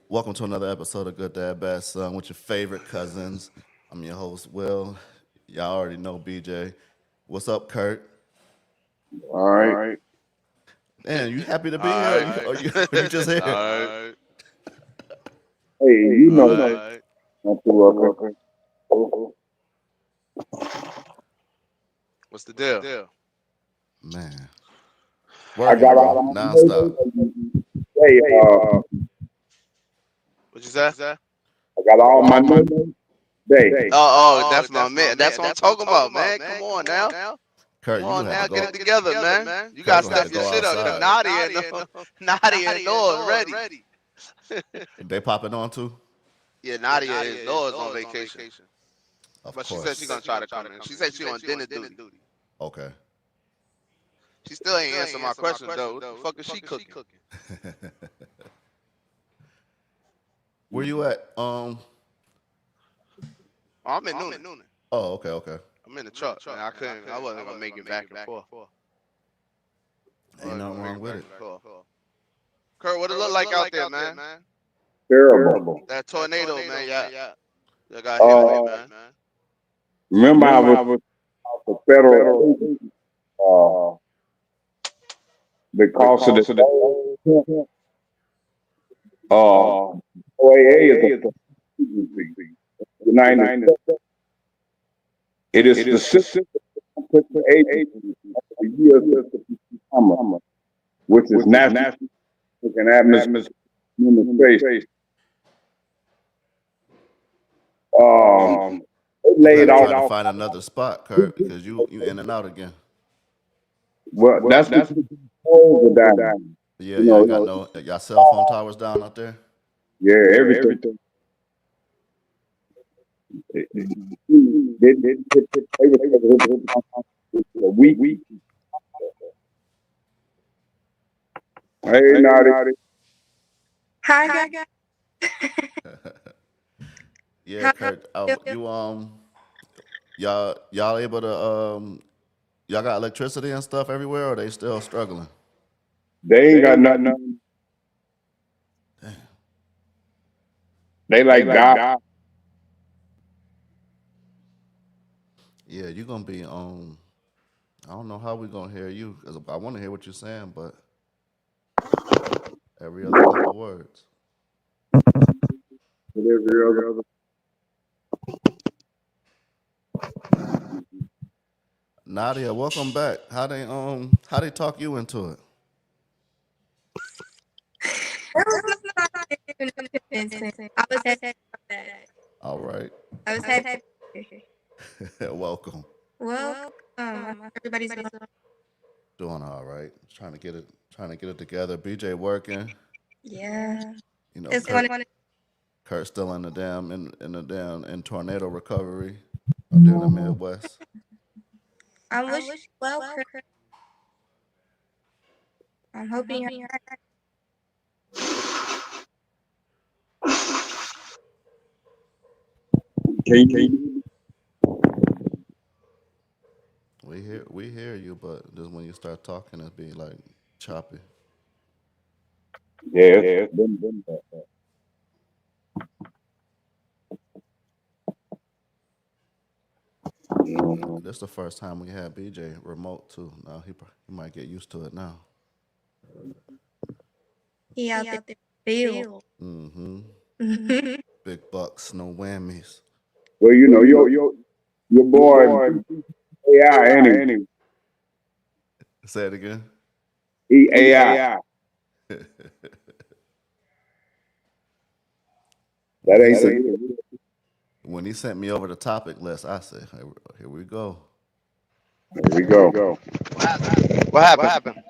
Welcome to another episode of Good Dad Bad Son with your favorite cousins. I'm your host, Will. Y'all already know BJ. What's up, Kurt? All right. Man, you happy to be here? Or you, Alright. or you, or you just here? Alright. Hey, you know, Alright. not too welcome. What's the deal? Man, I working, got bro, all nonstop. hey, What you say? I got all my notes today. That's my man. That's what I'm talking about, man. Come on now. Kurt, Come you on gonna have to now. Get go. it together, man. You Kurt gotta gonna have to step your go shit up. outside. Nadia and Noah already. They popping on too? Yeah, Nadia is Noah's on vacation. Of But she said she course. gonna try to come in. She said she on dinner duty. Okay. She still ain't answer my question though. What the fuck is she cooking? Where you at? Oh, I'm in Noonan. Oh, okay. I'm in the truck, man. I wasn't gonna make it back and forth. Ain't nothing wrong with it. Kurt, what it look like out there, man? Terrible. That tornado, man. Y'all got hit with it, man. Remember, I was the federal uh, because of the OAA is the United States. It is specific to the agency of the U.S. Summer, which is National and Atmosphere Administration. They You laid gotta try to off. find another spot, Kurt, because you in and out again. Well, that's the poles are down. Yeah, You y'all ain't got know, no y'all cell phone towers down out there. yeah, everything. They were a week. Hey, Naughty. Hi guys. Yeah, How Kurt. you Y'all able to y'all got electricity and stuff everywhere, or they still struggling? They ain't got nothing. They like God. Yeah, you gonna be I don't know how we gonna hear you because I want to hear what you're saying, but every other couple words. Every other. Nadia, welcome back. How they talk you into it? It was not even convincing. I was happy about that. All right, I was happy. welcome. Well, everybody's doing Doing all right. Trying to get it together. BJ working. yeah. You know, It's Kurt one. Kurt's still in tornado recovery out there in the Midwest. I wish you well, Chris. I'm hoping you're Can you? We hear you, but just when you start talking, it be like choppy. Yeah, it's been that. This the first time we had BJ remote too. Now he might get used to it now. he out there field. Mm-hmm. Big bucks, no whammies. Well, you know, your boy AI anyway. Say it again. He AI. When That he ain't sent the when he sent me over the topic list, I said, here we go. There we go. What happened?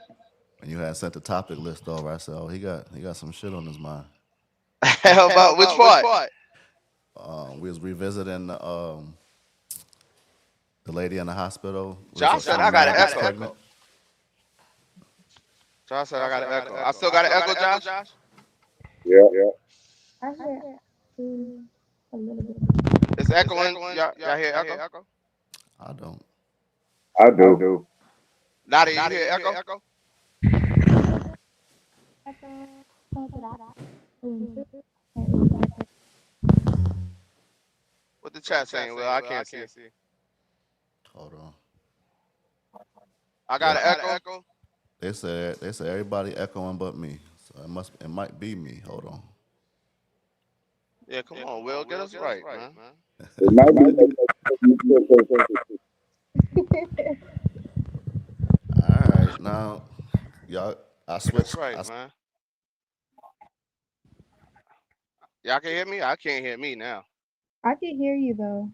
When you had sent the topic list over, I said, oh, he got some shit on his mind. How about which part? We was revisiting the lady in the hospital was Josh said I got an gets echo. pregnant. Josh said I got an echo. I still got an echo, Josh? Yeah. I hear a little bit. It's echoing. Y'all hear echo? I don't. I do. Nadia, you hear echo? chat saying? Well, I can't see. Hold on. I got Yeah, an echo. they said everybody echoing but me. So it might be me. Hold on. Yeah, come on, Will, get us right, man. It might be like All right, now y'all, I Get us switched. right, man. Y'all can hear me? I can't hear me now. I can hear you though.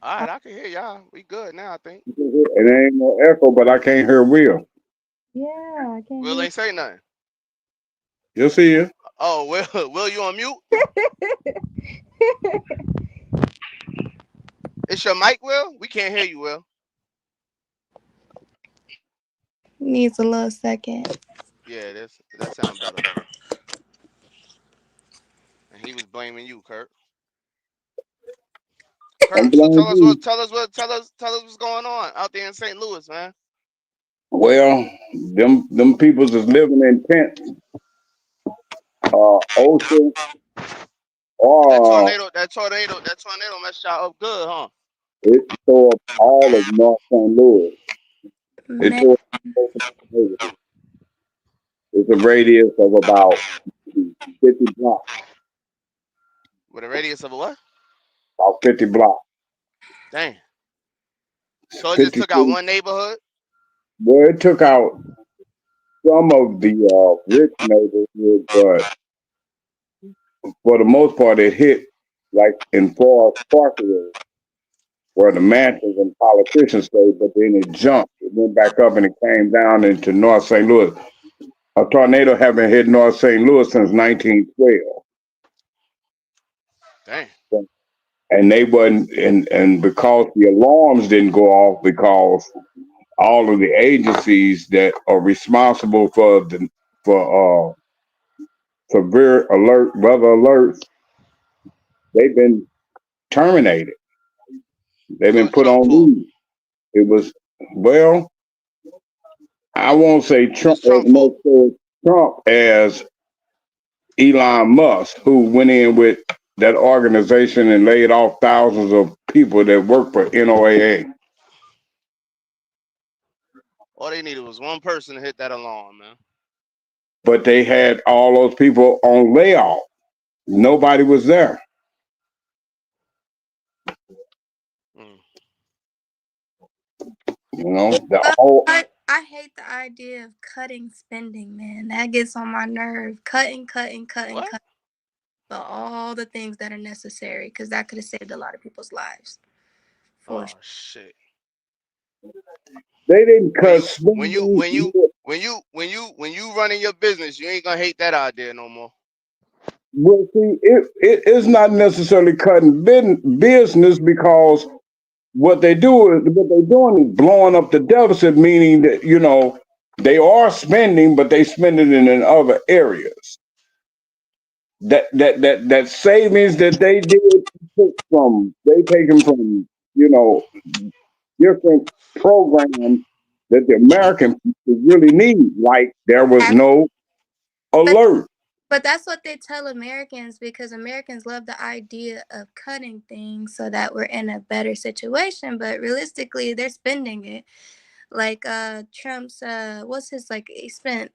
All I, right, I can hear y'all. We good now, I think. it ain't no echo, but I can't hear Will. yeah, I can Will hear ain't say nothing. You'll see you. Oh, Will, Will, you on mute? It's your mic, Will? We can't hear you, Will. Needs a little second. Yeah, that sound better. And he was blaming you, Kurt. I'm Kurt, so blaming you. tell us what's going on out there in St. Louis, man. Well, them peoples is living in tents, OSHA, or That tornado messed y'all up good, huh? it tore up all of North St. Louis. It Man, tore up most of the neighborhood. It's a radius of about 50 blocks, With a radius of a what? about 50 blocks, Dang. So it just took out 52. one neighborhood? Well, it took out some of the rich neighborhoods, but for the most part, it hit like in Forest Park area, where the mansions and politicians stay, but then it jumped. It went back up and it came down into North St. Louis. A tornado haven't hit North St. Louis since 1912. Dang. And they wasn't, and because the alarms didn't go off because all of the agencies that are responsible for the for severe alert weather alerts, they've been terminated. They've So been it's put Trump on fault. leave. It was well, I won't say Trump It's as Trump much fault. as Trump as Elon Musk, who went in with that organization and laid off thousands of people that work for NOAA. All they needed was one person to hit that alarm, man. But they had all those people on layoff. Nobody was there. Mm. You know, the whole. I hate the idea of cutting spending, man. That gets on my nerve. What? Cutting. But all the things that are necessary, because that could have saved a lot of people's lives. For Oh sure. shit. They didn't When cut you spending. when you running your business, you ain't gonna hate that idea no more. Well, see, it is not necessarily cutting business because what they're doing is blowing up the deficit, meaning that they are spending, but they spending it in other areas. That savings that they did they taken from you know different programs that the American people really need. Like there was no But alert. but that's what they tell Americans because Americans love the idea of cutting things so that we're in a better situation. But realistically, they're spending it. Like Trump's what's his like he spent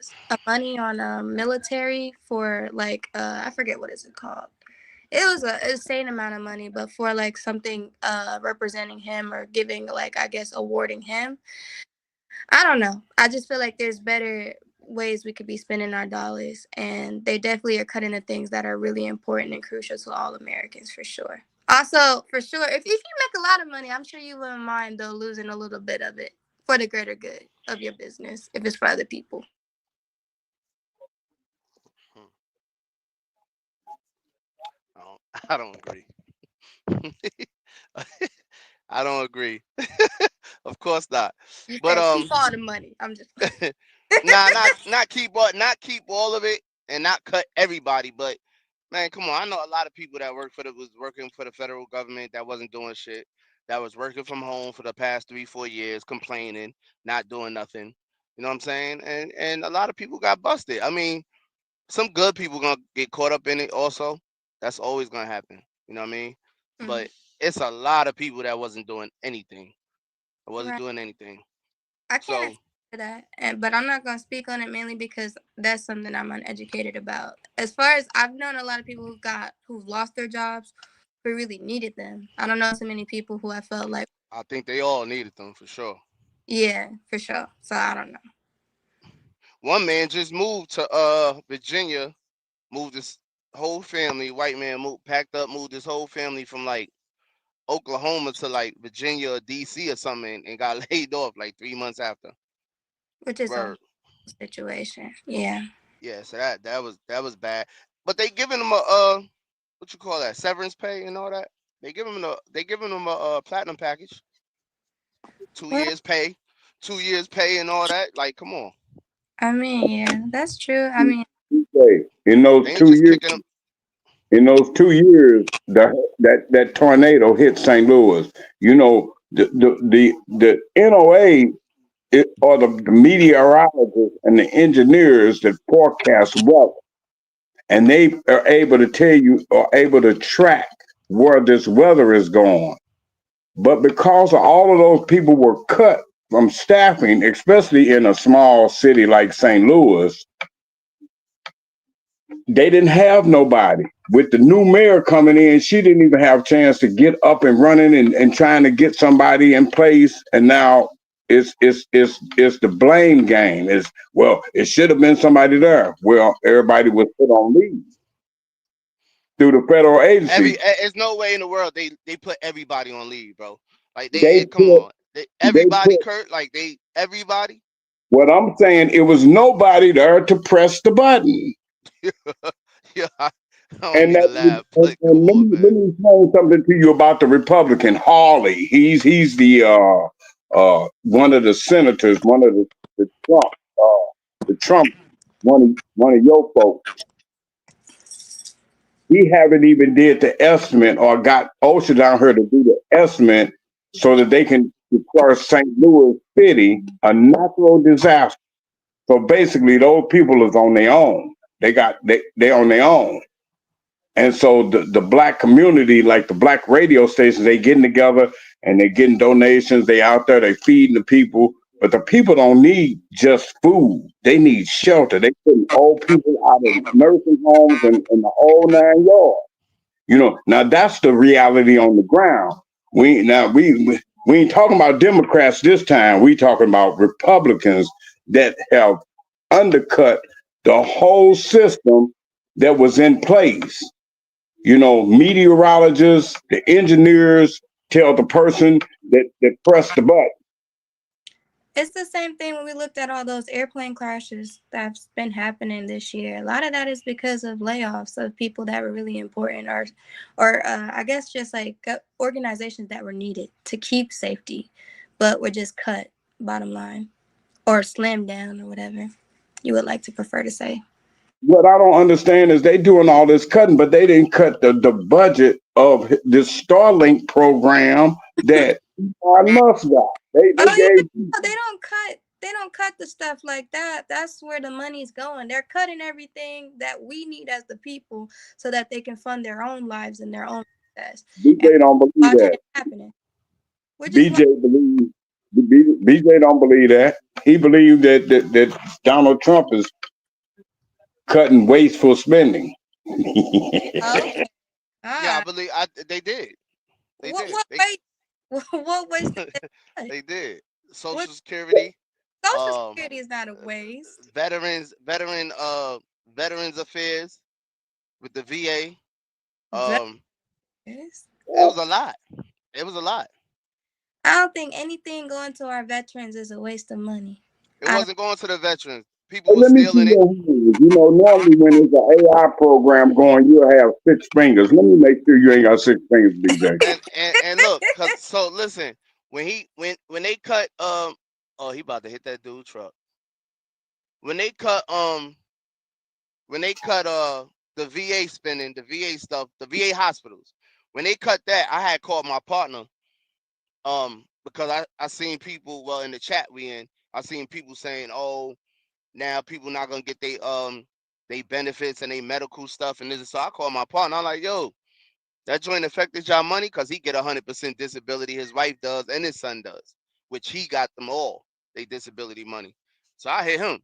money on military for like I forget what is it called. It was a insane amount of money, but for like something representing him or giving like I guess awarding him. I don't know. I just feel like there's better ways we could be spending our dollars, and they definitely are cutting the things that are really important and crucial to all Americans for sure. Also, for sure, if you make a lot of money, I'm sure you wouldn't mind though losing a little bit of it for the greater good of your business if it's for other people. Hmm. I don't, I don't agree. I don't agree. Of course not. But Hey, keep all the money. I'm just nah, not keep all of it and not cut everybody. But man, come on, I know a lot of people that was working for the federal government that wasn't doing shit. That was working from home for the past 3 4 years, complaining, not doing nothing. You know what I'm saying? And a lot of people got busted. I mean, some good people gonna get caught up in it also. That's always gonna happen. You know what I mean? mm, But it's a lot of people that wasn't doing anything. I wasn't Right. doing anything. I can't So attest to that, but I'm not gonna speak on it mainly because that's something I'm uneducated about. As far as I've known, a lot of people who've lost their jobs who really needed them. I don't know too many people who I felt like, I think they all needed them for sure. yeah, for sure. So I don't know. One man just moved to Virginia, moved his whole family. White man moved, packed up, moved his whole family from like Oklahoma to like Virginia or DC or something, and got laid off like 3 months after. Which is a whole Word. situation. Yeah. Yeah, so that was bad. But they giving him a what you call that, severance pay and all that. They giving him a platinum package, two Well, years pay, 2 years pay and all that. Like, come on, I mean, yeah, that's true. I mean, Say, they ain't just kicking him. in those 2 years, that tornado hit St. Louis. You know, the NOA or the meteorologists and the engineers that forecast weather, and they are able to tell you or able to track where this weather is going. But because all of those people were cut from staffing, especially in a small city like St. Louis, they didn't have nobody. With the new mayor coming in, she didn't even have a chance to get up and running and trying to get somebody in place. And now it's the blame game. It's, well, it should have been somebody there. Well, everybody was put on leave through the federal agency. There's no way in the world they put everybody on leave, bro. Like They come put on, they everybody, put Kurt. Like everybody. what I'm saying, it was nobody there to press the button. Yeah, I don't And mean that to laugh, but come and on, let man. me explain something to you about the Republican Hawley. He's the one of the senators, one of the Trump one of your folks. He haven't even did the estimate or got OSHA down here to do the estimate so that they can declare St. Louis City a natural disaster. So basically, those people is on their own. They on their own. And so the black community, like the black radio stations, they getting together and they getting donations. They out there, they feeding the people. But the people don't need just food. They need shelter. They putting old people out of nursing homes and the whole 9 yards. You know, now that's the reality on the ground. We ain't talking about Democrats this time. We talking about Republicans that have undercut the whole system that was in place. You know, meteorologists, the engineers tell the person that pressed the button. it's the same thing when we looked at all those airplane crashes that's been happening this year. A lot of that is because of layoffs of people that were really important, or I guess just like organizations that were needed to keep safety, but were just cut. Bottom line, or slimmed down, or whatever you would like to prefer to say. What I don't understand is they doing all this cutting, but they didn't cut the budget of this Starlink program that Elon Musk got. They Oh yeah, gave no, they don't cut. They don't cut the stuff like that. That's where the money's going. They're cutting everything that we need as the people so that they can fund their own lives and their own success. And BJ don't believe watching that. it happening, which is why. BJ believe BJ don't believe that. He believed that Donald Trump is cutting wasteful spending. Oh, okay, all Yeah, I right. believe they did. They What did. what way? What waste did they cut? They did. What Social Security, Social um, Security is not a waste. veterans affairs with the VA. Vegas. It was a lot. It was a lot. I don't think anything going to our veterans is a waste of money. It I don't. wasn't going to the veterans. People Hey, were let me see stealing it. your hands. You know, normally when there's an AI program going, you'll have 6 fingers. Let me make sure you ain't got 6 fingers, BJ. And look, cause so listen, when they cut oh, he about to hit that dude truck. When they cut the VA spending, the VA stuff, the VA hospitals, when they cut that, I had called my partner because I seen people, well, in the chat we in, I seen people saying, oh, now people not gonna get they benefits and they medical stuff and this. So I called my partner. I'm like, yo, That joint affected y'all money because he get 100% disability. His wife does, and his son does, which he got them all. They disability money. So I hit him.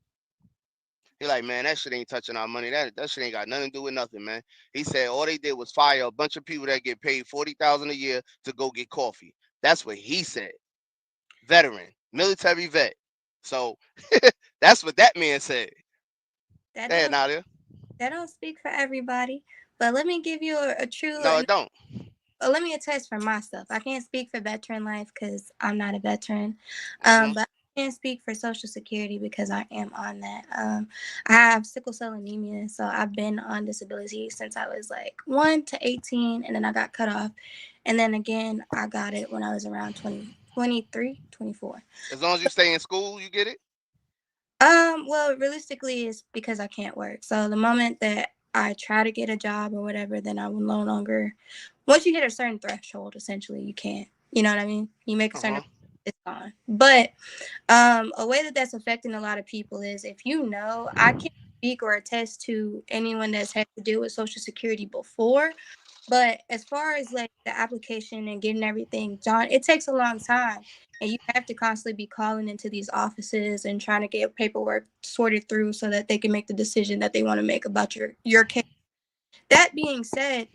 He like, man, that shit ain't touching our money. That shit ain't got nothing to do with nothing, man. He said all they did was fire a bunch of people that get paid 40,000 a year to go get coffee. That's what he said. Veteran, military vet. So that's what that man said. That Hey, don't Nadia. that don't speak for everybody. But let me give you a true. No, it don't. Let me attest for myself. I can't speak for veteran life because I'm not a veteran, Hmm. but I can speak for Social Security because I am on that. I have sickle cell anemia, so I've been on disability since I was like 1 to 18, and then I got cut off, and then again I got it when I was around 20, 23, 24. As long as you stay in school, you get it. Well, realistically, it's because I can't work. So the moment that I try to get a job or whatever, then I will no longer. Once you hit a certain threshold, essentially, you can't. You know what I mean? You make a Uh certain, huh. it's gone. But a way that that's affecting a lot of people is if you know, I can't speak or attest to anyone that's had to deal with Social Security before, but as far as like the application and getting everything done, it takes a long time. And you have to constantly be calling into these offices and trying to get paperwork sorted through so that they can make the decision that they want to make about your case. That being said,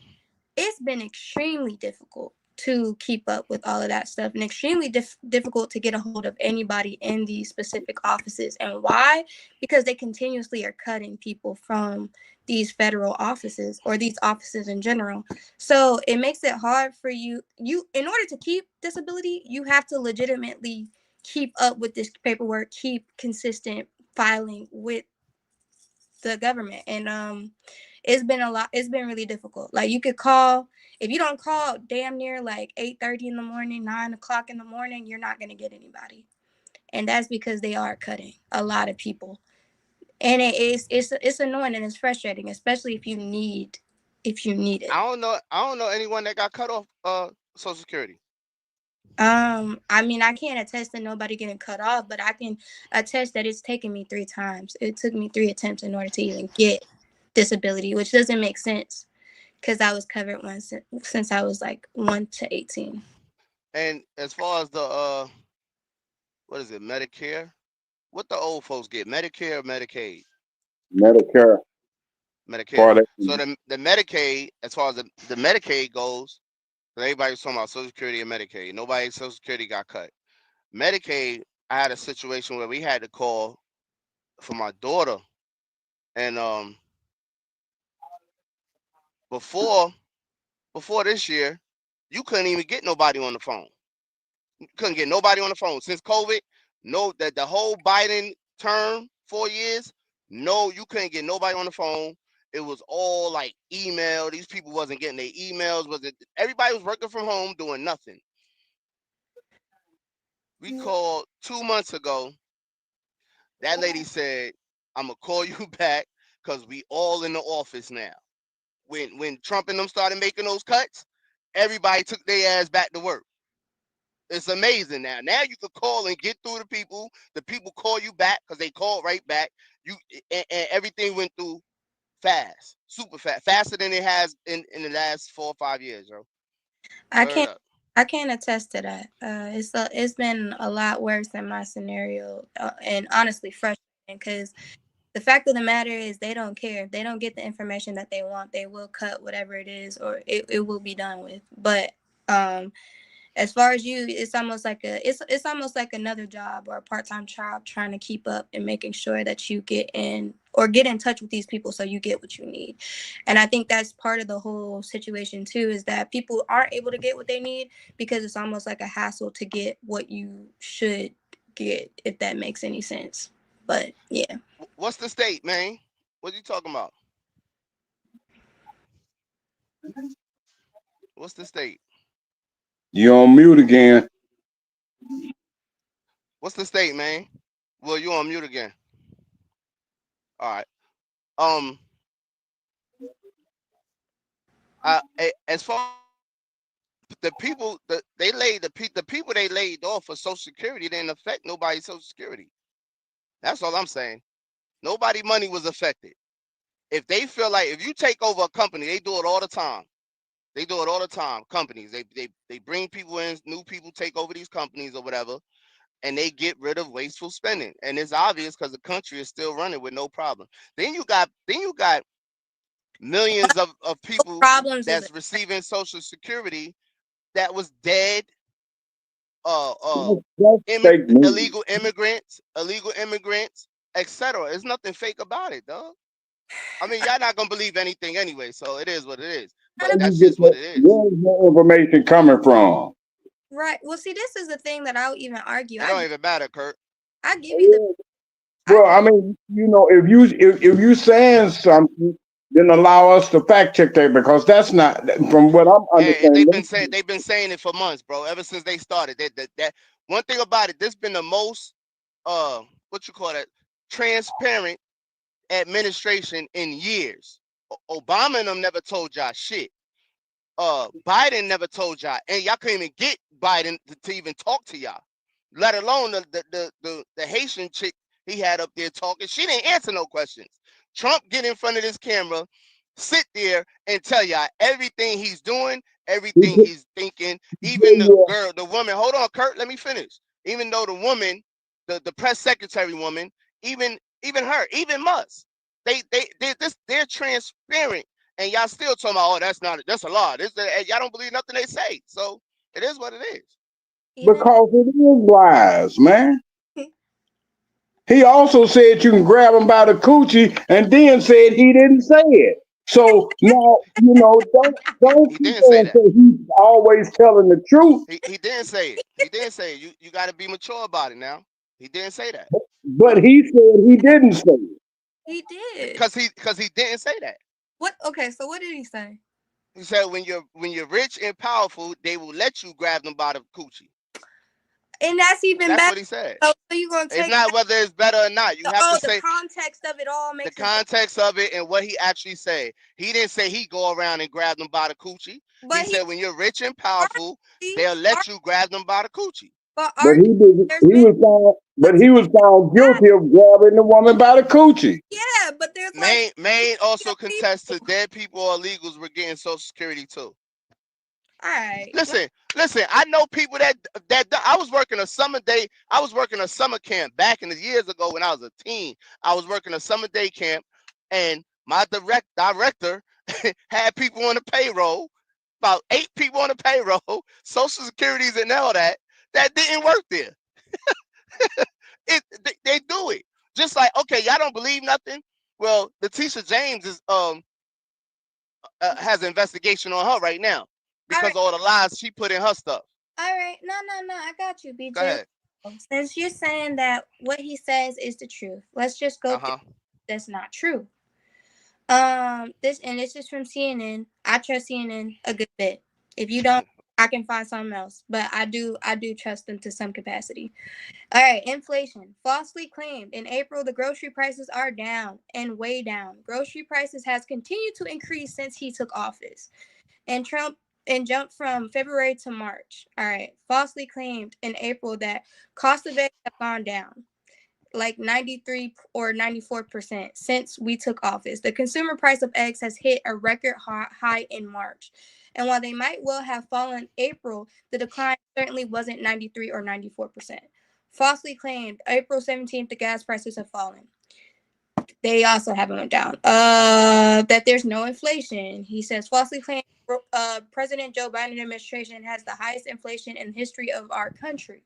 it's been extremely difficult to keep up with all of that stuff and extremely difficult to get a hold of anybody in these specific offices. And why? Because they continuously are cutting people from these federal offices or these offices in general. So it makes it hard for you in order to keep disability, you have to legitimately keep up with this paperwork, keep consistent filing with the government. And it's been a lot, it's been really difficult. Like you could call, if you don't call damn near like 8:30 in the morning, 9 o'clock in the morning, you're not going to get anybody. And that's because they are cutting a lot of people. And it's annoying and it's frustrating, especially if you need it. I don't know. I don't know anyone that got cut off Social Security. I mean, I can't attest to nobody getting cut off, but I can attest that it's taken me 3 times. It took me 3 attempts in order to even get disability, which doesn't make sense because I was covered once since I was like 1 to 18. And as far as the what is it, Medicare? What the old folks get? Medicare or Medicaid? Medicare Medicare. Part A. So the Medicaid, as far as the Medicaid goes, 'cause everybody was talking about Social Security and Medicaid. Nobody Social Security got cut. Medicaid, I had a situation where we had to call for my daughter, and before before this year, you couldn't even get nobody on the phone. You couldn't get nobody on the phone since COVID. No, that the whole Biden term, 4 years. No, you couldn't get nobody on the phone. It was all like email. These people wasn't getting their emails. Was it? Everybody was working from home doing nothing. We called 2 months ago. That lady said, "I'm gonna call you back because we all in the office now." When Trump and them started making those cuts, everybody took their ass back to work. It's amazing now. Now you can call and get through to people. The people call you back because they called right back. You and everything went through fast, super fast, faster than it has in the last 4 or 5 years, bro. I Word can't up. I can't attest to that. It's been a lot worse than my scenario, and honestly frustrating because the fact of the matter is they don't care. If they don't get the information that they want, they will cut whatever it is or it will be done with. But um as far as you, it's almost like it's almost like another job or a part-time job trying to keep up and making sure that you get in or get in touch with these people so you get what you need. And I think that's part of the whole situation too, is that people aren't able to get what they need because it's almost like a hassle to get what you should get, if that makes any sense. But yeah. What's the state, man? What you talking about? What's the state? You on mute again. What's the state, man? Well, you on mute again. All right. Um. As far the people, the people they laid off for Social Security didn't affect nobody's Social Security. That's all I'm saying. Nobody money was affected. If they feel like if you take over a company, they do it all the time. They do it all the time. Companies, they bring people in, new people take over these companies or whatever, and they get rid of wasteful spending. And it's obvious because the country is still running with no problem. Then you got millions of people Problems is it? that's receiving Social Security that was dead, That's fake news. illegal immigrants, etc. There's nothing fake about it, dog. I mean, y'all not gonna believe anything anyway, so it is what it is. But Where that's you get just what that? it is. Where's your information coming from? Right. Well, see, this is the thing that I'll even argue. It don't even matter, Kurt. I give you the I Well, give I mean, if you saying something, then allow us to fact check that because that's not from what I'm And they've been understanding. saying it for months, bro. Ever since they started. That one thing about it, this been the most what you call that, transparent administration in years. Obama and them never told y'all shit. Biden never told y'all, and y'all couldn't even get Biden to even talk to y'all, let alone the Haitian chick he had up there talking. She didn't answer no questions. Trump get in front of this camera, sit there and tell y'all everything he's doing, He everything put- he's thinking. he Even gave the you girl, the woman. Hold on, Kurt. Let me finish. Even though the woman, the press secretary woman, even her, even Musk, they this they're transparent, and y'all still talking about, oh, that's a lie. Y'all don't believe nothing they say. So it is what it is. even because it is lies, man. He also said you can grab him by the coochie, and then said he didn't say it. So now don't He keep didn't say on that. saying he's always telling the truth, He didn't say it. He didn't say it. You got to be mature about it now. He didn't say that but he said he didn't say it. he did. because he didn't say that. What? Okay, so what did he say? He said when you're rich and powerful, they will let you grab them by the coochie. And that's even That's better. what he said. So you gonna It's take not whether it's better or not. You have to the say context of it all the makes it better. context of it and what he actually said. He didn't say he go around and grab them by the coochie. He But he said when you're rich and powerful, arguably, they'll let you grab them by the coochie. but But arguably, there's he been was found, but he attempt was found that. guilty of grabbing the woman by the coochie. Yeah, but there's like Maine also contests to people. dead people or illegals were getting Social Security too. All right. Listen. I know people that I was working a summer day. I was working a summer camp back in the years ago when I was a teen. I was working a summer day camp, and my director had people on the payroll, about 8 people on the payroll, Social Securities and all that didn't work there. They do it just like, okay, y'all don't believe nothing. Well, Letitia James has an investigation on her right now All because right. of all the lies she put in her stuff. All right. No, no, no. I got you, Go BJ. ahead. Since you're saying that what he says is the truth, let's just go Uh through huh. that's not true. This is from CNN. I trust CNN a good bit. If you don't, I can find something else. But I do trust them to some capacity. All right, inflation. Falsely claimed in April the grocery prices are down and way down. Grocery prices has continued to increase since he took office. And Trump and jumped from February to March. All right, falsely claimed in April that cost of eggs have gone down like 93 or 94% since we took office. The consumer price of eggs has hit a record high in March. And while they might well have fallen April, the decline certainly wasn't 93 or 94%. Falsely claimed April 17th the gas prices have fallen. They also haven't went down. That there's no inflation. He says falsely claimed President Joe Biden administration has the highest inflation in the history of our country.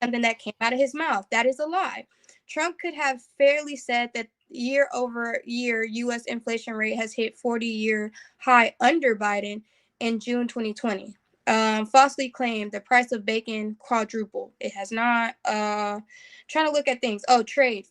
Something that came out of his mouth. That is a lie. Trump could have fairly said that year over year U.S. inflation rate has hit 40-year high under Biden in June 2020. Falsely claimed the price of bacon quadrupled. It has not. Trying to look at things. Oh, trade.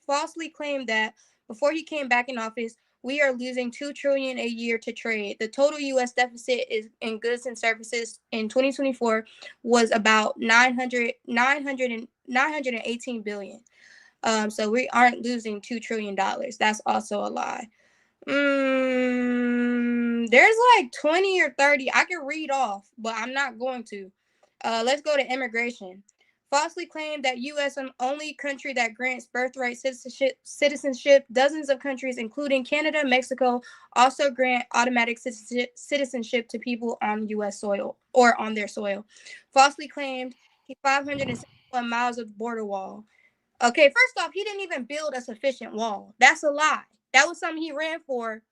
Falsely claimed that before he came back in office, we are losing $2 trillion a year to trade. The total U.S. deficit is in goods and services in 2024 was about 918 billion. So we aren't losing $2 trillion. That's also a lie. There's like 20 or 30 I can read off, but I'm not going to. Let's go to immigration. falsely claimed that U.S. is the only country that grants birthright citizenship. Dozens of countries, including Canada, Mexico, also grant automatic citizenship to people on U.S. soil or on their soil. Falsely claimed 561 miles of border wall. Okay, first off, he didn't even build a sufficient wall. That's a lie. That was something he ran for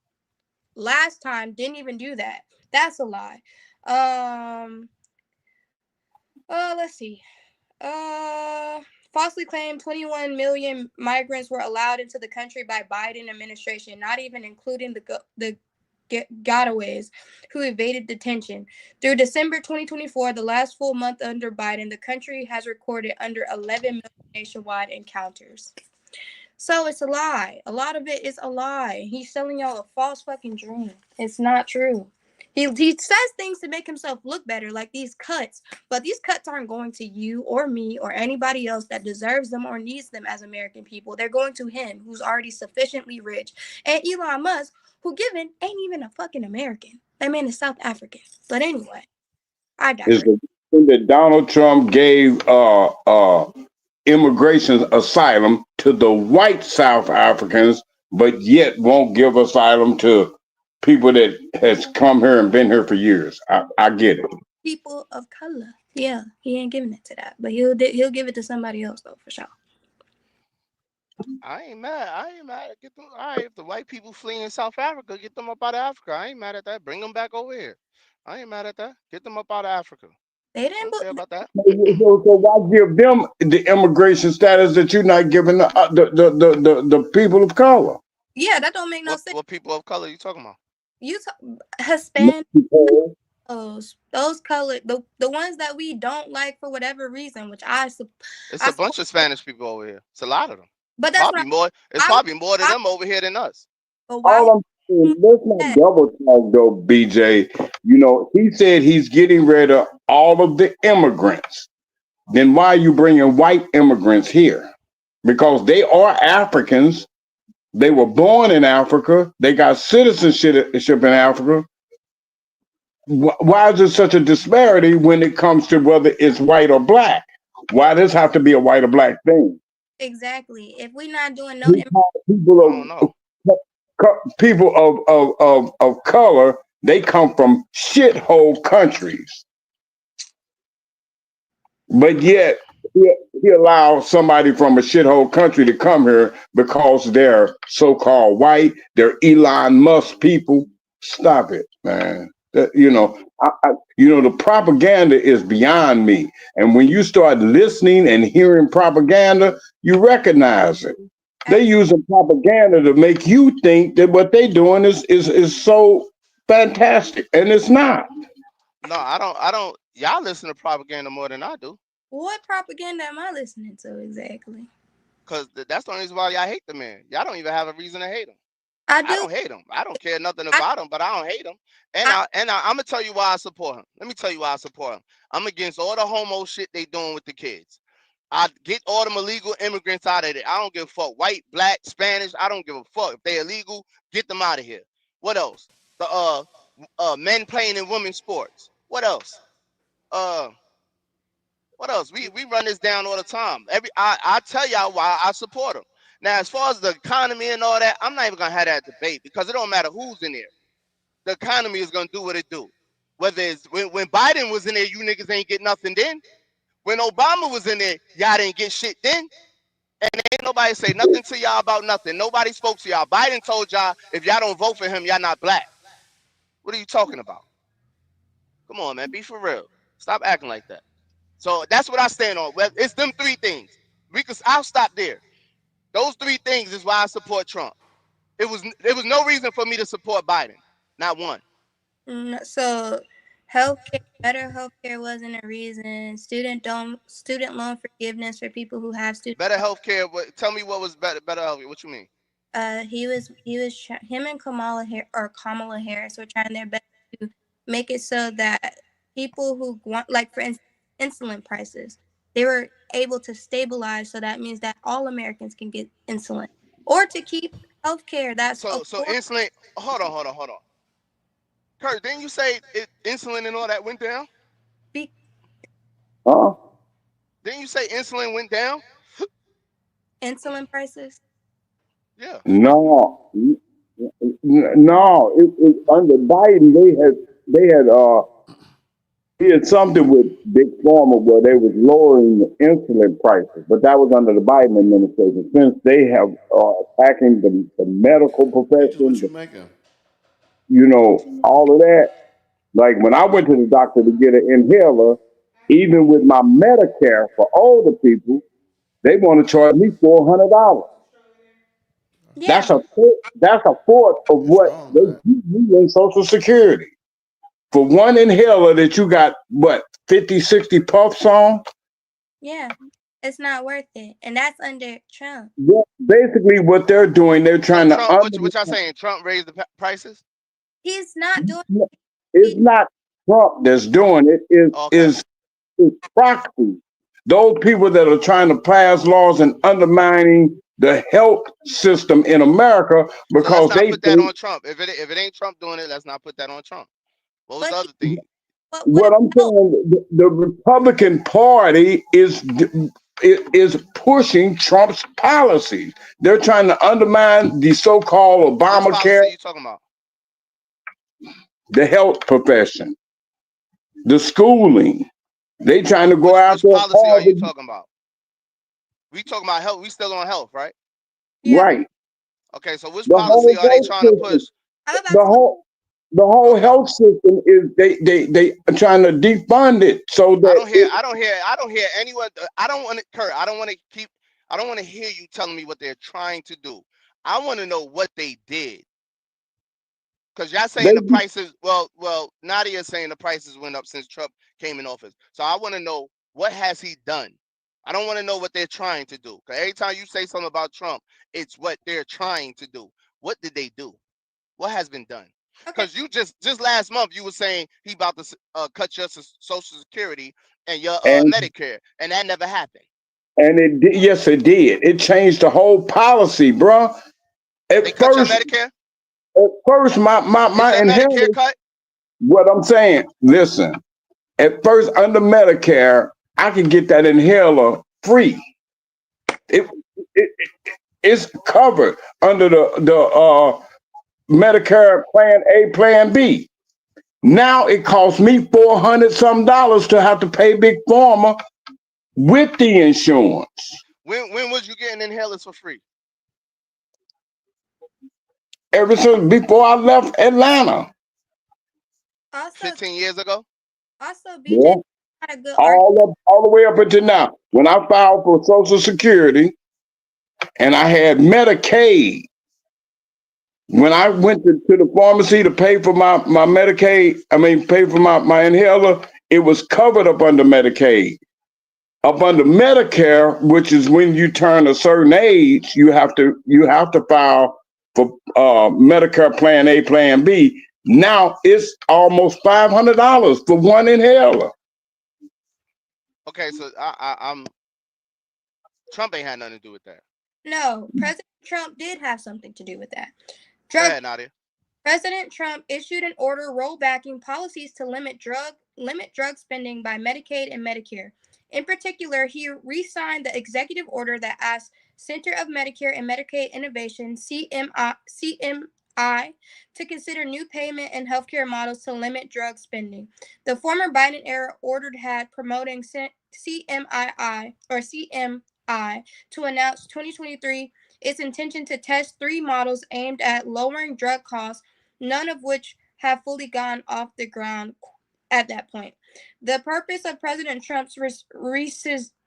last time. Didn't even do that. That's a lie. Um. Let's see. Uh, falsely claimed 21 million migrants were allowed into the country by Biden administration, not even including the gotaways who evaded detention. Through December 2024, the last full month under Biden, the country has recorded under 11 million nationwide encounters. So it's a lie. A lot of it is a lie. He's selling y'all a false fucking dream. It's not true. He says things to make himself look better, like these cuts, but these cuts aren't going to you or me or anybody else that deserves them or needs them as American people. They're going to him, who's already sufficiently rich, and Elon Musk, who given ain't even a fucking American. That man is South African. But anyway, I Is digress. the reason that Donald Trump gave immigration asylum to the white South Africans, but yet won't give asylum to people that has come here and been here for years. I get it. People of color. Yeah, he ain't giving it to that, but he'll give it to somebody else though for sure. I ain't mad. I ain't mad. Get them. All right, if the white people fleeing South Africa, get them up out of Africa. I ain't mad at that. Bring them back over here. I ain't mad at that. Get them up out of Africa. They I didn't. don't care about that. So why give them the immigration status that you're not giving the people of color? Yeah, that don't make no sense. What people of color you talking about? Hispanic, Mexico, those colored, the ones that we don't like for whatever reason, which It's I a bunch support. of Spanish people over here. It's a lot of them. But that's what Probably more. It's I probably more of why them over here than us. but why all would I'm saying, let's not that? double talk though, BJ. You know, he said he's getting rid of all of the immigrants. Then why are you bringing white immigrants here? Because they are Africans. They were born in Africa. They got citizenship in Africa. Why is there such a disparity when it comes to whether it's white or black? Why does this have to be a white or black thing? Exactly. If we're not doing no He called I don't know. people of color, they come from shithole countries, but yet he allows somebody from a shithole country to come here because they're so-called white, they're Elon Musk people. Stop it, man. The propaganda is beyond me. And when you start listening and hearing propaganda, you recognize it. They using propaganda to make you think that what they doing is so fantastic, and it's not. No, I don't. I don't. Y'all listen to propaganda more than I do. what propaganda am I listening to exactly? Cause that's the only reason why y'all hate the man. Y'all don't even have a reason to hate him. I I do. don't hate him. I don't care nothing I, about him, but I don't hate him. I I'm gonna tell you why I support him. Let me tell you why I support him. I'm against all the homo shit they doing with the kids. I get all them illegal immigrants out of there. I don't give a fuck. White, black, Spanish. I don't give a fuck. If they illegal, get them out of here. What else? The men playing in women's sports. What else? Uh what else? We run this down all the time. I tell y'all why I support him. Now, as far as the economy and all that, I'm not even gonna have that debate because it don't matter who's in there. The economy is gonna do what it do. Whether it's when Biden was in there, you niggas ain't get nothing then. When Obama was in there, y'all didn't get shit then. And ain't nobody say nothing to y'all about nothing. Nobody spoke to y'all. Biden told y'all if y'all don't vote for him, y'all not black. What are you talking about? Come on, man. Be for real. Stop acting like that. So that's what I stand on. Well, it's them three things. I'll stop there. Those three things is why I support Trump. There was no reason for me to support Biden. Not one. so healthcare, better healthcare wasn't a reason. Student loan forgiveness for people who have student. Better healthcare. Tell me what was better healthcare. What you mean? Him and Kamala Harris were trying their best to make it so that people who want, like for instance, insulin prices, they were able to stabilize. So that means that all Americans can get insulin, or to keep healthcare that's So affordable. insulin. Hold on. Kurt, didn't you say insulin and all that went down? Be- Huh? Didn't you say insulin went down? Insulin prices. Yeah. No, no. It under Biden, they had did something with big pharma where they was lowering the insulin prices, but that was under the Biden administration. Since they have attacking the medical Peaches, what profession, you making? all of that. Like when I went to the doctor to get an inhaler, even with my Medicare for older people, they want to charge me $400. Yeah, That's a fourth of It's what strong, they man. give you in Social Security for one inhaler that you got what 50, 60 puffs on. yeah. It's not worth it. And that's under Trump. Yeah, basically, what they're doing, they're So trying to Trump, what y'all saying? Trump raised the prices? He's not doing It's he, not Trump that's doing it. It Okay. is proxy. Those people that are trying to pass laws and undermining the health system in America So let's because not they put that think on Trump. If it ain't Trump doing it, let's not put that on Trump. What was but the he other thing? but what what I'm about saying. The Republican Party is pushing Trump's policies. They're trying to undermine the so-called Which Obamacare, policy you talking about? the health profession, the schooling. They trying to go Which after policy are you Harvard. talking about? We talking about health. We still on health, right? yeah, Right. Okay, so which The policy whole are they health trying to system. push? I'm about The to look whole the whole Okay. health system is they are trying to defund it so I that don't hear it I don't hear I don't hear anyone. I don't want to Kurt. I don't want to hear you telling me what they're trying to do. I want to know what they did. Because y'all saying the they prices, well, Nadia's saying the prices went up since Trump came in office. So I want to know, what has he done? I don't want to know what they're trying to do. Because every time you say something about Trump, it's what they're trying to do. What did they do? What has been done? okay. Because you just last month you were saying he about to cut your Social Security and your and Medicare, and that never happened. yes, it did. It changed the whole policy, bruh. They At cut your first, Medicare. at first, my my Is my your Medicare inheritance. cut? What I'm saying, listen. At first, under Medicare, I could get that inhaler free. It, it it's covered under the Medicare Plan A, Plan B. Now it costs me $400 to have to pay Big Pharma with the insurance. When was you getting inhalers for free? Ever since before I left Atlanta, Also 15 years ago. BJ yeah, got a good argument. all the way up until now. When I filed for Social Security and I had Medicaid, when I went to the pharmacy to pay for my Medicaid, I mean pay for my inhaler, it was covered up under Medicaid. Up under Medicare, which is when you turn a certain age, you have to file for Medicare Plan A, Plan B. Now it's almost $500 for one inhaler. Okay, so I'm Trump ain't had nothing to do with that. No, President Trump did have something to do with that. Go Drug ahead, Nadia. President Trump issued an order rollbacking policies to limit drug spending by Medicaid and Medicare. In particular, he re-signed the executive order that asked Center of Medicare and Medicaid Innovation (CMI) to consider new payment and healthcare models to limit drug spending. The former Biden era order had promoting CMI to announce 2023 its intention to test three models aimed at lowering drug costs, none of which have fully gone off the ground at that point. The purpose of President Trump's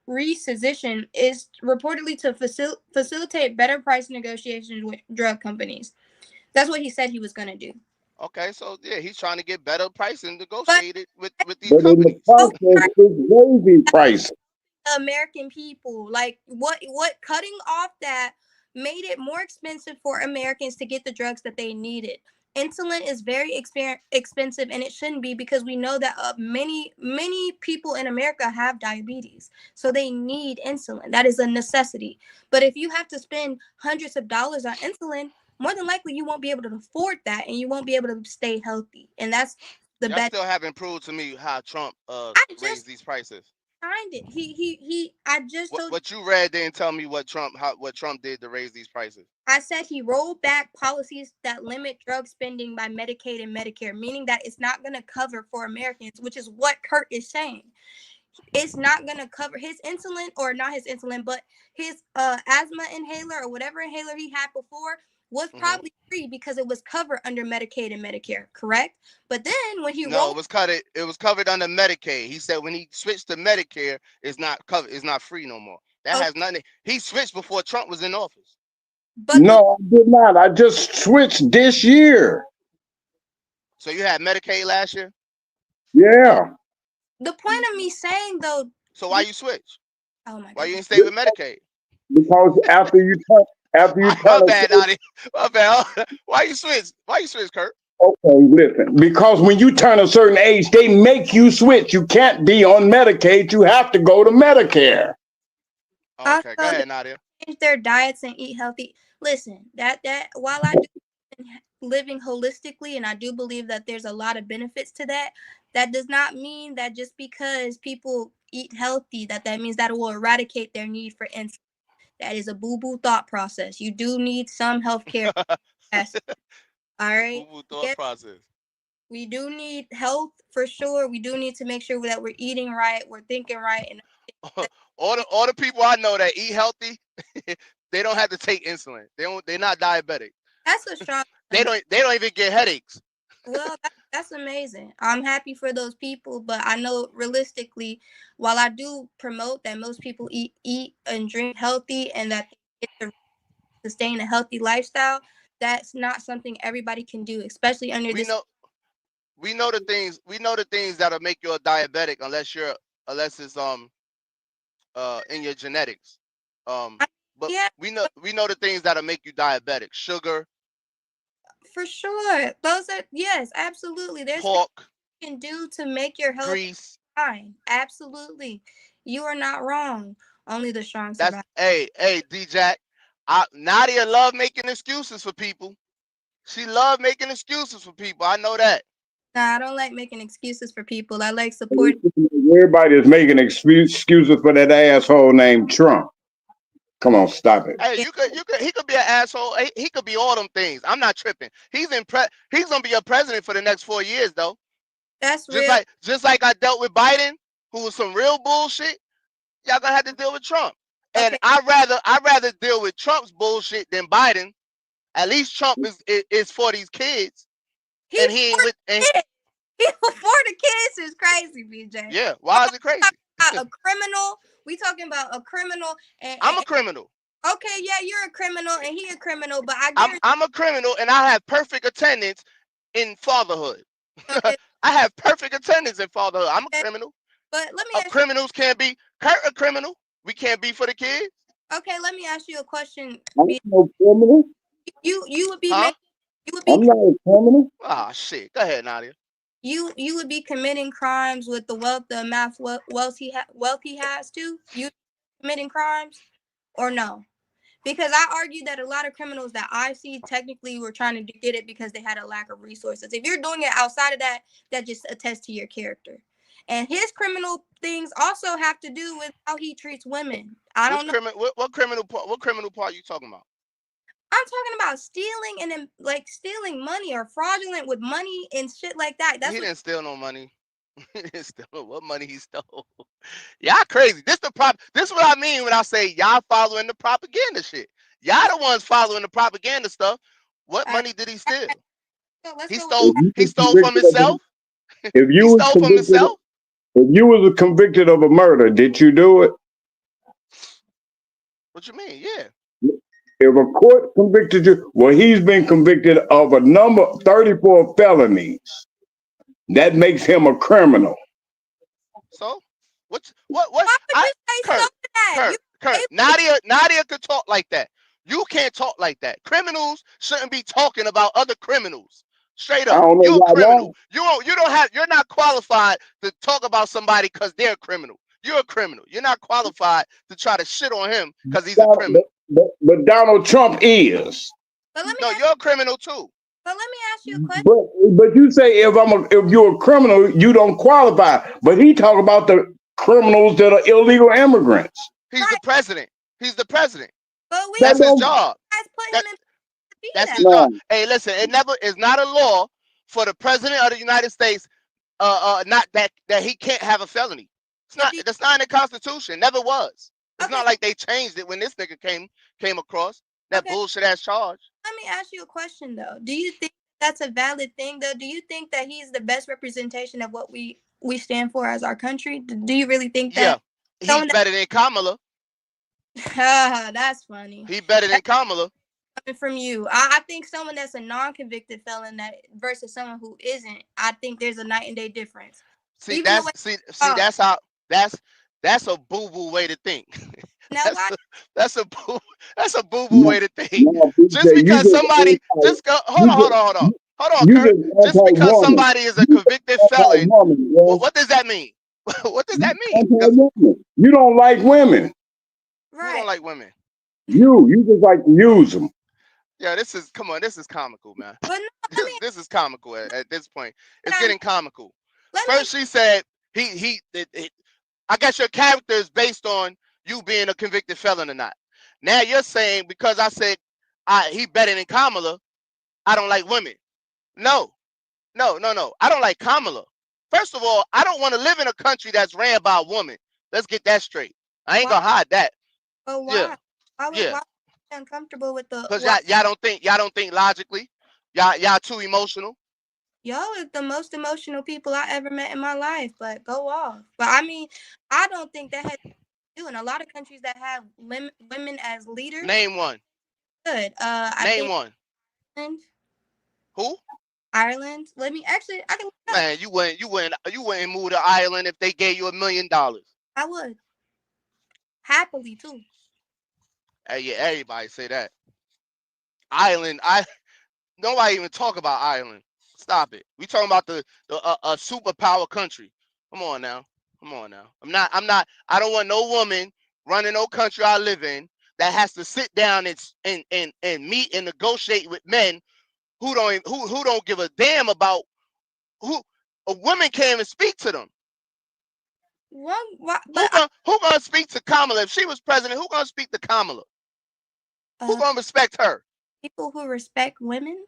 recession is reportedly to facilitate better price negotiations with drug companies. That's what he said he was going to do. Okay, so yeah, he's trying to get better pricing But negotiated with these But in the companies. process, it's raising prices. American people. Like what cutting off that made it more expensive for Americans to get the drugs that they needed. Insulin is very expensive, and it shouldn't be because we know that many people in America have diabetes, so they need insulin. That is a necessity. But if you have to spend hundreds of dollars on insulin, more than likely you won't be able to afford that, and you won't be able to stay healthy. And that's the Y'all bad. still haven't proved to me how Trump I raised just these prices. signed it. He. I just told you. What you read didn't tell me what Trump did to raise these prices. I said he rolled back policies that limit drug spending by Medicaid and Medicare, meaning that it's not going to cover for Americans, which is what Kurt is saying. It's not going to cover his insulin, or not his insulin, but his asthma inhaler or whatever inhaler he had before was probably free because it was covered under Medicaid and Medicare, correct? But then when he No, it was covered under Medicaid. He said when he switched to Medicare, it's not covered. It's not free no more. That has nothing. He switched before Trump was in office. But no, I did not. I just switched this year. So you had Medicaid last year? Yeah. the point of me saying though. So why you switch? Oh my God. Why you didn't stay with Medicaid? Because after you turn my bad, Donnie. My bad. Why you switch? Why you switch, Kurt? okay, listen. Because when you turn a certain age, they make you switch. You can't be on Medicaid. You have to go to Medicare. Okay, go ahead, Nadia. Change their diets and eat healthy. Listen, that while I do living holistically, and I do believe that there's a lot of benefits to that, that does not mean that just because people eat healthy, that means that it will eradicate their need for insulin. That is a boo-boo thought process. You do need some health care. All right. Boo-boo thought process. We do need health for sure. We do need to make sure that we're eating right, we're thinking right, and all the people I know that eat healthy, they don't have to take insulin. They're not diabetic. That's a strong. They don't even get headaches. Well, that's amazing. I'm happy for those people, but I know realistically, while I do promote that most people eat and drink healthy and that they get to sustain a healthy lifestyle, that's not something everybody can do, especially under this. We know the things that'll make you a diabetic unless it's in your genetics. But yeah, we know the things that'll make you diabetic. Sugar. For sure. Those are, yes, absolutely. There's pork things you can do to make your health grease. fine. Absolutely. You are not wrong. Only the strong survive. Hey, D-Jack. Nadia love making excuses for people. She love making excuses for people. I know that. Nah, I don't like making excuses for people. I like supporting. Everybody is making excuses for that asshole named Trump. Come on, stop it. Hey, he could be an asshole. He could be all them things. I'm not tripping. He's gonna be a president for the next 4 years though. That's real. Just like I dealt with Biden, who was some real bullshit. Y'all gonna have to deal with Trump. And Okay. I'd rather deal with Trump's bullshit than Biden. At least Trump is for these kids. And he ain't with he for the kids is crazy, BJ. Yeah, why is it crazy? A criminal. We talking about a criminal. I'm a criminal. Okay, yeah, you're a criminal and he a criminal, but I'm a criminal and I have perfect attendance in fatherhood. Okay. I have perfect attendance in fatherhood. I'm a criminal. But let me ask criminals can't be Kurt a criminal. We can't be for the kids. Okay, let me ask you a question. I'm no criminal. You would be I'm not a criminal. Ah, shit. Go ahead, Nadia. You would be committing crimes with the amount of wealth he has too. You committing crimes or no? Because I argue that a lot of criminals that I see technically were trying to get it because they had a lack of resources. If you're doing it outside of that, that just attests to your character. And his criminal things also have to do with how he treats women. I don't know. What criminal part are you talking about? I'm talking about stealing and like stealing money or fraudulent with money and shit like that. He didn't steal no money. He didn't steal what money he stole. Y'all crazy. This is what I mean when I say y'all following the propaganda shit. Y'all the ones following the propaganda stuff. What money did he steal? He stole from himself. If you was convicted of a murder, did you do it? What you mean? Yeah. If a court convicted you, well, he's been convicted of a number 34 felonies. That makes him a criminal. So, what? Kurt, Nadia could talk like that. You can't talk like that. Criminals shouldn't be talking about other criminals. Straight up, you're a criminal. You're not qualified to talk about somebody because they're a criminal. You're a criminal. You're not qualified to try to shit on him because he's a criminal. But Donald Trump is. No, you're a criminal too. But let me ask you a question. But you say if you're a criminal, you don't qualify. But he talk about criminals that are illegal immigrants. He's the Right. president. He's the president. But we That That's his don't job. guys put That him in to be that's that. his job. no, Hey, listen, it's not a law for the president of the United States not that he can't have a felony. It's But not do you, that's not in the Constitution. Never was. It's okay, not like they changed it when this nigga came across that okay. bullshit ass charge. Let me ask you a question though. Do you think that's a valid thing though? Do you think that he's the best representation of what we stand for as our country? Do you really think Yeah. that He's someone better than Kamala. that that's funny. He better than Kamala. Coming from you. I think someone that's a non-convicted felon that versus someone who isn't, I think there's a night and day difference. See, Even the way see, oh, that's how that's a boo-boo way to think. now that's why a that's a boo that's a boo-boo no, way to think. no, Just BJ, because somebody just go you hold on, you Kurt. just Just because anti-woman. somebody is a You convicted felon, anti-woman, bro. what does that mean? What does You that mean? Because anti-woman. You don't like women. who don't right? like women? You just like to use them. Yeah, this is come on, this is comical, man. But no, This is comical at this point. It's let me getting comical. let me First, she said I guess your character is based on you being a convicted felon or not. Now you're saying because I said he better than Kamala, I don't like women. No, no. I don't like Kamala. First of all, I don't want to live in a country that's ran by a woman. Let's get that straight. I ain't why gonna hide that. but Yeah, why yeah. are you uncomfortable with the Cause why y'all don't think logically. Y'all too emotional. y'all is the most emotional people I ever met in my life, but go off. But I mean, I don't think that has to do in a lot of countries that have women as leaders. Name one. Good. I Name think one. Ireland. Who? Ireland. Let me actually. I can look it up. Man, you wouldn't move to Ireland if they gave you $1 million. I would happily too. Hey, yeah, everybody say that. Ireland, nobody even talk about Ireland. Stop it. We talking about the a superpower country. Come on now. Come on now. I don't want no woman running no country I live in that has to sit down and meet and negotiate with men who don't give a damn about who a woman can't even speak to them. One, but Who gonna speak to Kamala? If she was president, who gonna speak to Kamala? Who gonna respect her? people who respect women.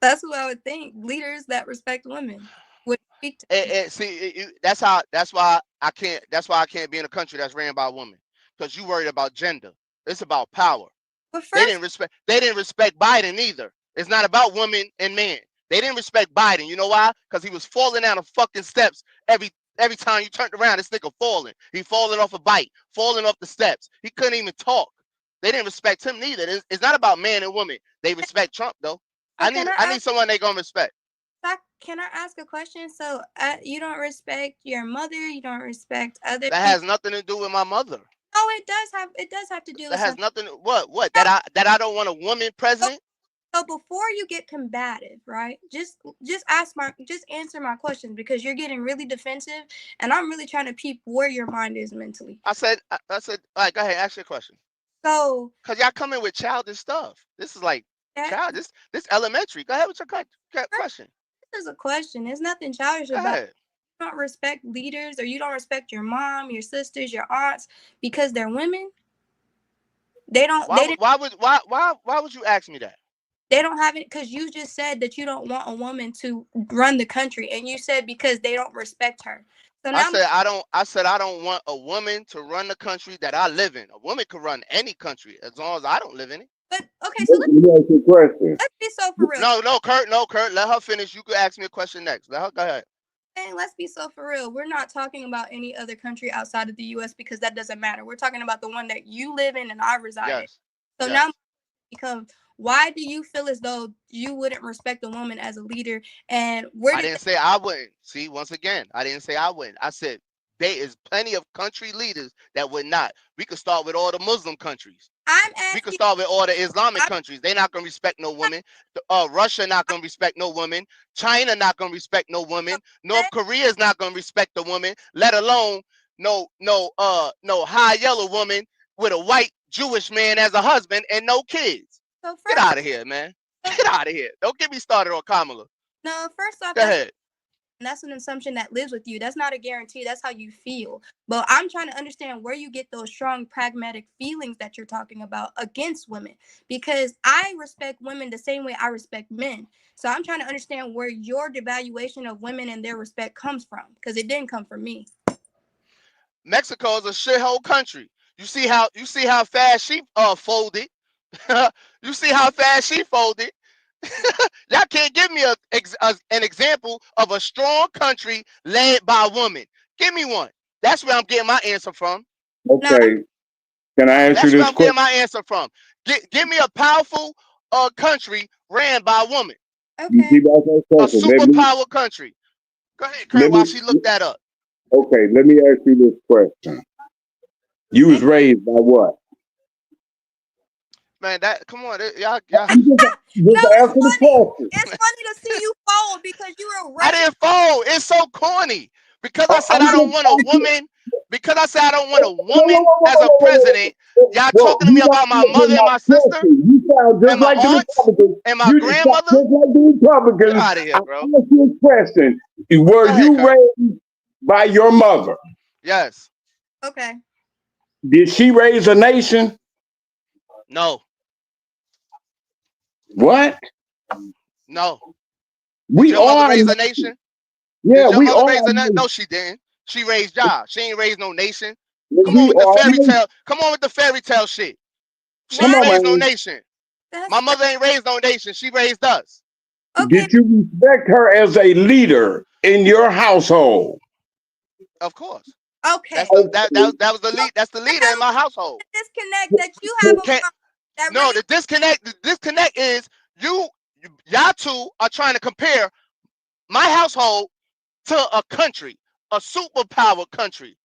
That's who I would think. Leaders that respect women would speak to them. See, that's why I can't be in a country that's ran by a woman. Because you worried about gender. It's about power. But They first, didn't respect Biden either. It's not about women and men. They didn't respect Biden. You know why? Because he was falling down the fucking steps every time you turned around. This nigga falling. He falling off a bike, falling off the steps. He couldn't even talk. They didn't respect him neither. It's not about man and woman. They respect Trump though. so I need someone they gonna respect. can I ask a question? So you don't respect your mother. You don't respect other That has people. nothing to do with my mother. Oh, it does have to do That with has something. nothing. What? So, That I don't want a woman so president. so before you get combative, right? Just answer my questions because you're getting really defensive, and I'm really trying to peep where your mind is mentally. I said, all right, go ahead, ask your question. So Cause y'all come in with childish stuff. This is like that child. This elementary. Go ahead with your question. this is a question. There's nothing childish Go about ahead. don't respect leaders or you don't respect your mom, your sisters, your aunts because they're women. Why would you ask me that? They don't have it because you just said that you don't want a woman to run the country and you said because they don't respect her. So now I said I don't want a woman to run the country that I live in. A woman could run any country as long as I don't live in it. but okay, so Let me ask you a question. let's be so for real. No, Kurt. Let her finish. You could ask me a question next. Let her go ahead. And let's be so for real. We're not talking about any other country outside of the US because that doesn't matter. We're talking about the one that you live in and I reside in. Yes. So now Yes. becomes why do you feel as though you wouldn't respect a woman as a leader and where I did didn't say I wouldn't. See, once again, I didn't say I wouldn't. I said there is plenty of country leaders that would not. We could start with all the Muslim countries. I'm We could asking start with all the Islamic I, countries. They're not gonna respect no women. Russia not gonna respect no women. China not gonna respect no women. North Korea is not gonna respect the woman. Let alone no high yellow woman with a white Jewish man as a husband and no kids. so Get first out of here, man. Get out of here. Don't get me started on Kamala. no, first off Go that's ahead. and that's an assumption that lives with you. That's not a guarantee. That's how you feel. But I'm trying to understand where you get those strong pragmatic feelings that you're talking about against women, because I respect women the same way I respect men. So I'm trying to understand where your devaluation of women and their respect comes from, because it didn't come from me. Mexico is a shithole country. You see how fast she folded. You see how fast she folded. Y'all can't give me an example of a strong country led by a woman. Give me one. That's where I'm getting my answer from. No, Okay, can I ask you That's where this I'm getting question? my answer from. Give me a powerful country ran by a woman. You okay. see, that's that A question. superpower country. Go ahead, Kurt, Let while me, she looked that up. okay, let me ask you this question. You was Hmm? raised by what? Man, that come on, y'all. You just No, it's answer the funny. question. It's funny to see you fold because you were I raised. didn't fold. It's so corny. Because I said I'm I don't just want a asking. woman. Because I said I don't want a Whoa, whoa, woman whoa, whoa, as a whoa, whoa, whoa, president. whoa. Y'all Well, talking to me you're not about my answering mother and my my sister question. You sound just and my like the aunts Republicans. and my You sound grandmother. just like the Get Republicans. out of here, I bro. asked you a question. Were Go ahead, you Kurt. raised by your mother? Yes. Okay. Did she raise a nation? No. What? No. Did We your mother are a raise a nation. nation? Yeah, Did your we mother are raise a a nation? nation. No, she didn't. She raised y'all. She ain't raised no nation. Come on We with the are a fairy nation. tale. Come on with the fairy tale shit. She Come ain't Why? on, raised no man. nation. My That's mother ain't raised no nation. She raised us. okay. Did you respect her as a leader in your household? Of course. That's Okay. the Okay. that was the So lead. That's the leader in now my household. the disconnect that you have a Can't mom that no really. the disconnect. The disconnect is y'all two are trying to compare my household to a country, a superpower country.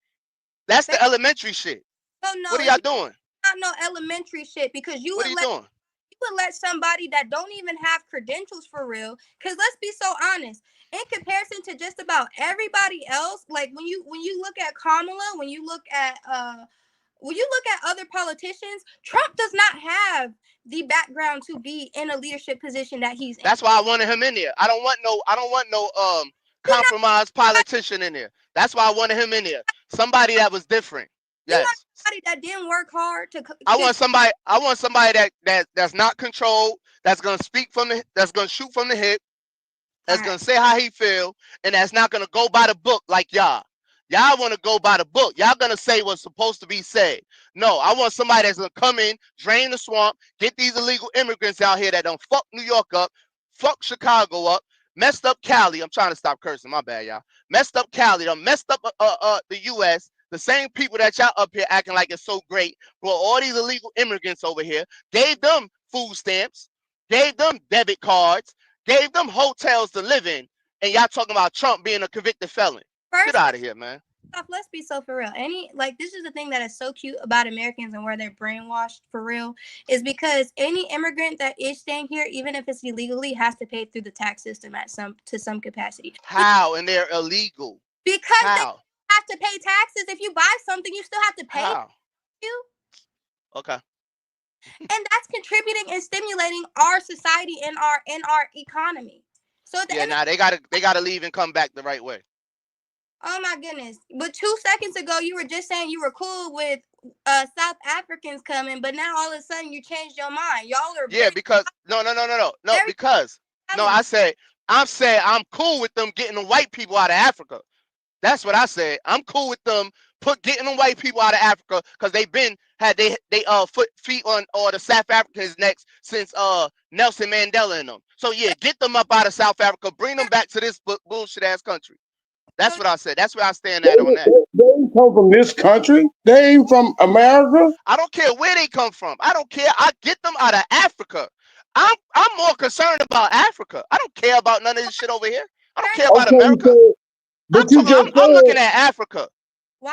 That's the elementary shit. So What no, are it's y'all doing? not no elementary shit because What are you doing? you would let somebody that don't even have credentials for real. Because let's be so honest, in comparison to just about everybody else, like when you look at Kamala, when you look at other politicians, Trump does not have the background to be in a leadership position that he's in. That's why I wanted him in there. I don't want no You not compromised politician in there. That's why I wanted him in there. Somebody that was different. you want Yes. somebody that didn't work hard to I want somebody that's not controlled, that's gonna shoot from the hip, all that's right. gonna say how he feel, and that's not gonna go by the book like y'all. Y'all want to go by the book. Y'all gonna say what's supposed to be said. No, I want somebody that's gonna come in, drain the swamp, get these illegal immigrants out here that don't fuck New York up, fuck Chicago up, messed up Cali. I'm trying to stop cursing. My bad, y'all. Messed up Cali. Done messed up the U.S. The same people that y'all up here acting like it's so great, brought all these illegal immigrants over here, gave them food stamps, gave them debit cards, gave them hotels to live in, and y'all talking about Trump being a convicted felon. Get First out of here, man. off, let's be so for real. This is the thing that is so cute about Americans and where they're brainwashed for real is because any immigrant that is staying here, even if it's illegally, has to pay through the tax system at some capacity. How? And they're illegal. Because they How? have to pay taxes. If you buy something, you still have to pay How? you. Okay. And that's contributing and stimulating our society and our economy. So at the Yeah, end of nah, they gotta leave and come back the right way. oh my goodness. But 2 seconds ago you were just saying you were cool with South Africans coming, but now all of a sudden you changed your mind. Y'all are Yeah, very because no, very because no, intelligent. I'm saying I'm cool with them getting the white people out of Africa. That's what I said. I'm cool with them getting the white people out of Africa because they've been had they feet on or the South Africans necks since Nelson Mandela and them. So yeah, get them up out of South Africa, bring them back to this bullshit ass country. So That's what I said. That's where I stand They, at on that. they ain't come from this country. They ain't from America. I don't care where they come from. I don't care. I get them out of Africa. I'm more concerned about Africa. I don't care about none of this shit over here. I don't care about Okay, America. so I'm but you talking. I'm, just I'm looking said at Africa.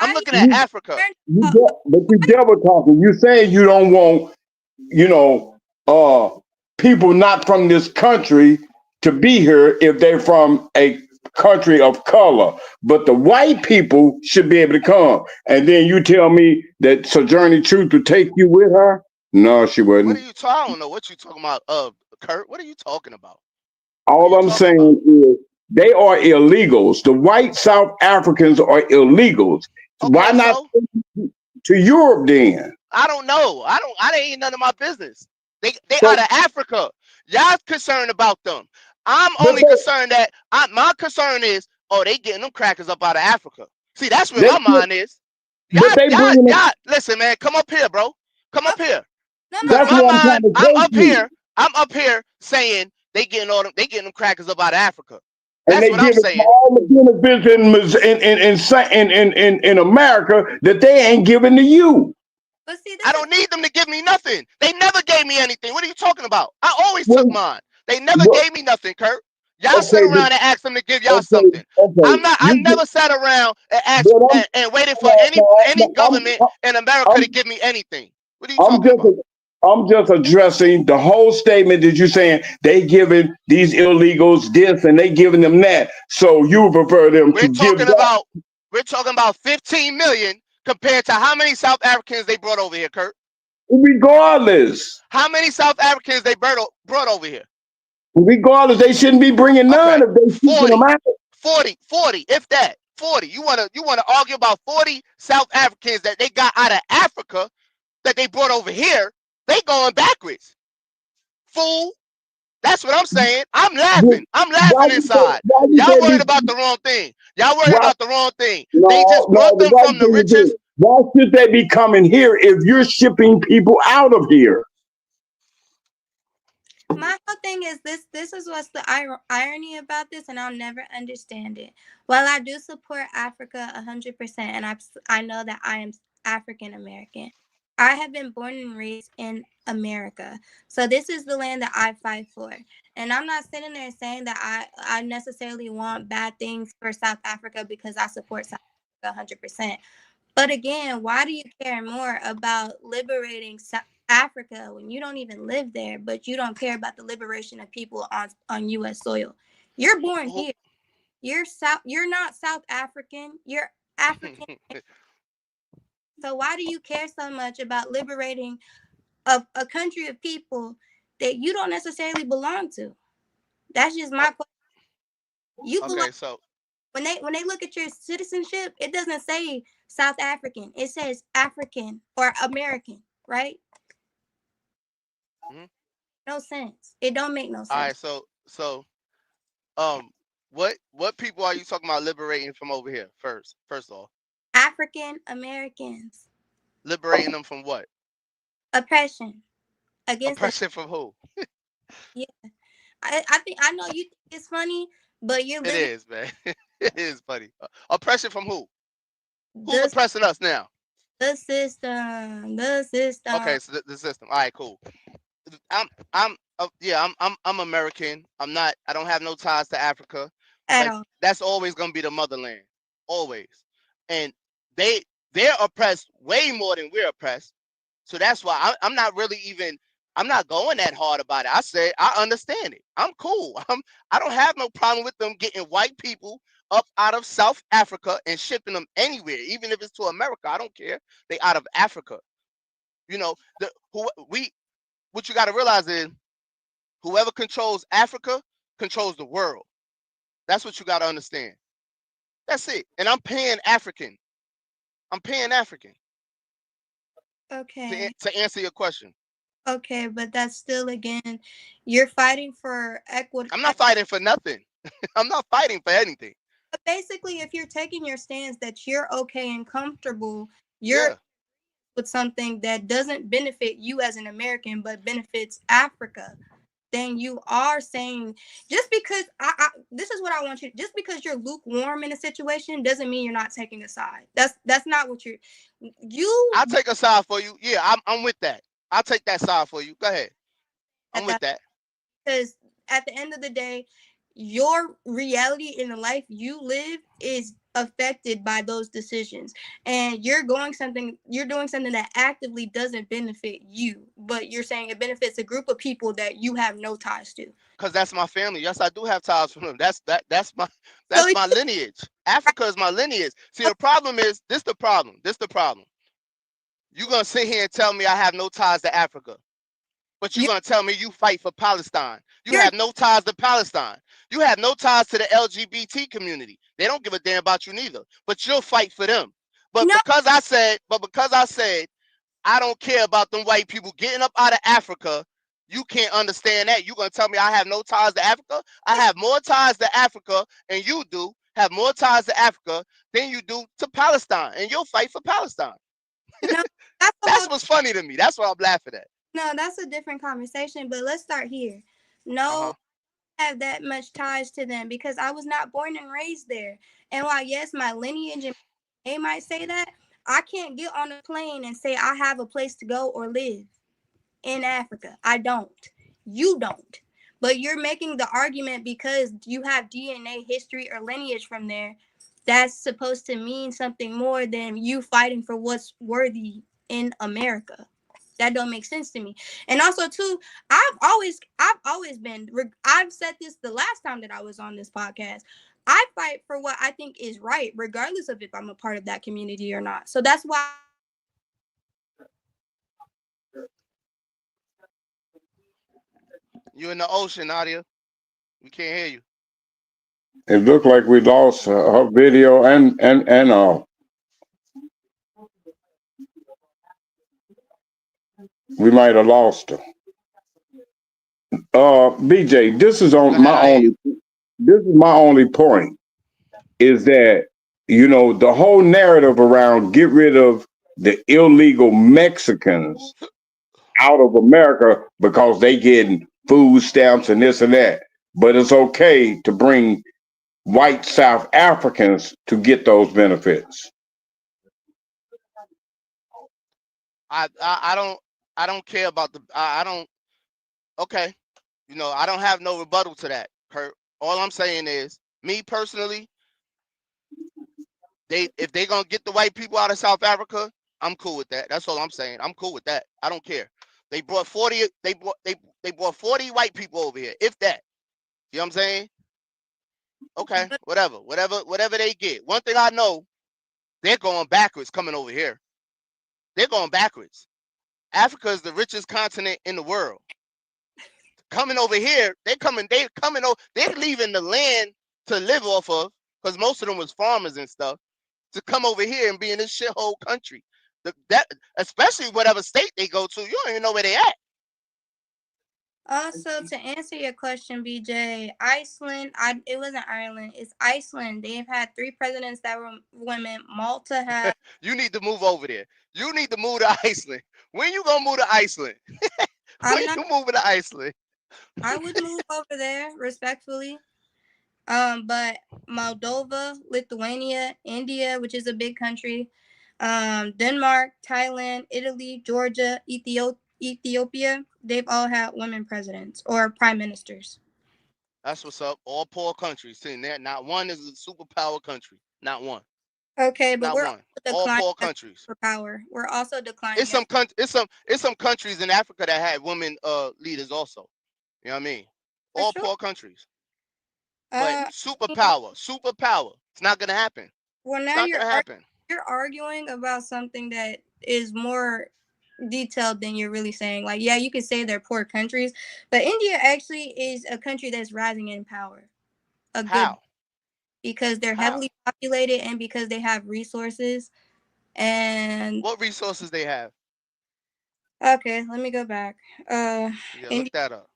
I'm why looking at you Africa. uh, but you devil talking. You saying you don't want you know uh people not from this country to be here if they're from a country of color, but the white people should be able to come. And then you tell me that Sojourner Truth would take you with her? No, she What are wouldn't. you talking? I don't know what you talking about. Kurt, what are you talking about? What are All you I'm talking about? saying is They are illegals. The white South Africans are illegals. Why Okay, not so to Europe then? I don't know. I ain't none of my business. They out So, of Africa. Y'all concerned about them. I'm but only concerned that my concern is, oh, they getting them crackers up out of Africa. See, that's where they, my mind is. Y'all, but they y'all, bringing them. y'all, listen, man, come up here, bro. Come up Okay. here. No, no, Cause That's no. my what I'm trying mind, to I'm go up to. here. I'm up here saying they getting them crackers up out of Africa. And That's they what I'm give us saying. all the benefits in America that they ain't giving to you. But see, I this is don't need them to give me nothing. They never gave me anything. What are you talking about? I always took Well, mine. They never well, gave me nothing, Kurt. Y'all sit okay, around and ask them to give y'all okay, something. okay. I never sat around and asked But and waited for no, any no, government in America to I'm, give me anything. What are you I'm talking just about? I'm just addressing the whole statement that you're saying they giving these illegals this and they giving them that. So you prefer them We're to give talking that about we're talking about 15 million compared to how many South Africans they brought over here, Kurt? regardless. How many South Africans they brought over here? Regardless, they shouldn't be bringing none Okay, if they keeping them 40, out. 40, if that. 40. You wanna argue about 40 South Africans that they got out of Africa that they brought over here? They going backwards. Fool. That's what I'm saying. I'm laughing. I'm laughing inside. Why would Y'all they worried be? about the wrong thing. Y'all worried Why? about the wrong thing. They No, just brought no. The them right from the thing to do. richest. Why should they be coming here if you're shipping people out of here? my whole thing is this. This is what's the irony about this, and I'll never understand it. While I do support Africa 100%, and I know that I am African American, I have been born and raised in America, so this is the land that I fight for. And I'm not sitting there saying that I necessarily want bad things for South Africa because I support South Africa 100%. But again, why do you care more about liberating Africa when you don't even live there, but you don't care about the liberation of people on U.S. soil? You're born here. You're not South African. You're African. So why do you care so much about liberating a country of people that you don't necessarily belong to? That's just my question. You belong Okay, so when they look at your citizenship, it doesn't say South African. It says African or American, right? mhm. No sense. It don't make no All sense. right, so um what people are you talking about liberating from over here first? First off, African Americans, liberating them from what? oppression against the Oppression from who? yeah. I think I know you think it's funny, but you're It living is, man. It is funny. Oppression from who? Who's the oppressing us now? the system Okay, so the system. All right, cool. I'm yeah, I'm American. I don't have no ties to Africa, at but all. that's always gonna be the motherland. Always. And they they're oppressed way more than we're oppressed. So that's why I'm not really even I'm not going that hard about it. I say I understand it. I'm cool. I don't have no problem with them getting white people up out of South Africa and shipping them anywhere, even if it's to America. I don't care. They out of Africa. You know, the who we what you got to realize is whoever controls Africa controls the world. That's what you got to understand. That's it. And I'm paying African. I'm paying African Okay. to answer your question. Okay, but that's still again, you're fighting for equity. I'm not fighting for nothing. I'm not fighting for anything. Basically, if you're taking your stance that you're okay and comfortable, you're Yeah. with something that doesn't benefit you as an American but benefits Africa, then you are saying just because this is what I want you just because you're lukewarm in a situation doesn't mean you're not taking a side. That's not what you I'll take a side for you. Yeah, I'm with that. I'll take that side for you. Go ahead. I'm at with that that. because at the end of the day, your reality in the life you live is affected by those decisions, and you're doing something that actively doesn't benefit you, but you're saying it benefits a group of people that you have no ties to. Cause that's my family. Yes, I do have ties from them. So That's my lineage. Africa is my lineage. See, the problem is this. The problem. This the problem. You gonna sit here and tell me I have no ties to Africa, but you you're gonna tell me you fight for Palestine. You you're have no ties to Palestine. You have no ties to the LGBT community. They don't give a damn about you neither. But you'll fight for them. But No, because I said I don't care about them white people getting up out of Africa. You can't understand that. You're gonna tell me I have no ties to Africa? I have more ties to Africa, and you do have more ties to Africa than you do to Palestine, and you'll fight for Palestine. no, that's a That's whole. what's funny to me. That's what I'm laughing at. No, that's a different conversation. But let's start here. Uh No, huh. I have that much ties to them because I was not born and raised there. And while yes, my lineage and they might say that, I can't get on a plane and say I have a place to go or live in Africa. I don't. You don't. But you're making the argument because you have DNA history or lineage from there. That's supposed to mean something more than you fighting for what's worthy in America. That don't make sense to me. And also too, I've always been, I've said this the last time that I was on this podcast. I fight for what I think is right, regardless of if I'm a part of that community or not. So that's why You in the ocean, Nadia. We can't hear you. It looked like we lost her video and we might have lost her. BJ, this is Go on ahead, my I hear you. only. This is my only point. Is that the whole narrative around get rid of the illegal Mexicans out of America because they getting food stamps and this and that, but it's okay to bring white South Africans to get those benefits. I don't care about the I don't okay. I don't have no rebuttal to that, Kurt. All I'm saying is, me personally, if they gonna get the white people out of South Africa, I'm cool with that. That's all I'm saying. I'm cool with that. I don't care. They brought 40. They brought 40 white people over here, if that. You know what I'm saying? Okay, whatever they get. One thing I know, they're going backwards coming over here. They're going backwards. Africa is the richest continent in the world. Coming over here, they're leaving the land to live off of, because most of them was farmers and stuff, to come over here and be in this shithole country. That especially whatever state they go to, you don't even know where they at. also, to answer your question, BJ, Iceland, it wasn't Ireland, it's Iceland. They've had three presidents that were women. Malta had, You need to move over there. You need to move to Iceland. When you gonna move to Iceland? When I'm not, you moving to Iceland? I would move over there respectfully. But Moldova, Lithuania, India, which is a big country, Denmark, Thailand, Italy, Georgia, Ethiopia, they've all had women presidents or prime ministers. That's what's up. All poor countries sitting there. Not one is a superpower country. Not one. Okay, but Not we're also one. All declining poor as countries. a superpower. We're also It's declining as some country. It's some countries in Africa that had women leaders also. You know what I mean? for All sure. poor countries. But Uh, superpower. It's not gonna happen. well, It's now not gonna happen. you're arguing about something that is more detailed than you're really saying. Like, yeah, you could say they're poor countries, but India actually is a country that's rising in power. A good How? because they're How? heavily populated and because they have resources. And What resources they have? okay, let me go back. Yeah, look India. that up.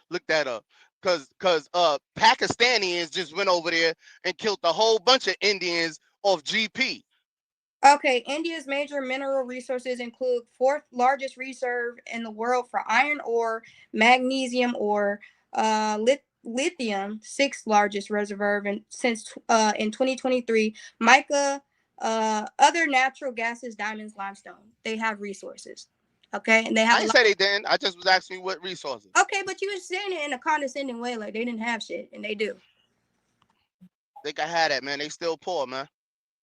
Look that up. Cause Pakistanians just went over there and killed a whole bunch of Indians off GP. Okay, India's major mineral resources include fourth largest reserve in the world for iron ore, magnesium ore, lithium, sixth largest reservoir in 2023, mica, other natural gases, diamonds, limestone. They have resources. Okay, and they have I a ain't lot. say they didn't. I just was asking you what resources. Okay, but you were saying it in a condescending way, like they didn't have shit, and they do. They can have that, man. They still poor, man.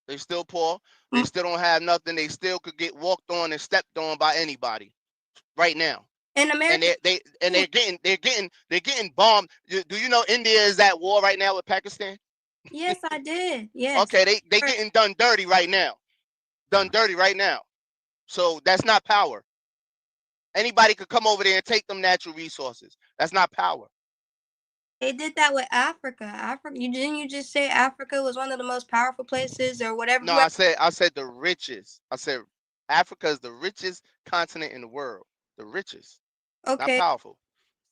They still poor. They Mm, still don't have nothing. They still could get walked on and stepped on by anybody right now. And And American food. they're getting bombed. Do you know India is at war right now with Pakistan? Yes, I did. Yes. Okay, they getting done dirty right now. Done dirty right now. So that's not power. Anybody could come over there and take them natural resources. That's not power. They did that with Africa. You just say Africa was one of the most powerful places or whatever. No, I said the richest. I said Africa is the richest continent in the world. The richest, not Okay, powerful.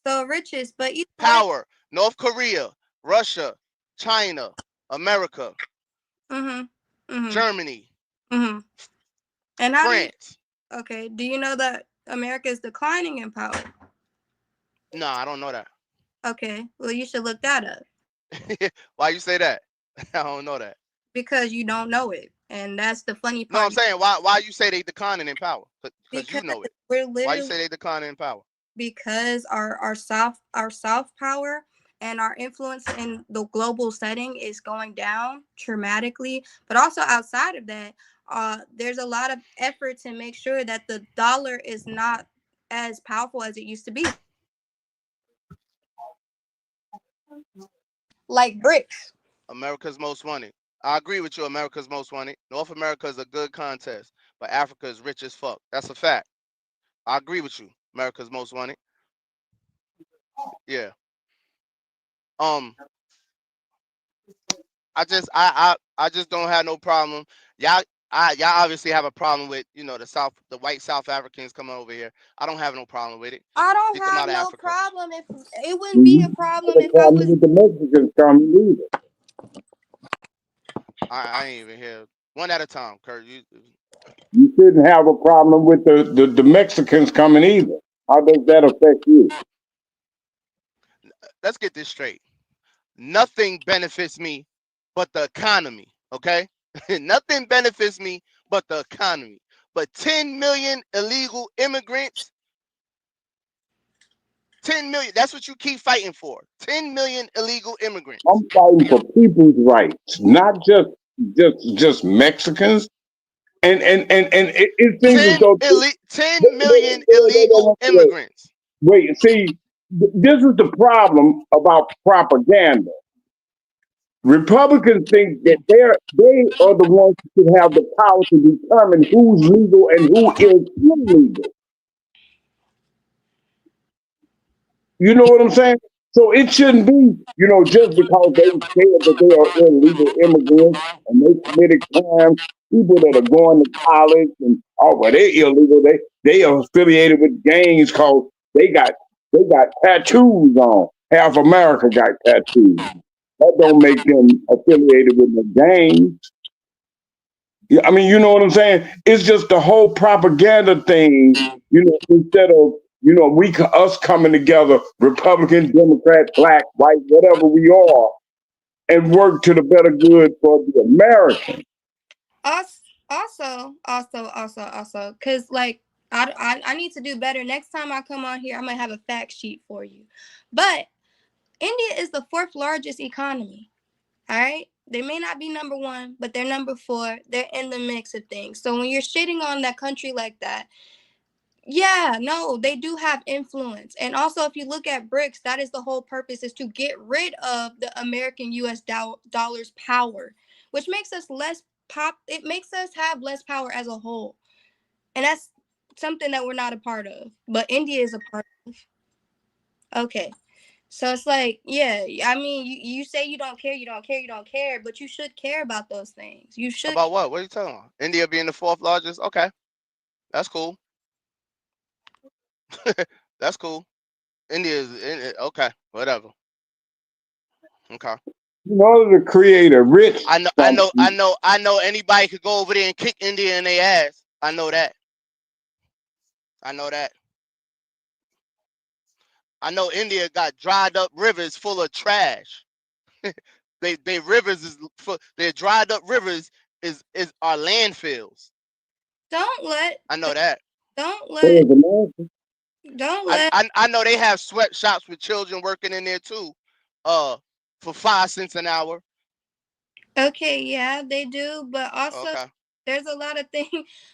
so riches, but either way. Power: North Korea, Russia, China, America, Mhm. Mhm. Germany, Mhm. And how do you? France. Okay, do you know that America is declining in power? No, I don't know that. Okay, well you should look that up Why you say that? I don't know that. because you don't know it, and that's the funny No, I'm part. saying why you say they declining in power? Because Because you know it. we're Why you literally say they declining in power? because our soft power and our influence in the global setting is going down dramatically. But also outside of that, there's a lot of effort to make sure that the dollar is not as powerful as it used to be, like bricks. America's Most Wanted. I agree with you. America's Most Wanted. North America is a good contest, but Africa is rich as fuck. That's a fact. I agree with you. America's Most Wanted. Yeah. Um. I just don't have no problem. Y'all. Y'all obviously have a problem with the white South Africans coming over here. I don't have no problem with it. I don't Get them have out of no Africa. problem if it wouldn't be a You have problem a if I problem was. with the Mexicans coming either. I ain't even here. One at a time, Kurt. You shouldn't have a problem with the Mexicans coming either. How does that affect you? Let's get this straight. Nothing benefits me but the economy. Okay, nothing benefits me but the economy. But 10 million illegal immigrants, 10 million. That's what you keep fighting for. 10 million illegal immigrants. I'm fighting for people's rights, not just Mexicans. And it seems as 10 though 10 million illegal wait, immigrants. wait, see, this is the problem about propaganda. Republicans think that they are the ones who should have the power to determine who's legal and who is illegal. You know what I'm saying? So it shouldn't be, just because they said that they are illegal immigrants and they committed crimes, people that are going to college and well they're illegal. They are affiliated with gangs called they got tattoos on. Half America got tattoos. That don't make them affiliated with the gangs. Yeah, I mean, you know what I'm saying? It's just the whole propaganda thing, instead of, us coming together, Republican, Democrat, black, white, whatever we are, and work to the better good for the American. Also, because like I need to do better next time I come on here. I'm gonna have a fact sheet for you. But India is the fourth largest economy. All right, they may not be number one, but they're number four. They're in the mix of things. So when you're shitting on that country like that, yeah, no, they do have influence. And also, if you look at BRICS, that is the whole purpose, is to get rid of the American US dollar's power, which makes us less pop. It makes us have less power as a whole. And that's something that we're not a part of. But India is a part of. Okay. So it's like, yeah, I mean, you say you don't care, you don't care, but you should care about those things. You should. About what? What are you talking about? India being the fourth largest? Okay, that's cool. That's cool. India is okay. Whatever. Okay. In order to create a rich I know, I know, I country, know, I know. Anybody could go over there and kick India in their ass. I know that. I know that. I know India got dried up rivers full of trash. They rivers is full. Their dried up rivers is our landfills. Don't let, I know that. don't so let, is America. don't I, let. I I know they have sweatshops with children working in there too. Uh, for 5 cents an hour. Okay, yeah, they do, but also Okay. there's a lot of things.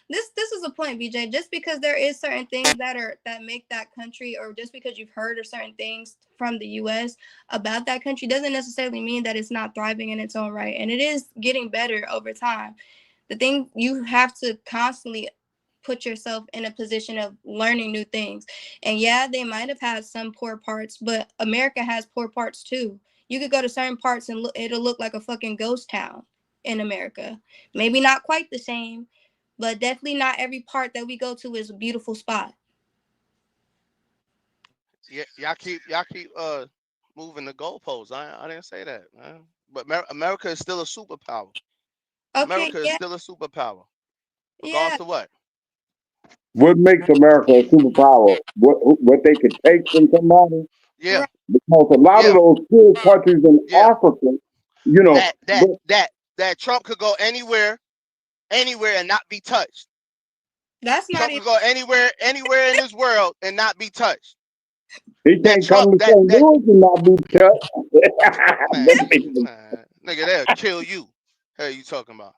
This is a point, BJ. Just because there is certain things that make that country, or just because you've heard of certain things from the U.S. about that country, doesn't necessarily mean that it's not thriving in its own right, and it is getting better over time. The thing you have to constantly put yourself in a position of learning new things. And yeah, they might have had some poor parts, but America has poor parts too. You could go to certain parts and it'll look like a fucking ghost town in America. Maybe not quite the same, but definitely not every part that we go to is a beautiful spot. Yeah, y'all keep moving the goalposts. I didn't say that, man. But America is still a superpower. Okay, America is yeah, still a superpower, regardless yeah, to what. What makes America a superpower? What they could take from somebody? Yeah, right. Because a lot of yeah, those poor countries in yeah. Africa, you know, That that but that that Trump could go anywhere and not be touched. That's not Trump even could go anywhere in this world and not be touched. he That can't come Trump, to that St. that Louis and not be touched. man, Them niggas, nigga, they'll kill you. Hell, you talking about?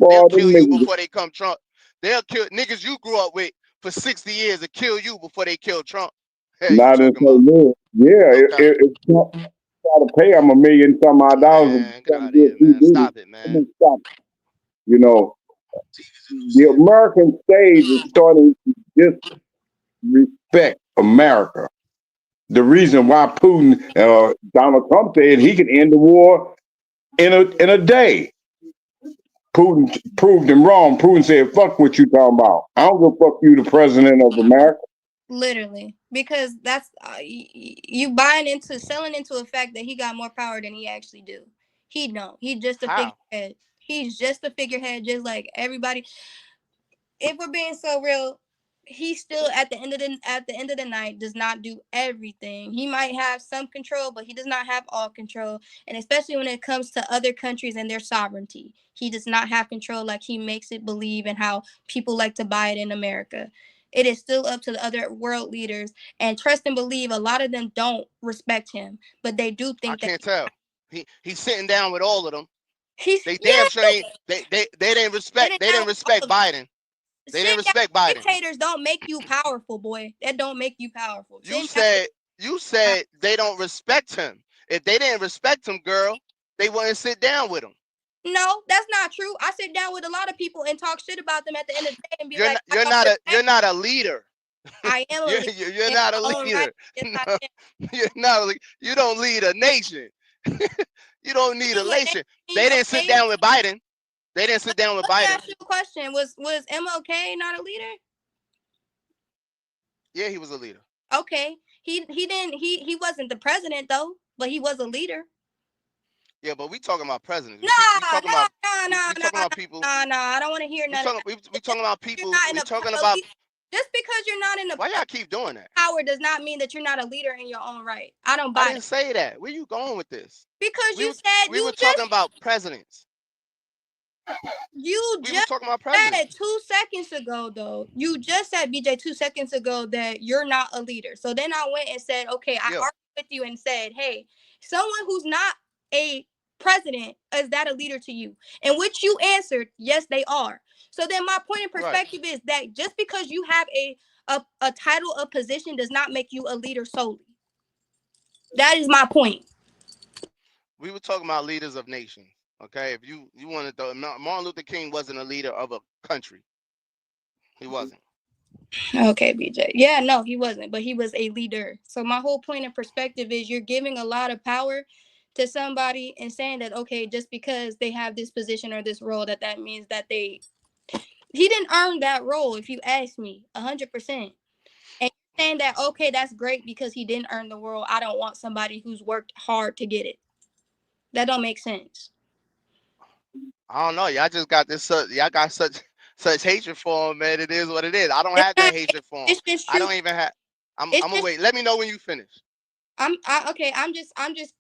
They'll boy, kill them you niggas before they come Trump. They'll kill niggas you grew up with for 60 years to kill you before they kill Trump. Hell, you not in talking St. about? Louis. Yeah, Okay, if Trump try to pay him $1 million some odd dollars to man, get try to out of get here, P. man. Diddy, Stop it, I'm man. gonna stop. You know, the American stage is starting to disrespect America. The reason why Putin, Donald Trump said he could end the war in a day. Putin proved him wrong. Putin said, "Fuck what you talking about. I don't give a fuck you, the president of America." literally because that's you buying into selling into a fact that he got more power than he actually do. He don't. He just a How? figurehead. He's just a figurehead, just like everybody. If we're being so real, he still at the end of the night does not do everything. He might have some control, but he does not have all control. And especially when it comes to other countries and their sovereignty, he does not have control like he makes it believe and how people like to buy it in America. It is still up to the other world leaders, and trust and believe a lot of them don't respect him, but they do I think that can't tell. He's sitting down with all of them. he's They yeah. damn sure ain't. They didn't respect. Sitting They down didn't with all respect of them. Biden. They didn't Sitting down respect with Biden. dictators don't make you powerful, boy. That don't make you powerful. You Sitting down with said you said they don't respect him. If they didn't respect him, girl, they wouldn't sit down with him. no, that's not true. I sit down with a lot of people and talk shit about them at the end of the day and be You're like, not. I You're don't not a. You're respect. not a leader. I am a You're leader you're, you're in not a my own right. leader. Yes, I No, am. you're not. You don't lead a nation. You don't need a Being a nation. nation, They didn't sit okay. down with Biden. They didn't sit down with Let me Biden. ask you a question. Was MLK not a leader? Yeah, he was a leader. Okay. He didn't he wasn't the president though, but he was a leader. Yeah, but we talking about presidents. We Nah, talking nah, about nah, we, nah, we talking nah, about people. nah, nah. I don't want to hear We none of talking that. we Just talking about because you're people. not in We talking a about just because you're not in why a y'all keep doing that. power does not mean that you're not a leader in your own right. I don't I buy that. didn't say that. Where you going with this? Because We you were said we were talking about presidents. you We was just talking about said presidents. 2 seconds ago though. You just said BJ 2 seconds ago that you're not a leader. So then I went and said, okay, I Yeah, argued with you and said, hey, someone who's not a president, is that a leader to you? In which you answered, yes, they are. So then my point of right. perspective is that just because you have a title of position does not make you a leader solely. That is my point. We were talking about leaders of nations. Okay, if you wanted to, Martin Luther King wasn't a leader of a country. He wasn't. Okay, BJ. Yeah, no, he wasn't, but he was a leader. So my whole point of perspective is you're giving a lot of power to somebody and saying that okay, just because they have this position or this role, that means that he didn't earn that role. If you ask me, 100%. And you're saying that okay, that's great because he didn't earn the role. I don't want somebody who's worked hard to get it. That don't make sense. I don't know. Y'all just got this. Y'all got such hatred for him, man. It is what it is. I don't It's have not. that hatred for him. It's just I true. don't even have. It's I'm gonna just wait. Let me know when you finish. okay. I'm just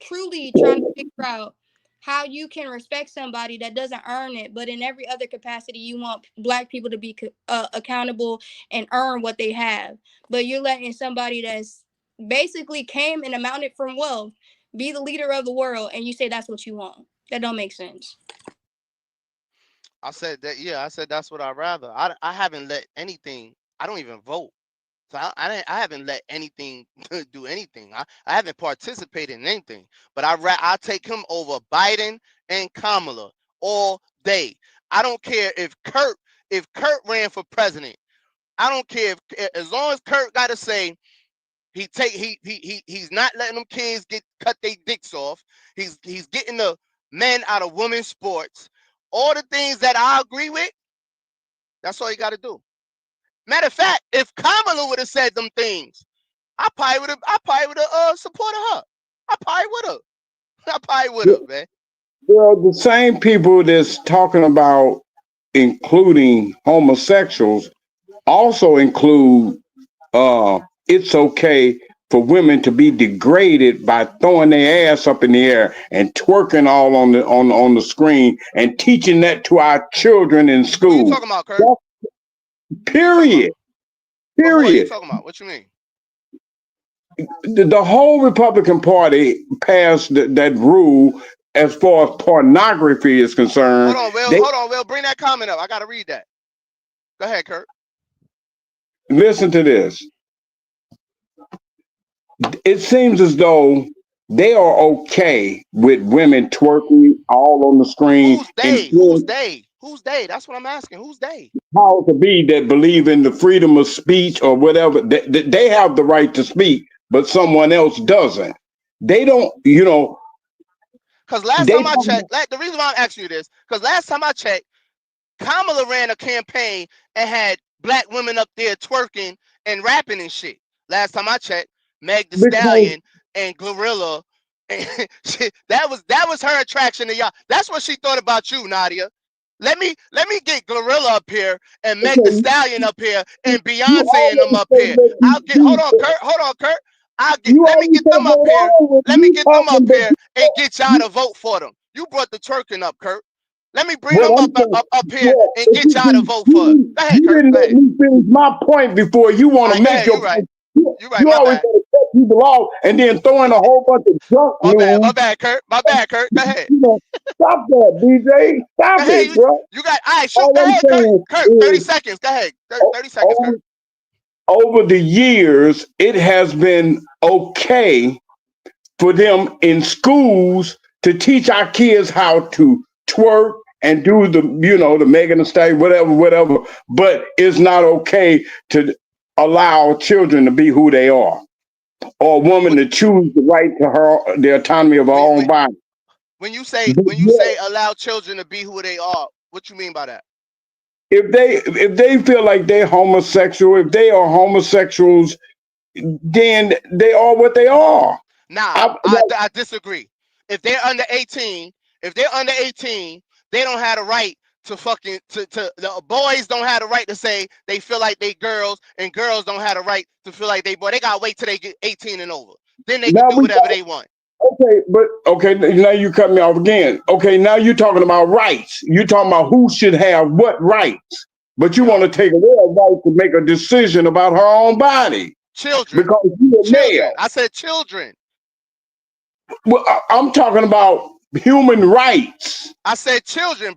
truly trying to figure out how you can respect somebody that doesn't earn it, but in every other capacity, you want black people to be accountable and earn what they have. But you're letting somebody that's basically came and amounted from wealth be the leader of the world, and you say that's what you want. That don't make sense. I said that. Yeah, I said that's what I'd rather. I haven't let anything. I don't even vote. So I haven't let anything do anything. I haven't participated in anything. But I take him over Biden and Kamala all day. I don't care if Kurt if Kurt ran for president, I don't care if, as long as Kurt got to say he's not letting them kids cut their dicks off. He's getting the men out of women's sports. All the things that I agree with, that's all you got to do. Matter of fact, if Kamala would have said them things, I probably would have supported her. I probably would have, man. Well, the same people that's talking about including homosexuals also include it's okay for women to be degraded by throwing their ass up in the air and twerking all on the screen and teaching that to our children in Who you school. talking about, Kurt? Period. But who are you Period. talking about? What you mean? The whole Republican Party passed that rule as far as pornography is concerned. Hold on, Will. Bring that comment up. I gotta read that. Go ahead, Kurt. Listen to this. It seems as though they are okay with women twerking all on the screen. Who's they? Who's they? Who's they? That's what I'm asking. Who's they? Powers to be that believe in the freedom of speech or whatever. They have the right to speak, but someone else doesn't. They don't, Because last time I checked, the reason why I'm asking you this, because last time I checked, Kamala ran a campaign and had black women up there twerking and rapping and shit. Last time I checked, Meg the Stallion and Glorilla, and that was her attraction to y'all. That's what she thought about you, Nadia. Let me get Glorilla up here and Meg the Stallion up here and Beyonce and them up here. Hold on, Kurt. Let me get them up here. Let me get them up here and get y'all to vote for them. You brought the twerking up, Kurt. Let me bring them up here and get y'all to vote for it. Go ahead, Kurt. You didn't let me finish my point before you want to make your point. You're right. You always got to cut people off and then throw in a whole bunch of junk news. My bad, Kurt. Go ahead. Stop that, DJ. Stop it, bro. You got all right. Shoot. Go ahead, Kurt. 30 seconds. Go ahead. 30 seconds, Kurt. Over the years, it has been okay for them in schools to teach our kids how to twerk and do the Megan Thee Stallion, whatever. But it's not okay to allow children to be who they are, or a woman to choose the right to the autonomy of her own body. When you say allow children to be who they are, what you mean by that? If they feel like they're homosexual, if they are homosexuals, then they are what they are. Nah, I disagree. If they're under 18, they don't have the right to the boys don't have the right to say they feel like they girls, and girls don't have the right to feel like they boy. They gotta wait till they get 18 and over. Then they can do whatever they want. Okay, now you cut me off again. Okay, now you're talking about rights. You're talking about who should have what rights. But you want to take away a right to make a decision about her own body. Children. Because you're a male. I said children. Well, I'm talking about human rights. I said children.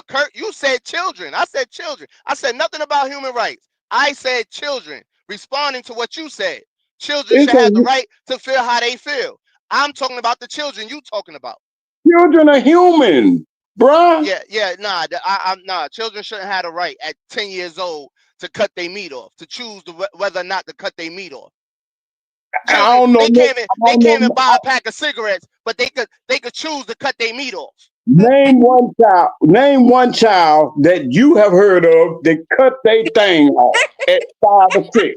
Kurt, you said children. I said children. I said nothing about human rights. I said children. Responding to what you said. Children should have the right to feel how they feel. I'm talking about the children you talking about. Children are human, bruh. Nah. Children shouldn't have the right at 10 years old to cut their meat off, to choose whether or not to cut their meat off. Children, I don't know. They can't even buy a pack of cigarettes, but they could choose to cut their meat off. Name one child that you have heard of that cut their thing off at 5 or 6.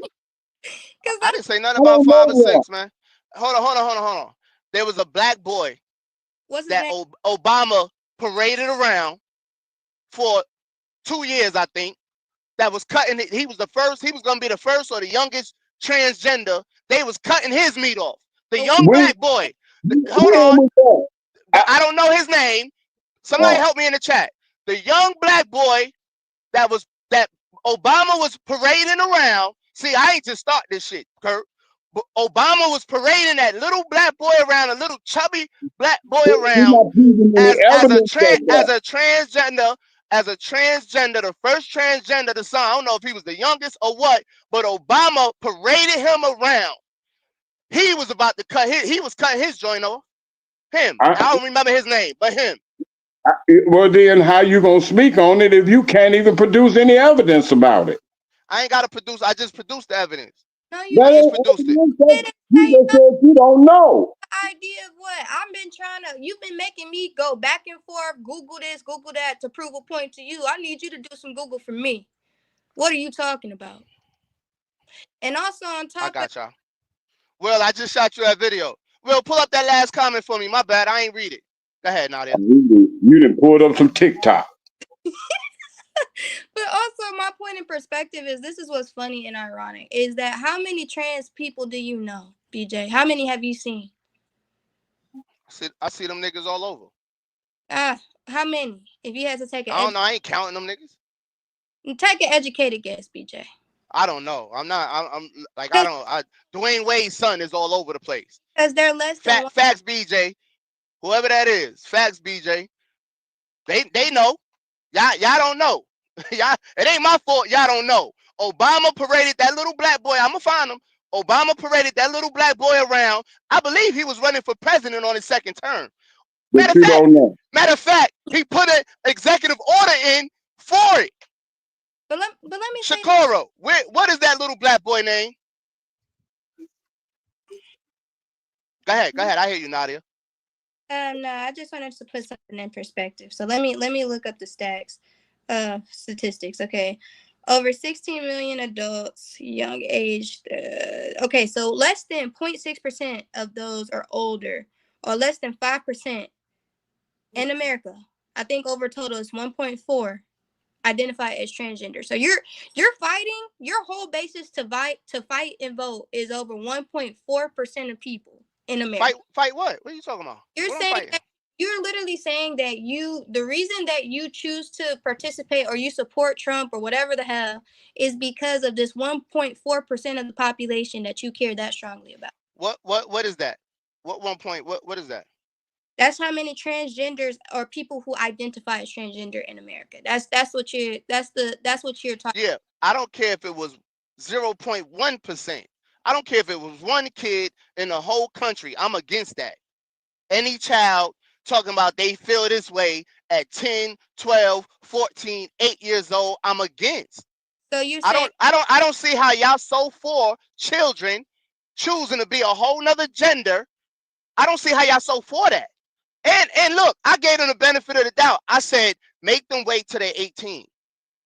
I didn't say nothing about 5 or 6, man. Hold on. There was a black boy that Obama paraded around for 2 years, I think, that was cutting it. He was the first. He was going to be the first or the youngest transgender. They was cutting his meat off. The young black boy. Hold on. I don't know his name. Somebody help me in the chat. The young black boy that Obama was parading around. See, I ain't just start this shit, Kurt. But Obama was parading that little black boy around, a little chubby black boy around as a transgender, the first transgender to sign. I don't know if he was the youngest or what, but Obama paraded him around. He was about to cut he was cutting his joint off. Him. I don't remember his name, but him. Well, then how you gonna speak on it if you can't even produce any evidence about it? I ain't gotta produce. I just produced the evidence. No, you That I didn't. just ain't produced it. evidence. You didn't You say just nothing. said you don't know. Idea of what? I've been trying to. You've been making me go back and forth, Google this, Google that to prove a point to you. I need you to do some Google for me. What are you talking about? And also on I top of got y'all. Will, I just shot you that video. Will, pull up that last comment for me. My bad. I ain't read it. Go ahead, Nadia. You done pulled up some TikTok. but also my point in perspective is this is what's funny and ironic is that how many trans people do you know, BJ? How many have you seen? I see them niggas all over. How many? If you had to take I don't know. I ain't counting them niggas. take an educated guess, BJ. I don't know. I'm not. I'm like I don't. Dwayne Wade's son is all over the place. Because they're less than one. Facts, BJ. Whoever that is, facts, BJ. They know. Y'all don't know. Y'all, it ain't my fault. Y'all don't know. Obama paraded that little black boy. I'ma find him. Obama paraded that little black boy around. I believe he was running for president on his second term. Matter But of you fact, don't know. he put an executive order in for it. But let me say Shakoro, what is that little black boy name? Go ahead. I hear you, Nadia. no, I just wanted to put something in perspective. So let me look up the statistics. Okay, over 16 million adults, young age. Okay, so less than 0.6% of those are older, or less than 5% in America. I think over total is 1.4 identify as transgender. So you're fighting your whole basis to fight and vote is over 1.4% of people in America. Fight what? What are you talking about? You're What I'm saying fighting? that you're literally saying that the reason that you choose to participate or you support Trump or whatever the hell is because of this 1.4% of the population that you care that strongly about. What is that? What 1 point? What is that? That's how many transgenders or people who identify as transgender in America. That's what you're talking. Yeah, I don't care if it was 0.1%. I don't care if it was one kid in the whole country. I'm against that. Any child talking about they feel this way at 10, 12, 14, 8 years old, I'm against. So you I say don't I don't I don't see how y'all so for children choosing to be a whole nother gender. I don't see how y'all so for that. And look, I gave them the benefit of the doubt. I said make them wait till they're 18.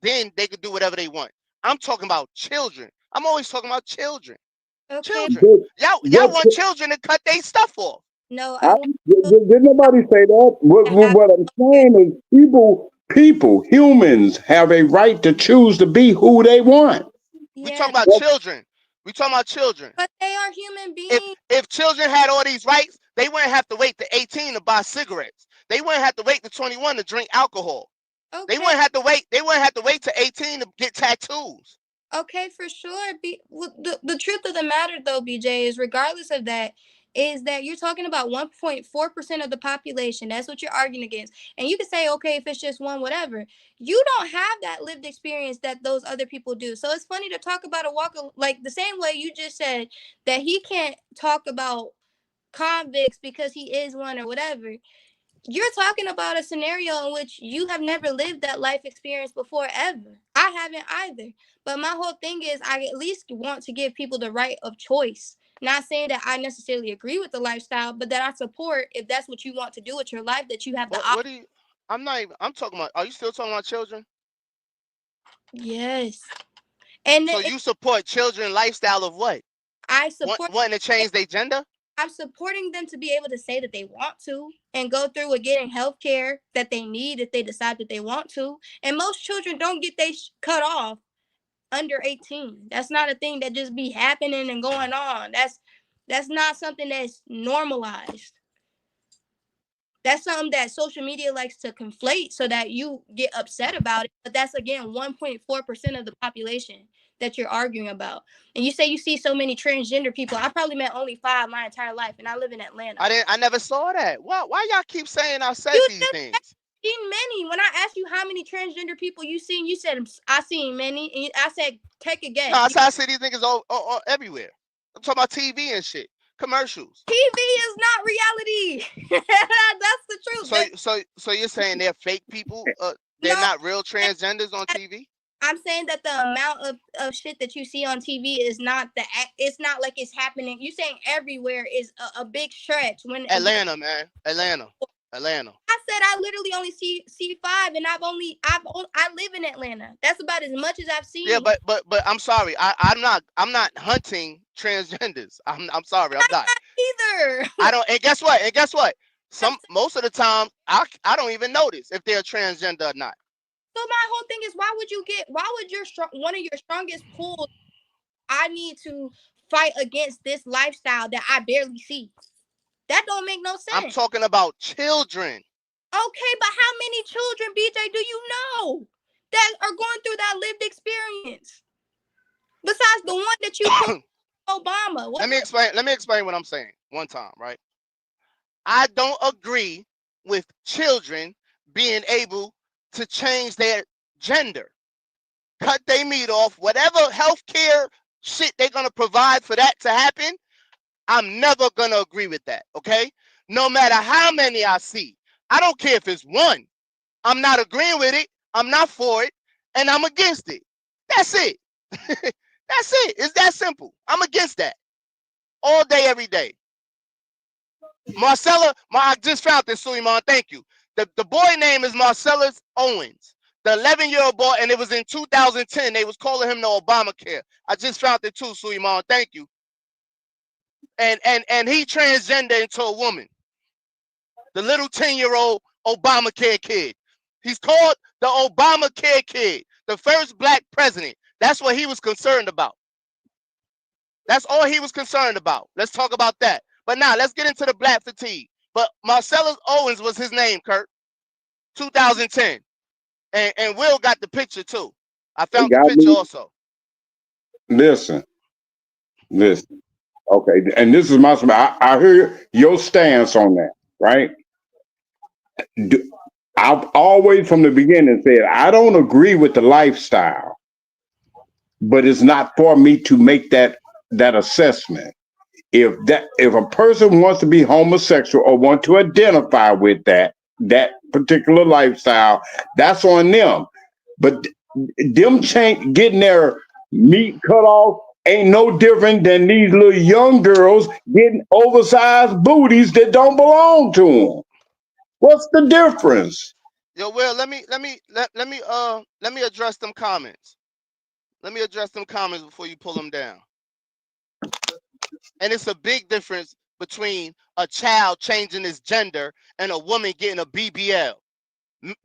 Then they could do whatever they want. I'm talking about children. I'm always talking about children. okay, Children. But Y'all what? want children to cut their stuff off. no, I, I want did nobody say that? to have What I'm saying is, humans have a right to choose to be who they want. We yeah, talking about children. We talking about children. but they are human If beings. if children had all these rights, they wouldn't have to wait to 18 to buy cigarettes. They wouldn't have to wait to 21 to drink alcohol. They Okay, wouldn't have to wait. They wouldn't have to wait to 18 to get tattoos. okay, for sure. The truth of the matter, though, BJ, is regardless of that, is that you're talking about 1.4% of the population. That's what you're arguing against. And you can say, okay, if it's just one, whatever. You don't have that lived experience that those other people do. So it's funny to talk about a walk of, like the same way you just said that he can't talk about convicts because he is one or whatever. You're talking about a scenario in which you have never lived that life experience before ever. I haven't either. But my whole thing is I at least want to give people the right of choice. Not saying that I necessarily agree with the lifestyle, but that I support if that's what you want to do with your life, that you have the option. What do you? I'm not even. I'm talking about. Are you still talking about children? Yes. And So you support children lifestyle of what? I support Wanting to change their gender? I'm supporting them to be able to say that they want to and go through with getting health care that they need if they decide that they want to. And most children don't get they cut off under 18. That's not a thing that just be happening and going on. That's not something that's normalized. That's something that social media likes to conflate so that you get upset about it. But that's again 1.4% of the population that you're arguing about. And you say you see so many transgender people. I probably met only 5 my entire life and I live in Atlanta. I never saw that. Why y'all keep saying I said You these just things? seen many. When I asked you how many transgender people you seen, you said I seen many. And I said take a No, guess. that's how I see these niggas all everywhere. I'm talking about TV and shit. commercials. TV is not reality. That's the truth. So you're saying they're fake people? They're No, not real transgenders on TV? I'm saying that the amount of shit that you see on TV is not it's not like it's happening. You saying everywhere is a big stretch. When again, Atlanta, man, Atlanta. I said I literally only see five, and I live in Atlanta. That's about as much as I've Yeah, seen. but I'm sorry. I'm not hunting transgenders. I'm sorry. I'm not. Either. I don't. And guess what? Most of the time I don't even notice if they're transgender or not. So my whole thing is, why would one of your strongest pulls? I need to fight against this lifestyle that I barely see. That don't make no I'm sense. talking about children. Okay, but how many children, BJ, do you know that are going through that lived experience? Besides the one that you put Obama. Let me explain what I'm saying one time, right? I don't agree with children being able to change their gender, cut their meat off, whatever healthcare shit they're gonna provide for that to happen. I'm never gonna agree with that. Okay, no matter how many I see, I don't care if it's one. I'm not agreeing with it. I'm not for it, and I'm against it. That's it. That's it. It's that simple. I'm against that all day, every day. I just found this, Suleiman. Thank you. The boy name is Marcellus Owens, the 11-year-old boy, and it was in 2010. They was calling him the Obamacare. I just found it too, Suleiman. Thank you. And he transgender into a woman. The little 10-year-old Obamacare kid. He's called the Obamacare kid, the first black president. That's what he was concerned about. That's all he was concerned about. Let's talk about that. But now let's get into the black fatigue. But Marcellus Owens was his name, Kurt. 2010. And Will got the picture too. I They found the got picture me. also. Listen. Okay, and this is my. I hear your stance on that, right? I've always, from the beginning, said I don't agree with the lifestyle, but it's not for me to make that assessment. If a person wants to be homosexual or want to identify with that particular lifestyle, that's on them. But them getting their meat cut off ain't no different than these little young girls getting oversized booties that don't belong to them. What's the difference? Yo, Will, let me address them comments. Let me address them comments before you pull them down. And it's a big difference between a child changing his gender and a woman getting a BBL.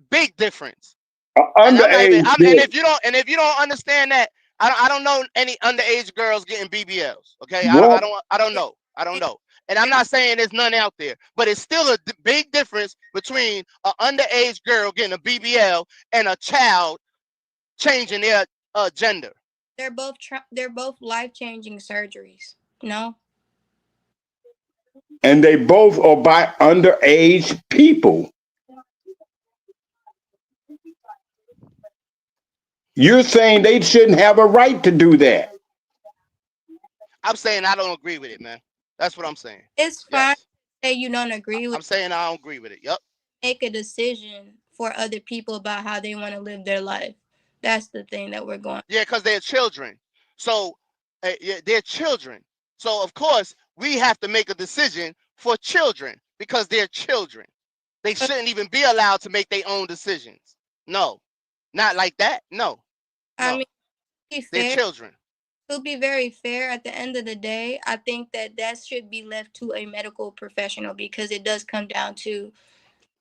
Big difference. And I'm not even. Underage And girl. if you don't understand that, I don't know any underage girls getting BBLs. Okay, What? I don't know. I don't know. And I'm not saying there's none out there, but it's still a big difference between an underage girl getting a BBL and a child changing their gender. They're both life-changing surgeries. No. And they both are by underage people. You're saying they shouldn't have a right to do that. I'm saying I don't agree with it, man. That's what I'm saying. It's fine Yes, to say you don't agree with I'm saying I don't agree with it. Yep. make a decision for other people about how they want to live their life. That's the thing that we're going. Yeah, because they're children. So yeah, they're children. So of course we have to make a decision for children because they're children. They shouldn't even be allowed to make their own decisions. No, not like that. No, I mean, no, be they're fair. children. To be very fair, at the end of the day, I think that should be left to a medical professional because it does come down to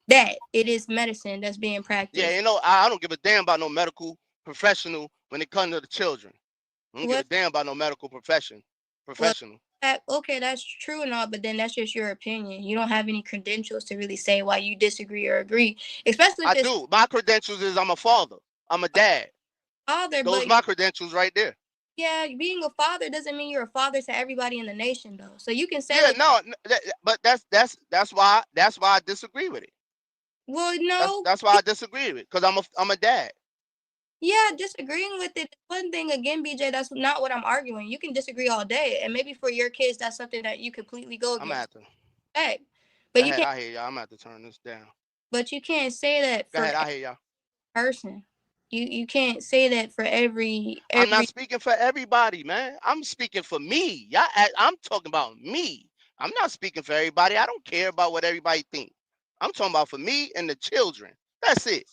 that. It is medicine that's being Yeah, practiced. I don't give a damn about no medical professional when it comes to the children. I don't give a What? damn about no medical Well, professional. okay, that's true and all, but then that's just your opinion. You don't have any credentials to really say why you disagree or agree, especially if I it's do. My credentials is I'm a father. I'm a dad. father. Those But my credentials right there. yeah, being a father doesn't mean you're a father to everybody in the nation, though. So you can say Yeah, what. no, but that's why I disagree with it. Well, no, That's why I disagree with it because I'm a dad. Yeah, disagreeing with it is one thing. Again, BJ, that's not what I'm arguing. You can disagree all day, and maybe for your kids, that's something that you completely go I'm gonna against. have to. Hey, Go but you ahead. can't. I hear y'all. I'm gonna have to turn this down. But you can't say that Go for ahead. every I hear y'all. person. You can't say that for I'm not every. speaking for everybody, man. I'm speaking for me. I'm talking about me. I'm not speaking for everybody. I don't care about what everybody thinks. I'm talking about for me and the children. That's it.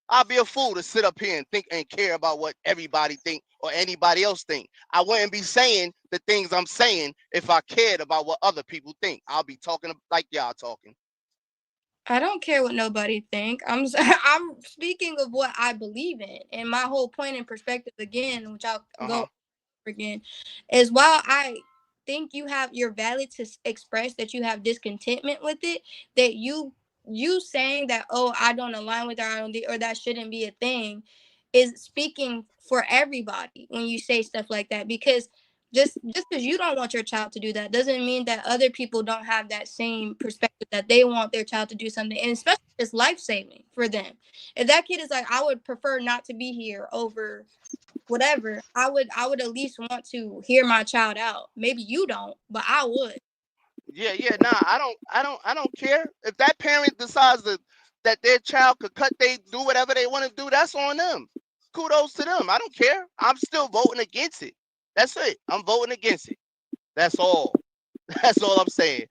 I'll be a fool to sit up here and think and care about what everybody think or anybody else think. I wouldn't be saying the things I'm saying if I cared about what other people think. I'll be talking like y'all talking. I don't care what nobody think. I'm speaking of what I believe in, and my whole point and perspective again, which I'll Uh-huh. go again, is while I think you're valid to express that you have discontentment with it, that you saying that, oh, I don't align with that, or that shouldn't be a thing, is speaking for everybody when you say stuff like that. Because just because you don't want your child to do that doesn't mean that other people don't have that same perspective, that they want their child to do something, and especially if it's life-saving for them. If that kid is like, I would prefer not to be here over whatever, I would at least want to hear my child out. Maybe you don't, but I would. Yeah. Nah, I don't care. If that parent decides that their child could cut they do whatever they want to do, that's on them. Kudos to them. I don't care. I'm still voting against it. That's it. I'm voting against it. That's all. That's all I'm saying.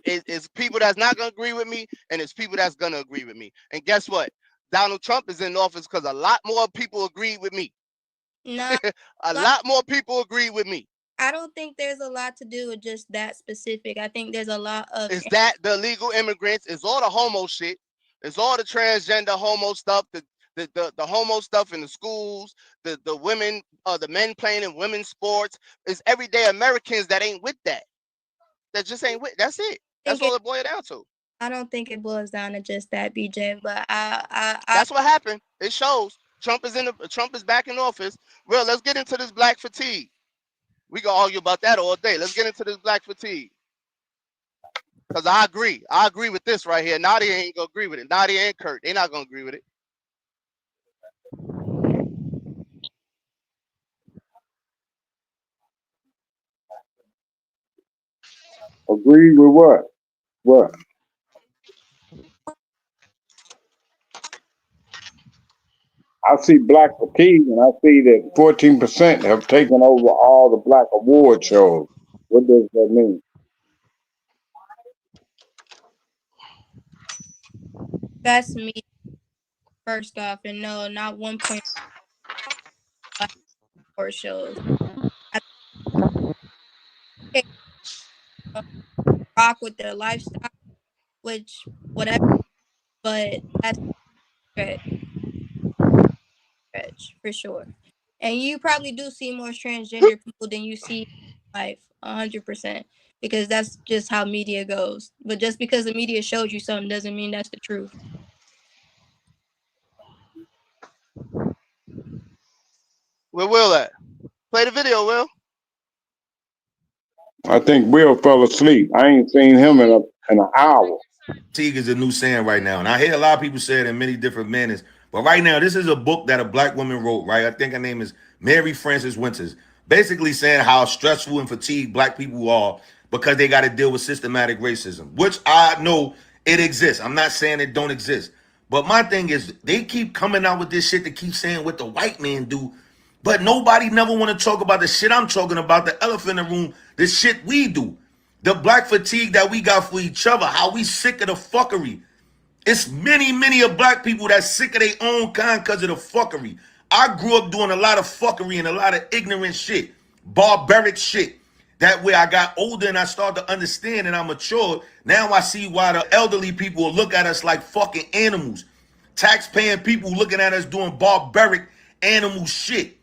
It's people that's not gonna agree with me, and it's people that's gonna agree with me. And guess what? Donald Trump is in office because a lot more people agree with me. Nah, A lot- lot more people agree with me. I don't think there's a lot to do with just that specific. I think there's a lot of. Is that the illegal immigrants? Is all the homo shit? Is all the transgender homo stuff? The homo stuff in the schools? The women, the men playing in women's sports? Is everyday Americans that ain't with that? That just ain't with. That's it. That's think all it. it boils down to. I don't think it boils down to just that, BJ. But I That's what happened. It shows. Trump is back in office. Well, let's get into this black fatigue. We can argue about that all day. Let's get into this black fatigue. Because I agree. I agree with this right here. Nadia ain't gonna agree with it. Nadia and Kurt, they not gonna agree with it. Agree with what? What? I see black fatigue, and I see that 14% have taken over all the black award shows. What does that mean? that's me first off, and no, not 1 point four shows. I think they rock with their lifestyle, which whatever, but that's stretch, stretch for sure. And you probably do see more transgender people than you see in life, 100%, because that's just how media goes. But just because the media shows you something doesn't mean that's the truth. Where Will at? Play the video, Will. I think Will fell asleep. I ain't seen him in an hour. Fatigue is a new saying right now. And I hear a lot of people say it in many different manners. But right now, this is a book that a black woman wrote, right? I think her name is Mary Frances Winters. Basically saying how stressful and fatigued black people are because they got to deal with systematic racism, which I know it exists. I'm not saying it don't exist. But my thing is, they keep coming out with this shit to keep saying what the white man do. But nobody never want to talk about the shit I'm talking about, the elephant in the room, the shit we do. The black fatigue that we got for each other, how we sick of the fuckery. It's many of black people that's sick of their own kind because of the fuckery. I grew up doing a lot of fuckery and a lot of ignorant shit, barbaric shit. That way I got older and I started to understand and I matured. Now I see why the elderly people will look at us like fucking animals. Tax-paying people looking at us doing barbaric animal shit.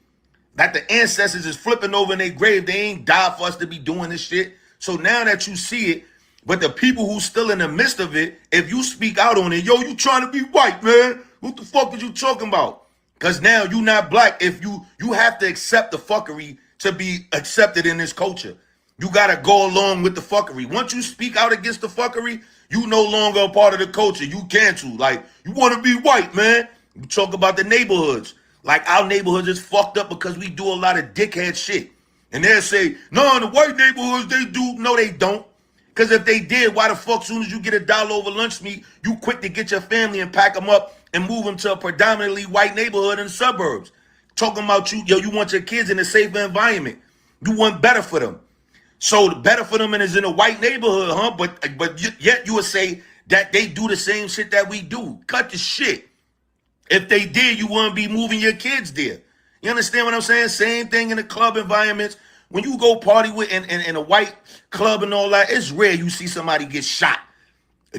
That the ancestors is flipping over in their grave. They ain't died for us to be doing this shit. So now that you see it, but the people who still in the midst of it, if you speak out on it, yo, you trying to be white, man. What the fuck is you talking about? Because now you not black. If you have to accept the fuckery to be accepted in this culture. You gotta go along with the fuckery. Once you speak out against the fuckery, you no longer a part of the culture. You cancel. Like, you want to be white, man. You talk about the neighborhoods. Like our neighborhoods is fucked up because we do a lot of dickhead shit. And they'll say, no, in the white neighborhoods they do. No, they don't. Because if they did, why the fuck soon as you get $1 over lunch meat, you quick to get your family and pack them up and move them to a predominantly white neighborhood in the suburbs? Talking about you, yo, you want your kids in a safer environment. You want better for them. So the better for them is in a white neighborhood, huh? But yet you would say that they do the same shit that we do. Cut the shit. If they did, you wouldn't be moving your kids there. You understand what I'm saying? Same thing in the club environments. When you go party with in a white club and all that, it's rare you see somebody get shot,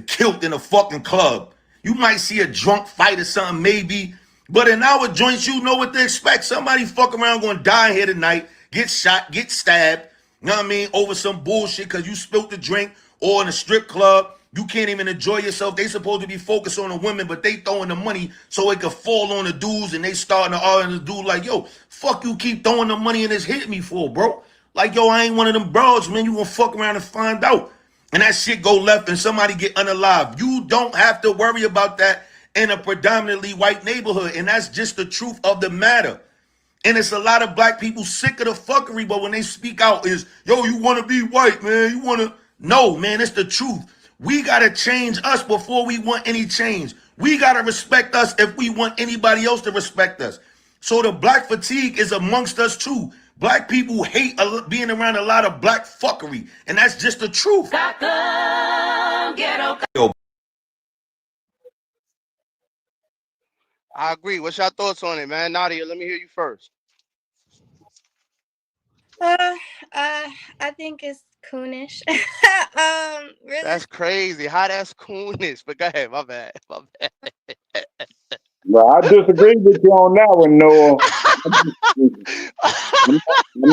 killed in a fucking club. You might see a drunk fight or something, maybe. But in our joints, you know what to expect. Somebody fuck around gonna die here tonight, get shot, get stabbed, you know what I mean, over some bullshit because you spilt the drink, or in a strip club, you can't even enjoy yourself. They supposed to be focused on the women, but they throwing the money so it could fall on the dudes, and they starting to argue the dude like, yo, fuck you keep throwing the money and it's hit me for, bro. Like, yo, I ain't one of them bros, man. You gonna fuck around and find out. And that shit go left and somebody get unalive. You don't have to worry about that in a predominantly white neighborhood. And that's just the truth of the matter. And it's a lot of black people sick of the fuckery, but when they speak out is, yo, you want to be white, man. You want to. No, man, it's the truth. We got to change us before we want any change. We got to respect us if we want anybody else to respect us. So the black fatigue is amongst us too. Black people hate being around a lot of black fuckery, and that's just the truth. Yo, I agree. What's your thoughts on it, man? Nadia, let me hear you first. Uh, I think it's coonish. Really. That's crazy. How that's coolness. But go ahead. My bad. My bad. Well, I disagree with you on that one, Noah. I'm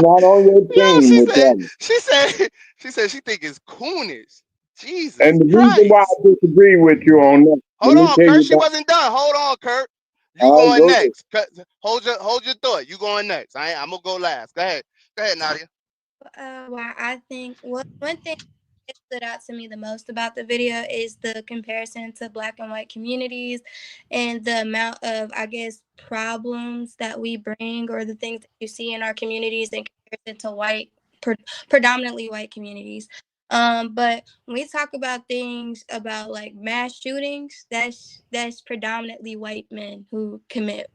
not on your Yo, team with that one. she said she think it's coolness. And Jesus the reason why I Christ. disagree with you on that, let Hold me on, tell Kurt. you She that. wasn't done. Hold on, Kurt. You All right, going go ahead. next. Hold your thought. You going next. I'm gonna go last. Go ahead. Go ahead, Nadia. Why I think one thing that stood out to me the most about the video is the comparison to black and white communities and the amount of, I guess, problems that we bring, or the things that you see in our communities in comparison to predominantly white communities. But when we talk about things about like mass shootings, that's predominantly white men who commit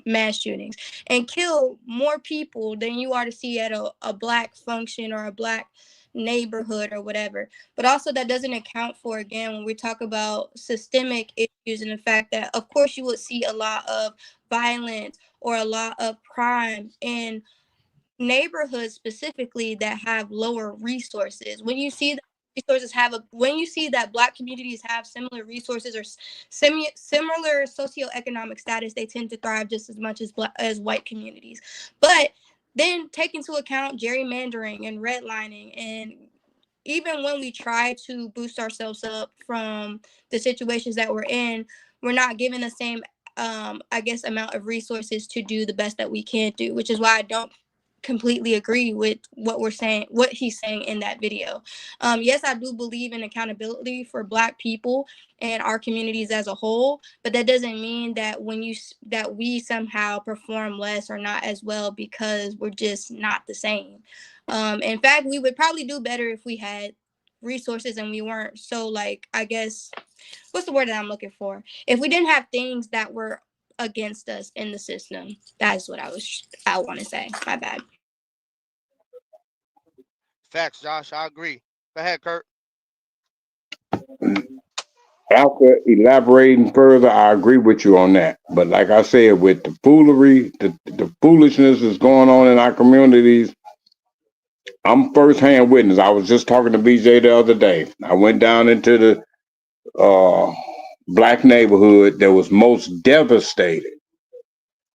mass shootings and kill more people than you are to see at a black function or a black neighborhood or whatever. But also that doesn't account for, again, when we talk about systemic issues and the fact that of course you would see a lot of violence or a lot of crime in neighborhoods specifically that have lower resources. When you see that when you see that black communities have similar resources or similar socioeconomic status, they tend to thrive just as much as white communities. But then take into account gerrymandering and redlining, and even when we try to boost ourselves up from the situations that we're in, we're not given the same I guess amount of resources to do the best that we can do, which is why I don't completely agree with what he's saying in that video. Yes, I do believe in accountability for black people and our communities as a whole, but that doesn't mean that that we somehow perform less or not as well because we're just not the same. In fact, we would probably do better if we had resources and we weren't so, like, I guess, what's the word that I'm looking for? If we didn't have things that were against us in the system. That's what I want to say. My bad. Facts, Josh. I agree. Go ahead, Kurt. After elaborating further, I agree with you on that. But like I said, with the foolery, the foolishness that's going on in our communities, I'm firsthand witness. I was just talking to BJ the other day. I went down into the black neighborhood that was most devastated.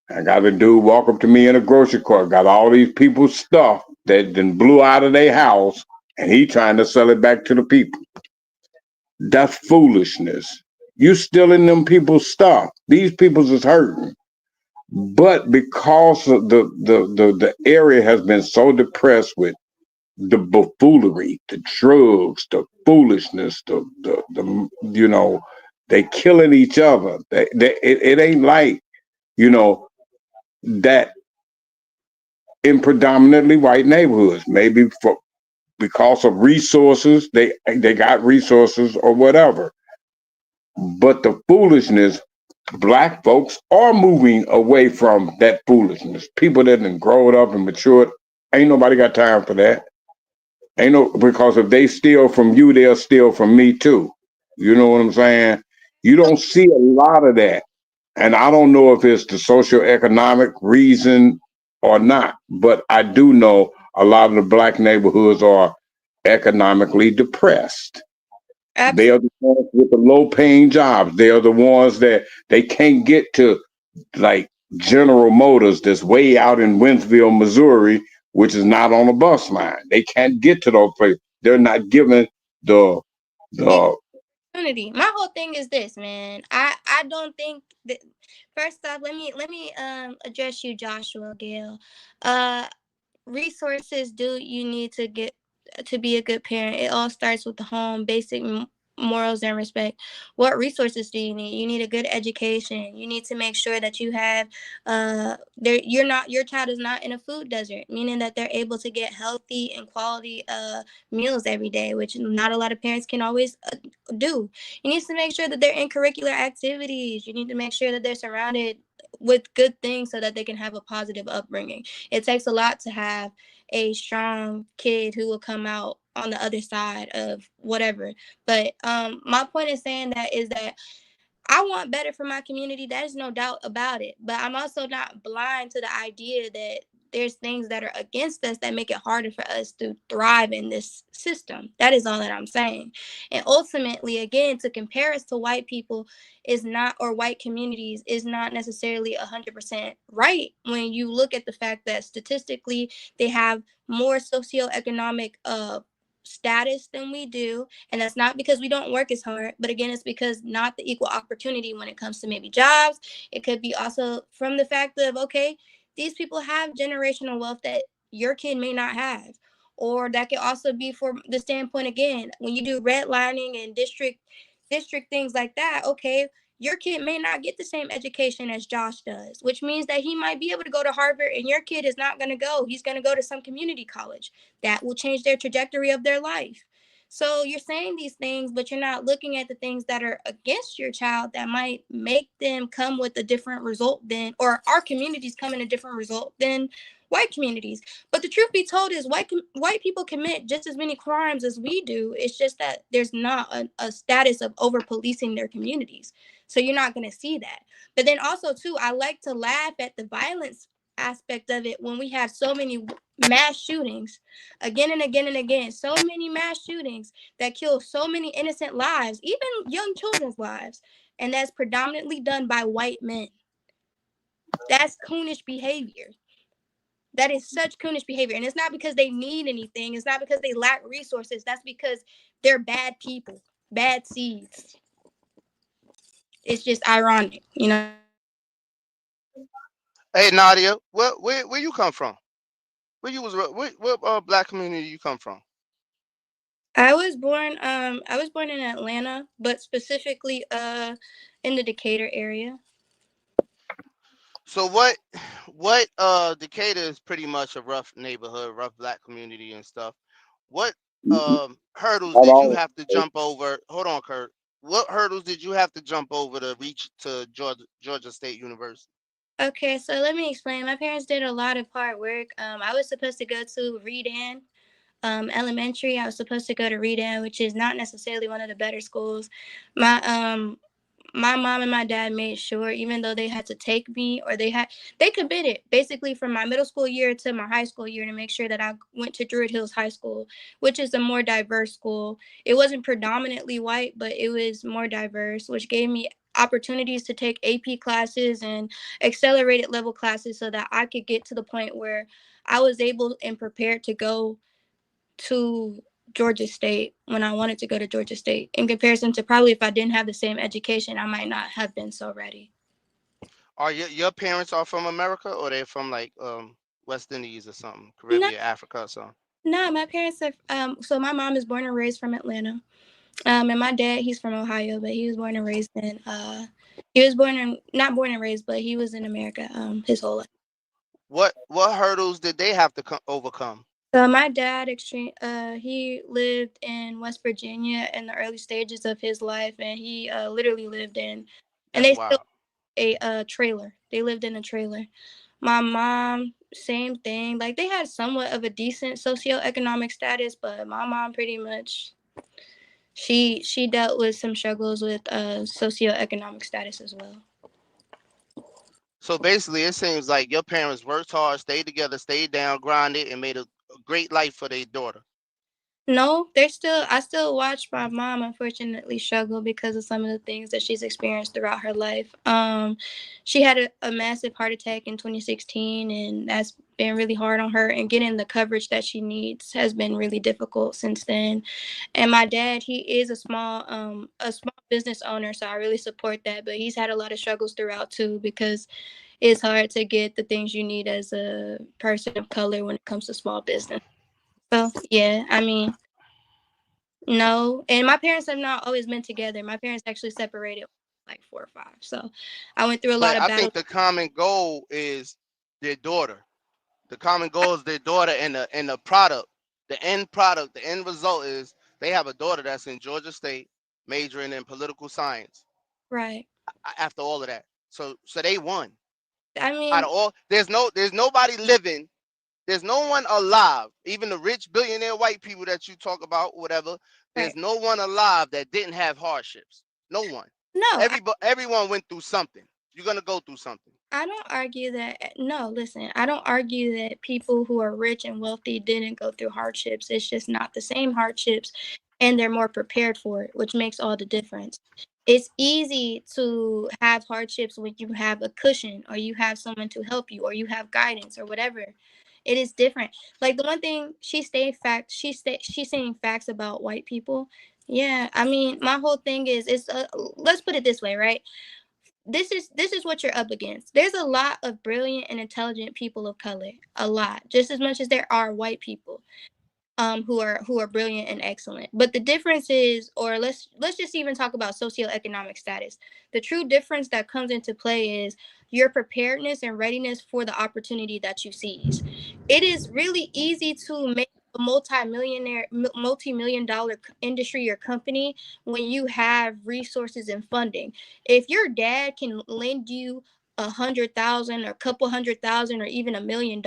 I got a dude walk up to me in a grocery cart, got all these people's stuff that then blew out of their house, and he trying to sell it back to the people. That's foolishness. You stealing them people's stuff. These people's is hurting. But because of the area has been so depressed with the buffoonery, the drugs, the foolishness, the you know, they killing each other. It ain't like, you know, that in predominantly white neighborhoods, maybe for because of resources, they got resources or whatever. But the foolishness, black folks are moving away from that foolishness. People that done grown up and matured, ain't nobody got time for that. Ain't no, because if they steal from you, they'll steal from me too. You know what I'm saying? You don't see a lot of that. And I don't know if it's the socioeconomic reason or not, but I do know a lot of the black neighborhoods are economically depressed. They are Absolutely. the ones with the low paying jobs. They are the ones that they can't get to, like General Motors that's way out in Winsville, Missouri, which is not on a bus line. They can't get to those places. They're not given the Equal the opportunity. My whole thing is this, man. I don't think that. First off, let me address you, Joshua Gale. Uh, resources do you need to get to be a good parent. It all starts with the home, basic morals and respect. What resources do you need? You need a good education. You need to make sure that you have there you're not your child is not in a food desert, meaning that they're able to get healthy and quality meals every day, which not a lot of parents can always do. You need to make sure that they're in curricular activities. You need to make sure that they're surrounded with good things so that they can have a positive upbringing. It takes a lot to have a strong kid who will come out on the other side of whatever. But my point in saying that is that I want better for my community. That is no doubt about it. But I'm also not blind to the idea that there's things that are against us that make it harder for us to thrive in this system. That is all that I'm saying. And ultimately, again, to compare us to white people is not, or white communities is not necessarily 100% right when you look at the fact that statistically they have more socioeconomic status than we do, and that's not because we don't work as hard, but again, it's because not the equal opportunity when it comes to maybe jobs. It could be also from the fact of, okay, these people have generational wealth that your kid may not have. Or that could also be from the standpoint, again, when you do redlining and district things like that, okay, your kid may not get the same education as Josh does, which means that he might be able to go to Harvard and your kid is not going to go. He's going to go to some community college that will change their trajectory of their life. So you're saying these things, but you're not looking at the things that are against your child that might make them come with a different result than, or our communities come in a different result than white communities. But the truth be told is white people commit just as many crimes as we do. It's just that there's not a status of over policing their communities. So you're not going to see that. But then also too, I like to laugh at the violence aspect of it when we have so many mass shootings again and again and again, so many mass shootings that kill so many innocent lives, even young children's lives, and that's predominantly done by white men. That's coonish behavior. That is such coonish behavior, and it's not because they need anything, it's not because they lack resources, that's because they're bad people, bad seeds. It's just ironic, you know. Hey Nadia, where you come from? Where you was what black community you come from? I was born in Atlanta, but specifically in the Decatur area. So what Decatur is pretty much a rough neighborhood, rough black community and stuff. What hurdles not did you all. have to jump over? Hold on, Kurt. What hurdles did you have to jump over to reach to Georgia State University? Okay, so let me explain. My parents did a lot of hard work. I was supposed to go to Redan elementary. I was supposed to go to Redan, which is not necessarily one of the better schools. My my mom and my dad made sure, even though they had to take me, or they committed basically from my middle school year to my high school year to make sure that I went to Druid Hills High School, which is a more diverse school. It wasn't predominantly white, but it was more diverse, which gave me opportunities to take AP classes and accelerated level classes so that I could get to the point where I was able and prepared to go to Georgia State when I wanted to go to Georgia State, in comparison to probably if I didn't have the same education, I might not have been so ready. Are your parents are from America or they're from like West Indies or something, No, Caribbean, Africa or something? no, my parents are. So my mom is born and raised from Atlanta. And my dad, he's from Ohio, but he was born and raised in. He was born and not born and raised, but he was in America. His whole life. What hurdles did they have to overcome? So my dad, he lived in West Virginia in the early stages of his life, and he literally lived in, and That's they still wild. a trailer. They lived in a trailer. My mom, same thing. Like they had somewhat of a decent socioeconomic status, but my mom pretty much she dealt with some struggles with socioeconomic status as well. So basically, it seems like your parents worked hard, stayed together, stayed down, grinded, and made a great life for their daughter. No, they're still. I still watch my mom unfortunately struggle because of some of the things that she's experienced throughout her life. She had a massive heart attack in 2016, and that's been really hard on her. And getting the coverage that she needs has been really difficult since then. And my dad, he is a small business owner, so I really support that. But he's had a lot of struggles throughout too because it's hard to get the things you need as a person of color when it comes to small business. So yeah, I mean. No, and my parents have not always been together. My parents actually separated like 4 or 5. So I went through a lot But of I battles. think the common goal is their daughter. The common goal is their daughter, and the product, the end result is they have a daughter that's in Georgia State, majoring in political science. Right. After all of that, so they won. I Out mean, of all, there's nobody living. There's no one alive, even the rich billionaire white people that you talk about, whatever. There's right. no one alive that didn't have hardships. No one. No, Everyone went through something. You're gonna go through something. I don't argue that. No, listen, I don't argue that people who are rich and wealthy didn't go through hardships. It's just not the same hardships, and they're more prepared for it, which makes all the difference. It's easy to have hardships when you have a cushion, or you have someone to help you, or you have guidance, or whatever. It is different. Like the one thing she's saying facts about white people. Yeah, I mean, my whole thing is let's put it this way, right? This is what you're up against. There's a lot of brilliant and intelligent people of color, a lot, just as much as there are white people who are brilliant and excellent. But the difference is, or let's just even talk about socioeconomic status. The true difference that comes into play is your preparedness and readiness for the opportunity that you seize. It is really easy to make a multi-million dollar industry or company when you have resources and funding. If your dad can lend you 100,000 or a couple 100,000 or even $1 million,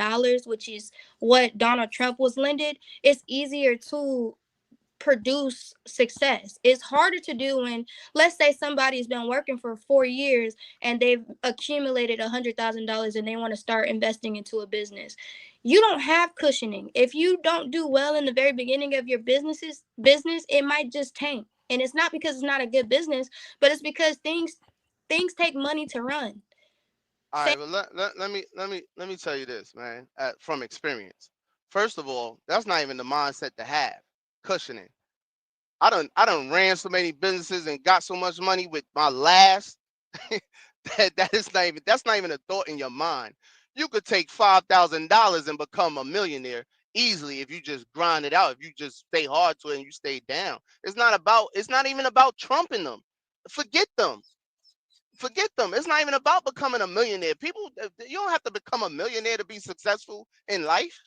which is what Donald Trump was lended, it's easier to produce success. It's harder to do when, let's say, somebody's been working for 4 years and they've accumulated $100,000 and they want to start investing into a business. You don't have cushioning. If you don't do well in the very beginning of your business, it might just tank. And it's not because it's not a good business, but it's because things take money to run. All Same. right, well let me tell you this, man, from experience. First of all, that's not even the mindset to have. Cushioning. I done ran so many businesses and got so much money with my last that's not even a thought in your mind. You could take $5,000 and become a millionaire easily if you just grind it out, if you just stay hard to it and you stay down. It's not even about trumping them. Forget them. Forget them. It's not even about becoming a millionaire. People, you don't have to become a millionaire to be successful in life.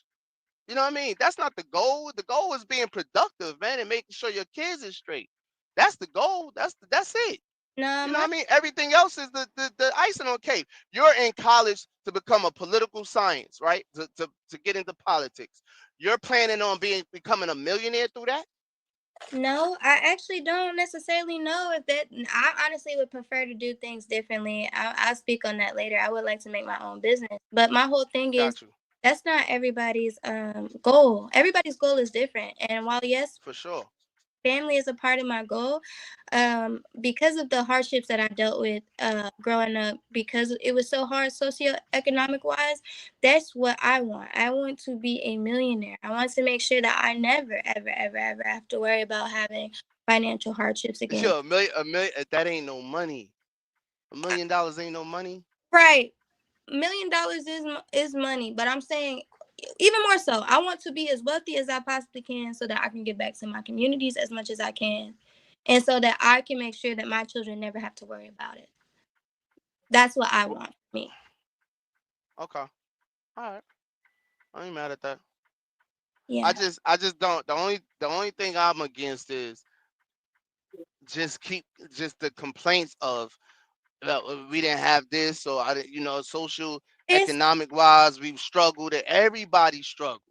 You know what I mean? That's not the goal. The goal is being productive, man, and making sure your kids is straight. That's the goal. That's it. No, You know my what I mean? Everything else is the icing on cake. You're in college to become a political science, right? To get into politics. You're planning on becoming a millionaire through that? No, I actually don't necessarily know if that. I honestly would prefer to do things differently. I'll speak on that later. I would like to make my own business, but my whole thing is Got you. that's not everybody's goal. Everybody's goal is different, and while yes, For sure. family is a part of my goal, because of the hardships that I dealt with growing up, because it was so hard socioeconomic wise. That's what I want. I want to be a millionaire. I want to make sure that I never ever ever ever have to worry about having financial hardships again. Yo, a million, that ain't no money. $1 million ain't no money. Right. $1 million is money, but I'm saying even more so, I want to be as wealthy as I possibly can so that I can give back to my communities as much as I can, and so that I can make sure that my children never have to worry about it. That's what I Well, want for me. okay. All right, I ain't mad at that. Yeah. I just don't. The only thing I'm against is just keep just the complaints of we didn't have this, or I didn't, social, It's economic wise, we've struggled. And everybody struggled.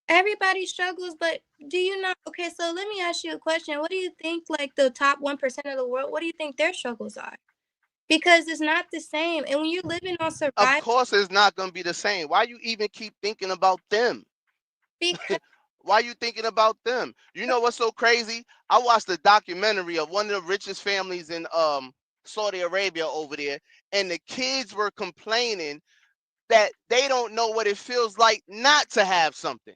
everybody struggles, but do you not? Okay, so let me ask you a question. What do you think, like the top 1% of the world, what do you think their struggles are? Because it's not the same. And when you're living on Of survival, course, it's not gonna be the same. Why you even keep thinking about them? because Why you thinking about them? You know what's so crazy? I watched a documentary of one of the richest families in Saudi Arabia over there, and the kids were complaining that they don't know what it feels like not to have something.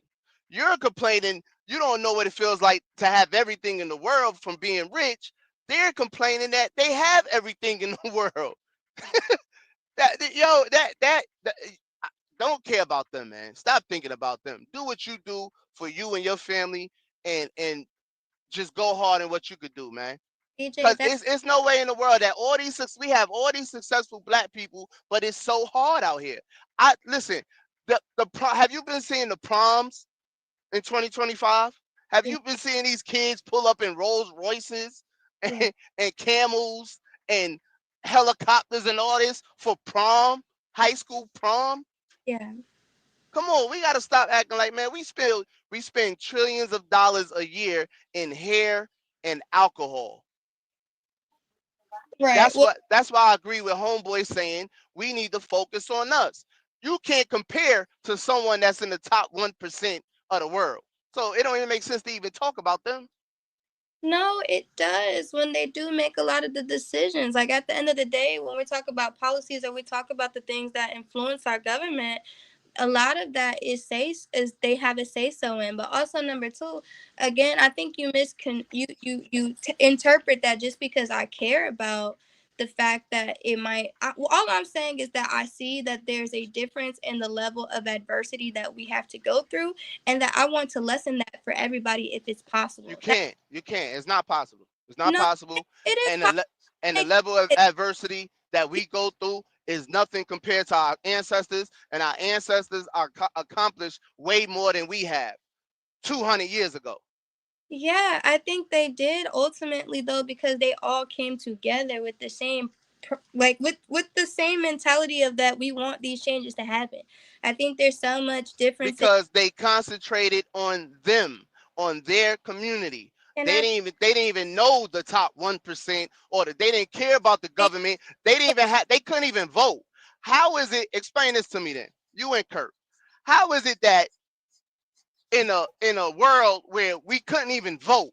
You're complaining you don't know what it feels like to have everything in the world from being rich. They're complaining that they have everything in the world. That don't care about them, man. Stop thinking about them. Do what you do for you and your family, and just go hard in what you could do, man. DJ, Because it's no way in the world that we have all these successful black people, but it's so hard out here. I listen. Have you been seeing the proms in 2025? Have yeah, you been seeing these kids pull up in Rolls Royces yeah, and camels and helicopters and all this for prom, high school prom? yeah. Come on, we gotta stop acting like, man, we spend trillions of dollars a year in hair and alcohol. Right. Well, That's why I agree with Homeboy saying we need to focus on us. You can't compare to someone that's in the top 1% of the world. So it don't even make sense to even talk about them. no, it does when they do make a lot of the decisions. Like at the end of the day, when we talk about policies or we talk about the things that influence our government, a lot of that is they have a say so in. But also number two, again, I think you interpret that just because I care about the fact that all I'm saying is that I see that there's a difference in the level of adversity that we have to go through, and that I want to lessen that for everybody if it's You possible. That can't. You can't. It's not possible. It's not no, possible. it is And possible. the level of adversity that we go through is nothing compared to our ancestors, and our ancestors are accomplished way more than we have 200 years ago. Yeah, I think they did ultimately though, because they all came together with the same like with the same mentality of that we want these changes to happen. I think there's so much difference in, Because they concentrated on them, on their community. and I They didn't even know the top 1%, or they didn't care about the think government. They didn't even have they couldn't even vote. How is it, explain this to me then? You and Kurt. How is it that in a world where we couldn't even vote,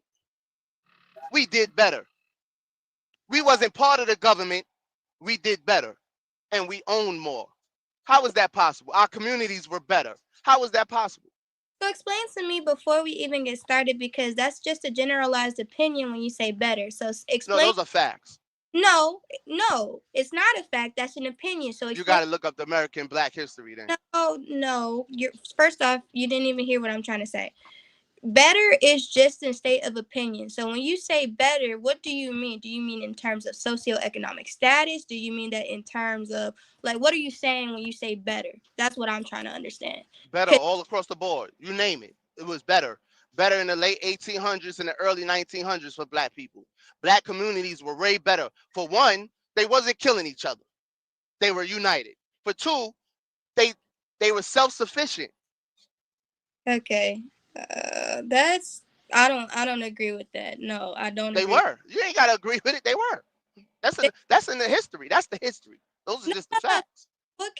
we did better? We wasn't part of the government, we did better, and we owned more. How is that possible? Our communities were better. How is that possible? so explain to me before we even get started, because that's just a generalized opinion when you say better. So No, explain. those are facts. No, no, it's not a fact. That's an opinion. So You explain. got to look up the American Black history then. No, no. You're first off, you didn't even hear what I'm trying to say. Better is just a state of opinion. So when you say better, what do you mean? Do you mean in terms of socioeconomic status? Do you mean that in terms of like what are you saying when you say better? That's what I'm trying to understand. Better 'Cause- all across the board. You name it. It was better. Better in the late 1800s and the early 1900s for black people. Black communities were way better. For one, they wasn't killing each other. They were united. For two, they they were self-sufficient. okay. That's I don't agree with that. No, I don't They agree. were. You ain't got to agree with it. They were. They, That's in the history. That's the history. Those are no, just the no, no. facts. What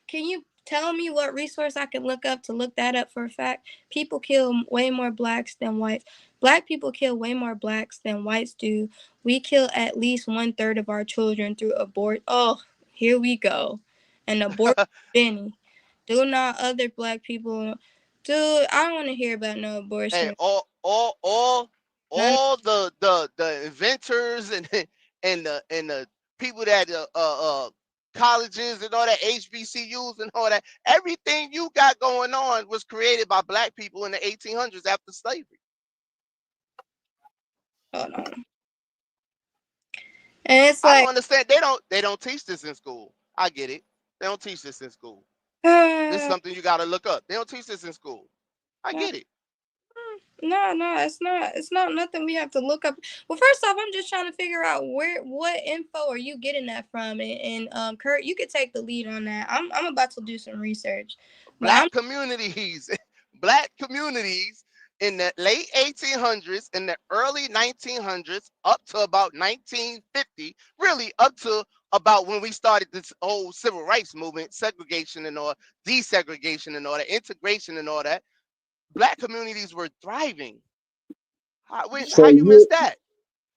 can you tell me what resource I can look up to look that up for a fact? People kill way more blacks than whites. Black people kill way more blacks than whites do. We kill at least 1/3 of our children through abort. Oh, here we go. And abort Benny. Do not other black people. Dude, I don't want to hear about no Hey, abortion. None. all the inventors and and the people that colleges and all that HBCUs and all that, everything you got going on was created by black people in the 1800s after slavery. Hold on. And it's I don't like, understand. They don't teach this in school. I get it. They don't teach this in school. This is Uh, something you got to look up. They don't teach this in school. I no, get it. no, it's not. It's not nothing we have to look up. Well, first off, I'm just trying to figure out what info are you getting that from, and Kurt, you could take the lead on that. I'm about to do some research, but I'm Black communities, black communities in the late 1800s, in the early 1900s, up to about 1950, really up to about when we started this whole civil rights movement, segregation and all, desegregation and all that, integration and all that. Black communities were thriving. So How you you missed that?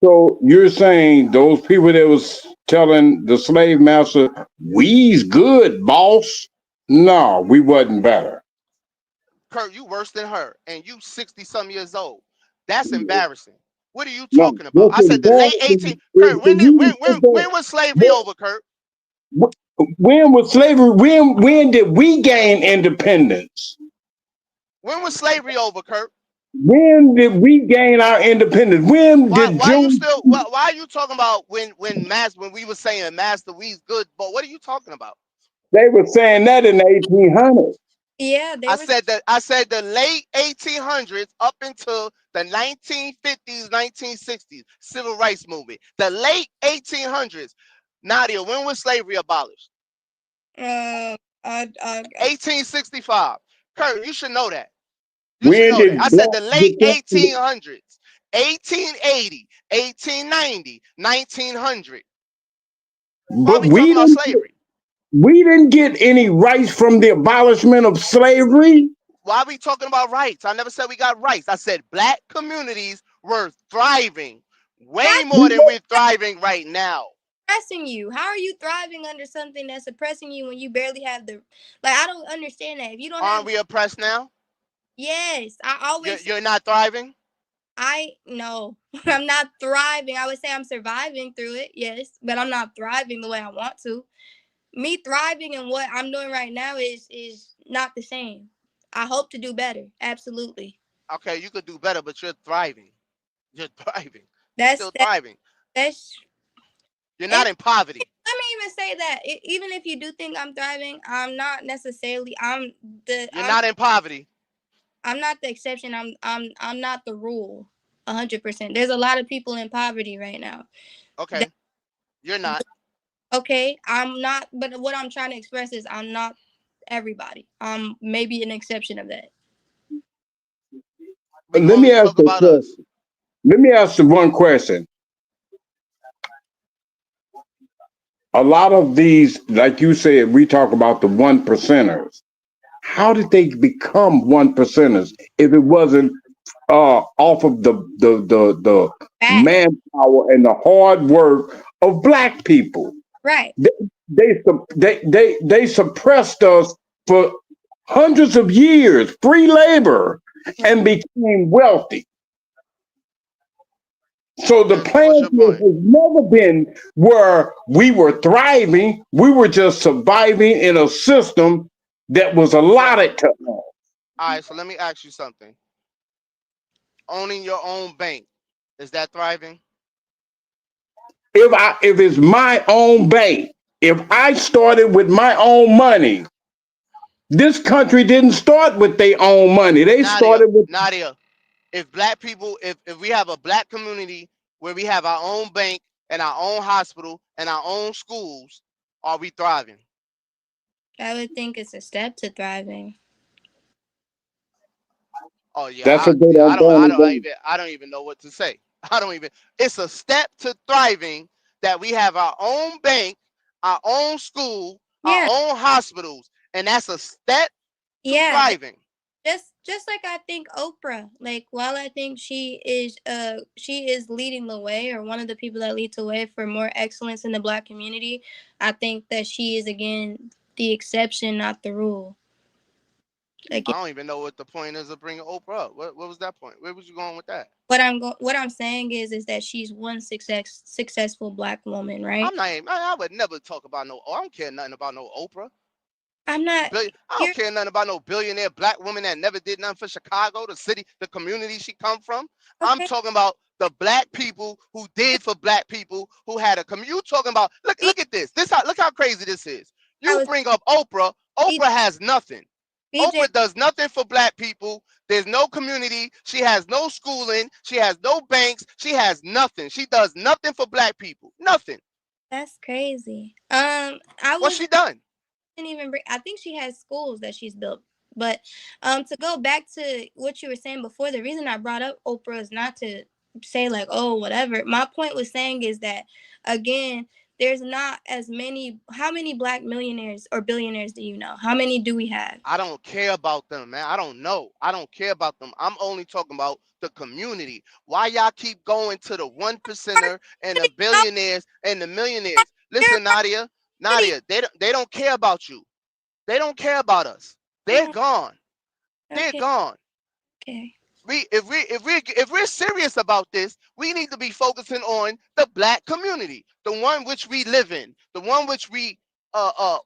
so you're saying those people that was telling the slave master, "We's good, boss." No, we wasn't better. Kurt, you worse than her, and you 60 some years old. That's embarrassing. What are you No, talking about? what's I said the late 18. embarrassing is Kurt, for you to say when was slavery that. over, Kurt? When was slavery? When did we gain independence? When was slavery over, Kurt? When did we gain our independence? When did Why you June? still why are you talking about when we were saying Master We's good, but what are you talking about? They were saying that in the 1800s. yeah, they were. I said the late 1800s up until the 1950s, 1960s, civil rights movement. The late 1800s. Nadia, when was slavery abolished? Uh, I 1865. Kurt, you should know that. You should When know that. I did said the blacks late become? 1800s, 1880, 1890, 1900. Why are But we talking about slavery? we didn't get any rights from the abolishment of slavery. Why are we talking about rights? I never said we got rights. I said black communities were thriving way that's more than we're thriving right now. suppressing you. How are you thriving under something that's suppressing you when you barely have the like? I don't understand that. If you don't Aren't have, we oppressed now? yes, I always say You're not thriving? I no, I'm not thriving. I would say I'm surviving through it, yes, but I'm not thriving the way I want to. Me thriving and what I'm doing right now is not the same. I hope to do better. Absolutely. Okay, you could do better, but you're thriving. You're thriving. You're That's still that thriving. that's You're and not in poverty. let me even say that even if you do think I'm thriving, I'm not necessarily. The You're not in poverty. I'm not the exception. I'm not the rule. 100%. There's a lot of people in poverty right now. That, Okay, you're not. okay, I'm not. But what I'm trying to express is I'm not everybody. I'm maybe an exception of that. We can Let me only ask talk you a about us. question. Let me ask you one question. A lot of these, like you said, we talk about the one percenters. How did they become one percenters if it wasn't off of the Fact. manpower and the hard work of black people? Right. They they suppressed us for hundreds of years, free labor, and became wealthy. So the Okay, so what's plan your here point? has never been where we were thriving. We were just surviving in a system that was So, allotted to us. all right, so let me ask you something. Owning your own bank, is that thriving? If it's my own bank, if I started with my own money, this country didn't start with their own money. They Nadia, started with. Nadia, if black people, if we have a black community where we have our own bank and our own hospital and our own schools, are we thriving? I would think it's a step to thriving. Oh yeah, That's what they don't do. I don't even know what to say. I don't even. It's a step to thriving that we have our own bank, our own school, our Yeah. own hospitals, and that's a step to Yeah. thriving. Just like I think Oprah, like while I think she is leading the way or one of the people that lead the way for more excellence in the black community, I think that she is again the exception, not the rule. Again, I don't even know what the point is of bringing Oprah up. What was that point? Where was you going with that? what I'm saying is that she's one successful black woman, right? I'm not. I would never talk about no. I don't care nothing about no Oprah. I'm not I don't you're care nothing about no billionaire black woman that never did nothing for Chicago, the city, the community she come from. I'm okay. talking about the black people who did for black people who had a community. You talking about look at this. Look how crazy this is. I You was bring up Oprah, Oprah has nothing. BJ, Oprah does nothing for black people. There's no community. She has no schooling. She has no banks. She has nothing. She does nothing for black people. Nothing. that's crazy. I What's was she done? didn't even bring. I think she has schools that she's built. But to go back to what you were saying before, the reason I brought up Oprah is not to say like, oh, whatever. My point was saying is that again, there's not as many. How many black millionaires or billionaires do you know? How many do we have? I don't care about them, man. I don't know. I don't care about them. I'm only talking about the community. Why y'all keep going to the one percenter and the billionaires and the millionaires? Listen, Nadia, they don't care about you. They don't care about us. They're gone. They're Okay, gone. okay. If we're serious about this, we need to be focusing on the black community, the one which we live in, the one which we are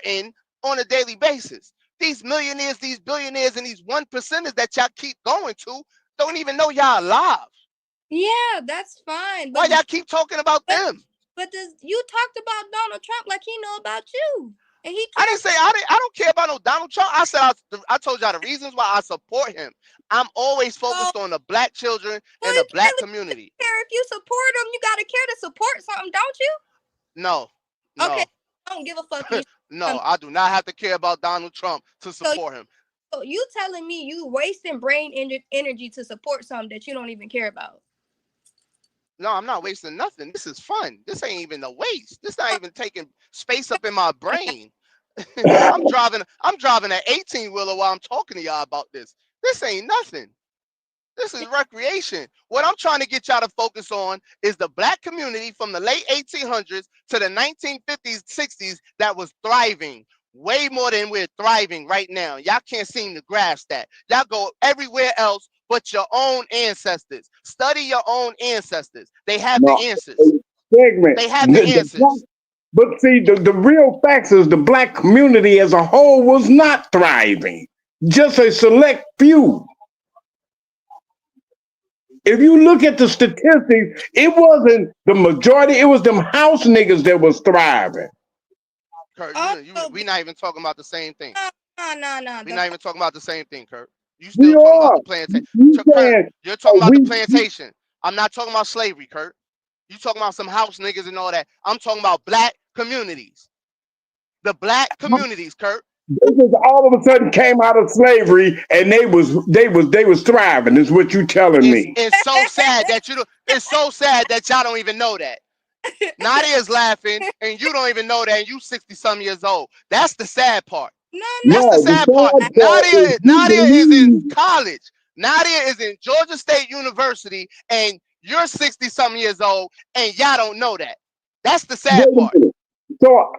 in on a daily basis. These millionaires, these billionaires, and these one percenters that y'all keep going to don't even know y'all alive. Yeah, that's fine. Why y'all keep talking about but them? but does you talked about Donald Trump like he know about you, and he I cares. didn't say I don't care about no Donald Trump. I said I told y'all the reasons why I support him. I'm always Oh, focused on the black children well, and you the black can't community. care if you support him. You gotta care to support something, don't you? No, Okay, no, I don't give a fuck if you no. support I do not have to care about Donald Trump to something. support him. So you telling me you wasting brain energy to support something that you don't even care about? No, I'm not wasting nothing. This is fun. This ain't even a waste. This not even taking space up in my brain. I'm driving an 18 wheeler while I'm talking to y'all about this. This ain't nothing. This is recreation. What I'm trying to get y'all to focus on is the black community from the late 1800s to the 1950s, 60s that was thriving way more than we're thriving right now. Y'all can't seem to grasp that. Y'all go everywhere else but your own ancestors. Study your own ancestors. They have the No, answers. segment. They have the answers. But see, the real facts is the black community as a whole was not thriving. Just a select few. If you look at the statistics, it wasn't the majority. It was them house niggas that was thriving. Kurt, Also, we not even talking about the same thing. no. We're not even talking about the same thing, Kurt. You We still talking about are. the plantation. You Kurt, saying you're talking about the we plantation. I'm not talking about slavery, Kurt. You talking about some house niggas and all that. I'm talking about black communities. The black communities, Kurt. they just all of a sudden came out of slavery and they was thriving. Is what you telling It's me? it's so sad that you don't, it's so sad that y'all don't even know that. Nadia's laughing and you don't even know that and you 60 some years old. That's the sad part. no. That's the No, the sad part. sad part is you Nadia is in believe. college. Nadia is in Georgia State University, and you're 60 some years old, and y'all don't know that. That's the sad Wait a part. minute. So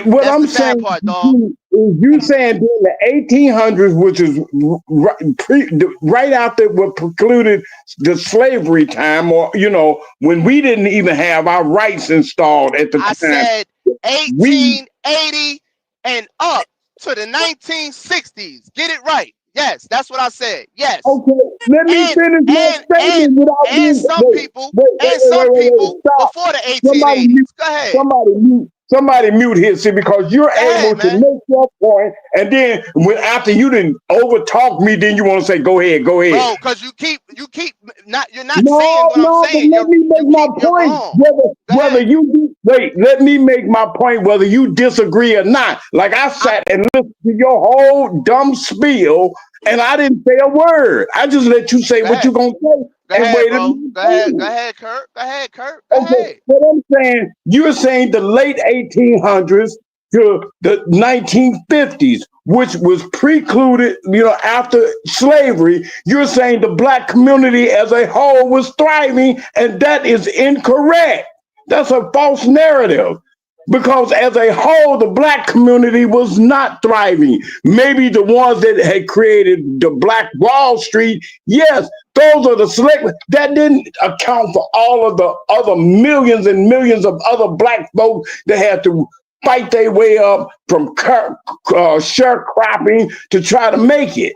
what That's I'm the sad saying part, dog. is you saying during the 1800s, which is right after what precluded the slavery time, or when we didn't even have our rights installed at the I time. said We 1880 and up to the 1960s. Get it right. Yes, that's what I said. Yes. Okay, let me And finish my and and statement without and being some people Stop. before the Somebody mute, 1880s. Go ahead. somebody mute here, see, because you're Go able ahead, to man. make your point, and then when after you didn't overtalk me, then you want to say, go ahead, go ahead. Bro, because you keep not you're not saying No, what I'm no, but saying. let me You make my keep you're point. wrong. Go Whether ahead. wait, let me make my point whether you disagree or not. Like I I'm sat and listened to your whole dumb spiel, and I didn't say a word. I just let you say Go what ahead. you're gonna say Go and ahead, waited. bro. Go ahead. Go ahead, Kurt. Go ahead, Kurt. Go Okay, ahead. what I'm saying, you're saying the late 1800s to the 1950s, which was precluded, after slavery. You're saying the black community as a whole was thriving, and that is incorrect. That's a false narrative. Because as a whole, the black community was not thriving. Maybe the ones that had created the Black Wall Street, yes, those are the select. That didn't account for all of the other millions and millions of other black folks that had to fight their way up from sharecropping to try to make it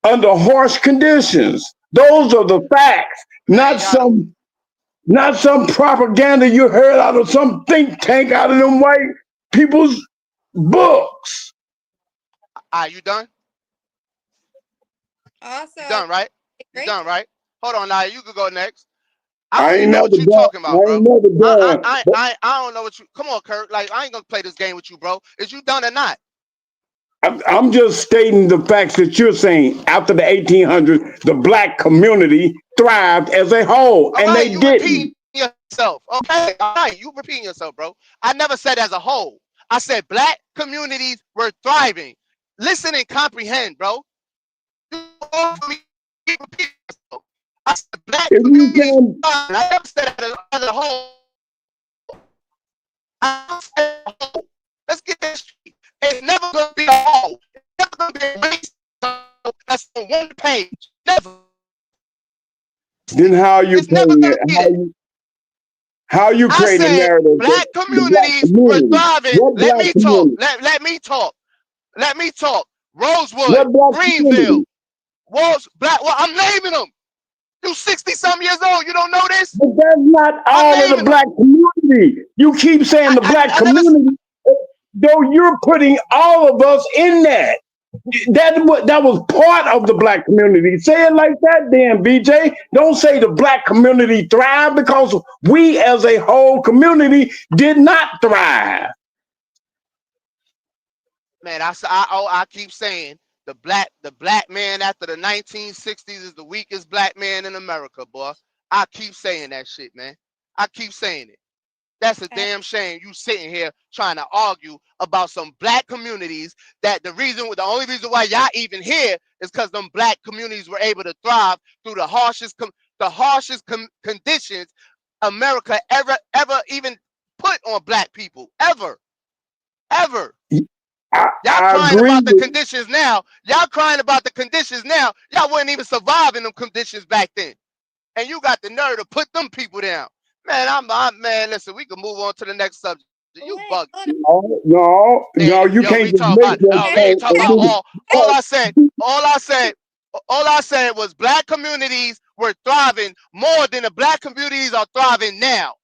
under harsh conditions. Those are the facts, Man, not y'all don't some propaganda you heard out of some think tank out of them white people's. books. You done? Also, You I done, right? You great. done, right? Hold on, now you could go next. I I don't ain't even know never what you done. talking I about, ain't bro. never done. I don't know what you. Come on, Kurt. Like I ain't gonna play this game with you, bro. Is you done or not? I'm just stating the facts that you're saying. After the 1800s, the black community thrived as a whole, All and right, they you repeating didn't. yourself. Okay, all right, you repeating yourself, bro. I never said as a whole. I said black communities were thriving. Listen and comprehend, bro. You all for me repeat yourself. I said black If you communities were can, thriving. I never said as a whole. I said as a whole. Let's get this straight. It's never gonna be a whole. It's never gonna be a race that's on one page. Never. then how you It's never creating gonna it? be that. How you I create a said narrative that black the black communities were community? thriving. What Let black me talk. community? Let me talk. Let me talk. Rosewood, What black Greenville, community? Walls, Black. Well, I'm naming them. You 60 some years old. You don't know this? But that's not I'm all of the naming them. black community. You keep saying the black I never. community, though you're putting all of us in that. That was part of the black community. Say it like that, then, BJ. Don't say the black community thrived, because we as a whole community did not thrive. Man, I keep saying the black man after the 1960s is the weakest black man in America, boy. I keep saying that shit, man. I keep saying it. That's a damn shame you sitting here trying to argue about some black communities that the only reason why y'all even here is because them black communities were able to thrive through the harshest conditions America ever even put on black people ever. Y'all I crying agree about the with conditions now. Y'all crying about the conditions now. Y'all wouldn't even survive in them conditions back then. And you got the nerve to put them people down. Man, man, listen, we can move on to the next subject. You Wait, bugging. hold on. no, no, no. You Yo, can't we just talk make about that we ain't point talk and about then all I said, all I said, all I said was black communities were thriving more than the black communities are thriving now.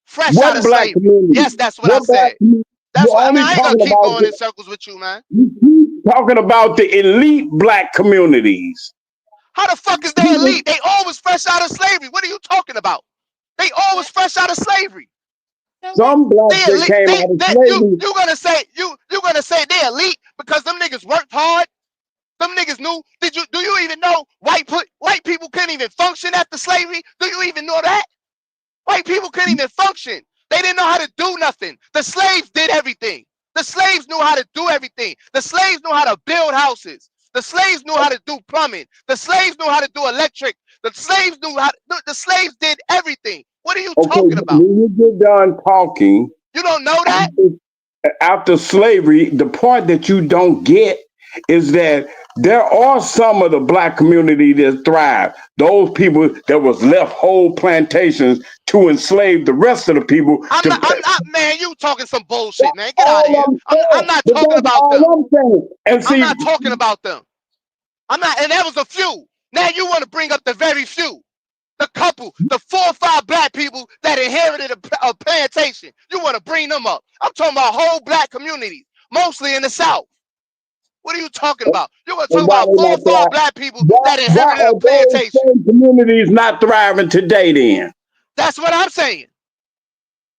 Fresh out what of black slavery. community? Yes, that's what I What black said. community? That's You're what only I ain't gonna talking keep about going in circles with you, man. you keep talking about the elite black communities. How the fuck is they elite? They always fresh out of slavery. What are you talking about? They always what? fresh out of slavery. So wait, Some blacks They that elite. came out of That slavery. you gonna say they elite because them niggas worked hard? Them niggas knew. Do you even know white people couldn't even function after slavery? Do you even know that? White people couldn't even function. They didn't know how to do nothing. The slaves did everything. The slaves knew how to do everything. The slaves knew how to build houses. The slaves knew how to do plumbing. The slaves knew how to do electric. The slaves did everything. What are you Okay, talking about? when you get done talking, You don't know that? after slavery, the part that you don't get is that there are some of the black community that thrive. Those people that was left whole plantations to enslave the rest of the people to I'm not, man. You talking some bullshit, that's man. Get out of all here. I'm I'm saying. not But talking that's about them. all I'm saying. And I'm see, not talking about them. I'm not, and that was a few. Now you want to bring up the very few. The couple, the 4 or 5 black people that inherited a plantation. You want to bring them up. I'm talking about whole black communities, mostly in the South. What are you talking about? You're going to talk and why about they four or not five thrive? black people Why, that why inherited a are those plantation. same communities not thriving today then? That's what I'm saying.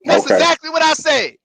That's Okay, exactly what I said.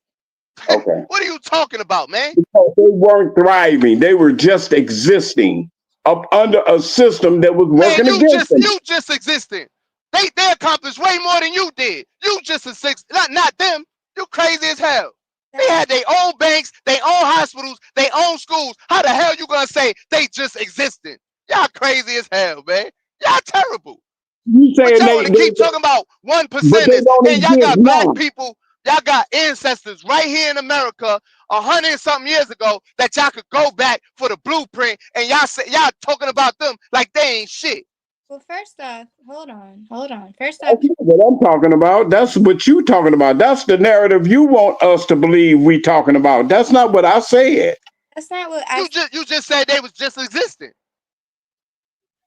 okay. What are you talking about, man? Because they weren't thriving. They were just existing up under a system that was Man, working against them. you just existing. They accomplished way more than you did. You just a six, not them. You crazy as hell. They that's had their own banks, their own hospitals, their own schools. How the hell you gonna say they just existing? Y'all crazy as hell, man. Y'all terrible. You But saying y'all want to keep talking about one but they percenters, don't and y'all exist got black now. people, y'all got ancestors right here in America, 100 and something years ago, that y'all could go back for the blueprint, and y'all talking about them like they ain't shit. well. First off, hold on. First off, That's not what I'm talking about. That's what you talking about. That's the narrative you want us to believe we talking about. That's not what I said. that's not what I You said. just said they was just existing.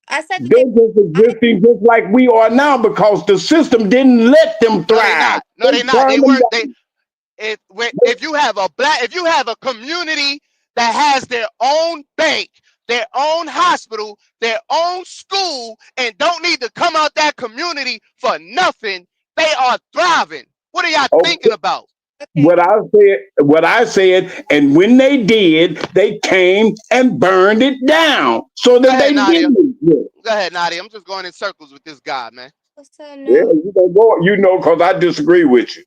I said that They're just I existing just like we are now because the system didn't let them No, they thrive. not. No, They they not. They turned them weren't. down. if you have a community that has their own bank, their own hospital, their own school, and don't need to come out that community for nothing, they are thriving. What are y'all thinking Okay. about? Okay. What I said, and when they did, they came and burned it down so Go that ahead, they Nadia. didn't. Yeah, Go ahead, Nadia. I'm just going in circles with this guy, man. So yeah, no. you can go. You know, because I disagree with you.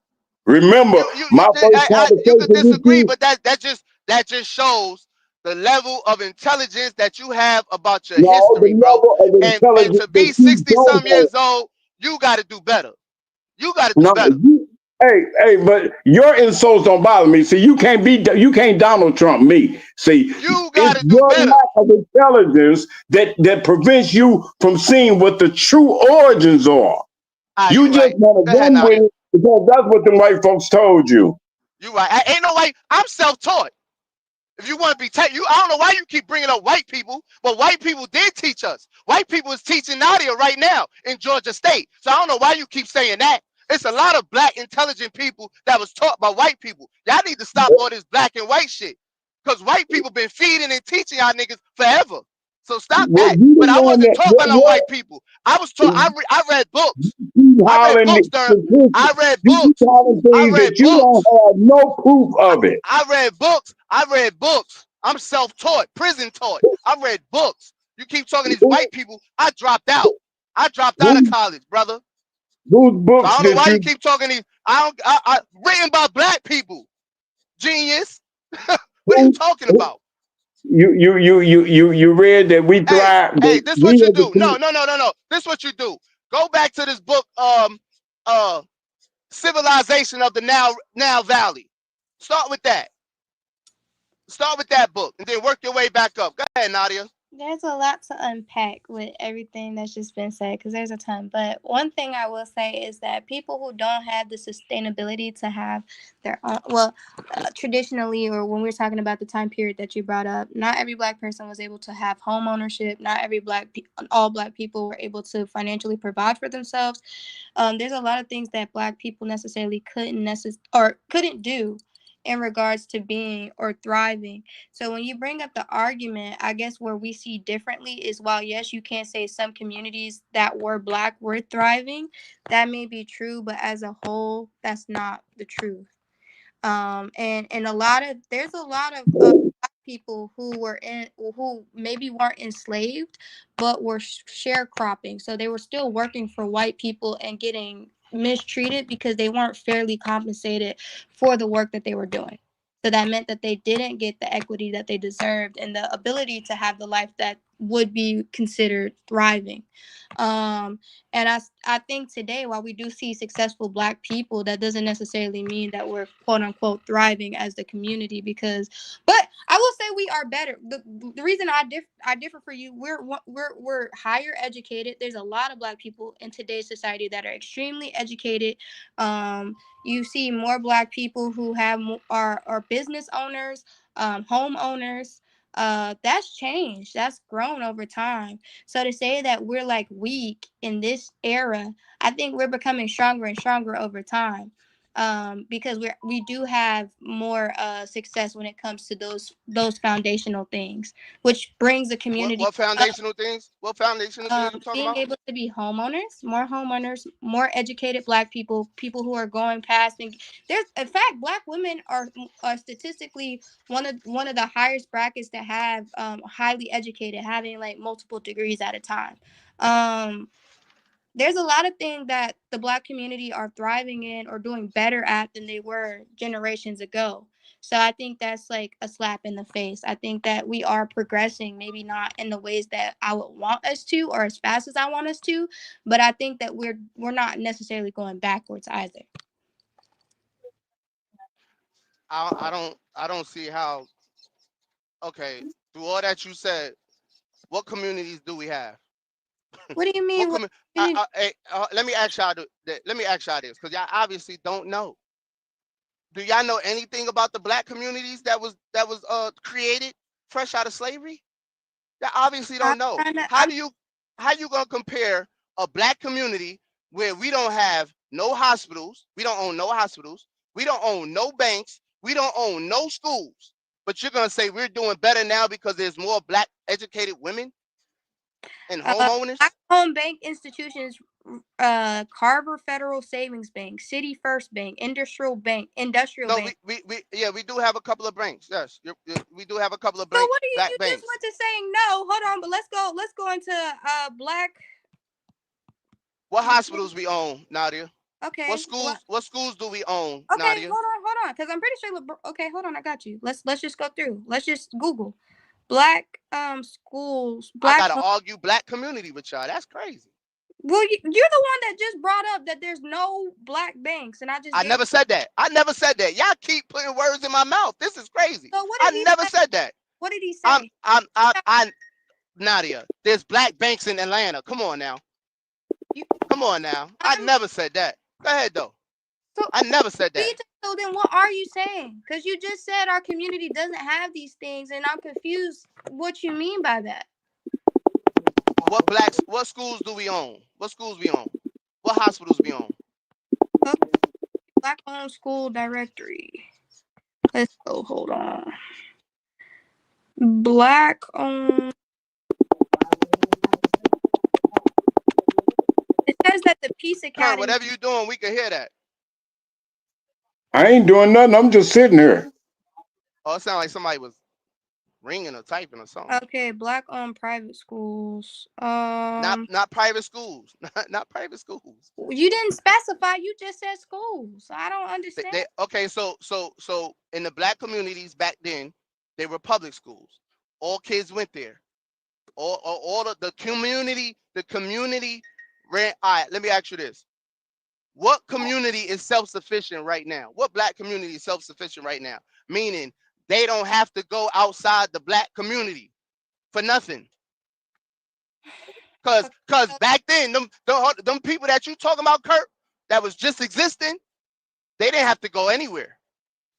Remember You my first you could conversation with disagree, you. but that just shows the level of intelligence that you have about your No, the history, bro. level of And intelligence to that be you 60 don't some have. years old, you got to do better. You got to do No, better. but your insults don't bother me. See, you can't Donald Trump me. See, You got it's to do your better. lack of intelligence that prevents you from seeing what the true origins are. Ah, You you just right. want to Go ahead, run with Nadia. it because that's what the white folks told you. You right. Ain't no way. I'm self-taught. If you want to be you, I don't know why you keep bringing up white people, but white people did teach us. White people is teaching Nadia right now in Georgia State. So I don't know why you keep saying that. It's a lot of black intelligent people that was taught by white people. Y'all need to stop all this black and white shit. Because white people been feeding and teaching y'all niggas forever. So stop Well, that. you the But I one wasn't that taught by no white people. I was taught, I read books. keep I read hollering books during, statistics. I read You keep books. hollering I things read that you don't books. have no proof of it. I read books. I read books. I'm self-taught, prison taught. I read books. You keep talking to these Who, white people. I dropped out. I dropped out of who, college, brother. whose So I books don't know did why you you keep talking these. Written by black people. Genius. What are you who, talking who about? you read that we Hey, thrive hey, that this we what you had do. to No. This what you do. Go back to this book, uh, Civilization of the Now Valley. Start with that. Start with that book, and then work your way back up. Go ahead, Nadia. There's a lot to unpack with everything that's just been said because there's a ton. But one thing I will say is that people who don't have the sustainability to have their own, well, traditionally, or when we're talking about the time period that you brought up, not every black person was able to have home ownership. Not every all black people were able to financially provide for themselves. There's a lot of things that black people necessarily couldn't do in regards to being or thriving. So when you bring up the argument, I guess where we see differently is while yes, you can say some communities that were black were thriving, that may be true, but as a whole, that's not the truth. And there's a lot of black people who maybe weren't enslaved but were sharecropping, so they were still working for white people and getting mistreated because they weren't fairly compensated for the work that they were doing. So that meant that they didn't get the equity that they deserved and the ability to have the life that would be considered thriving. um and I think today, while we do see successful black people, that doesn't necessarily mean that we're quote unquote thriving as the community. But I will say we are better. The reason I differ for you, we're higher educated. There's a lot of black people in today's society that are extremely educated. You see more black people who are business owners, homeowners. That's changed. That's grown over time. So to say that we're like weak in this era, I think we're becoming stronger and stronger over time. Because we do have more success when it comes to those foundational things, which brings the What community what up. foundational things? What foundational things you talking Being about? able to be homeowners, more educated black people who are going past. And there's, in fact, black women are statistically one of the highest brackets that have highly educated, having like multiple degrees at a time. Um, there's a lot of things that the black community are thriving in or doing better at than they were generations ago. So I think that's like a slap in the face. I think that we are progressing, maybe not in the ways that I would want us to or as fast as I want us to, but I think that we're not necessarily going backwards either. I don't see how. Okay, through all that you said, what communities do we have? What do you What mean? community? Let me ask y'all. Let me ask y'all this, because y'all obviously don't know. Do y'all know anything about the black communities that was created fresh out of slavery? Y'all obviously I'm don't know. trying to. How you gonna compare a black community where we don't have no hospitals, we don't own no hospitals, We don't own no banks. We don't own no schools. But you're gonna say we're doing better now because there's more black educated women and homeowners? Black-owned bank institutions: Carver Federal Savings Bank, City First Bank, Industrial Bank, Industrial No, Bank. we do have a couple of banks. Yes, we do have a couple of So what are black you just banks. went to saying no? Hold on, but let's go into black. What hospitals we own, Nadia? Okay, What schools do we own, okay, Nadia? hold on, because I'm pretty sure. Okay, hold on, I got you. Let's just go through. Let's just Google black schools. I Black. gotta argue black community with y'all. That's crazy. Well, you're the one that just brought up that there's no black banks, and I just I gave. never said that. I never said that. Y'all keep putting words in my mouth. This is crazy. So what I did he never say? said that. What did he say? Nadia, there's black banks in Atlanta. Come on now. You, Come on now. I never said that. Go ahead though. so, I never said that. so then what are you saying? Because you just said our community doesn't have these things, and I'm confused what you mean by that. What schools do we own? What schools we own? What hospitals we own? Okay, black-owned school directory. Let's go. Hold on. Black-owned. It says that the Peace Kurt, Academy. whatever you doing, we can hear that. I ain't doing nothing. I'm just sitting here. Oh, it sounded like somebody was ringing or typing or something. Okay, black-owned private schools. Not private schools. Not private schools. You didn't specify. You just said schools. I don't understand. Okay, so in the black communities back then, they were public schools. All kids went there. All the community ran. All right, let me ask you this. What community is self-sufficient right now? What black community is self-sufficient right now? Meaning they don't have to go outside the black community for nothing. Cause back then, them people that you talking about, Kurt, that was just existing, they didn't have to go anywhere.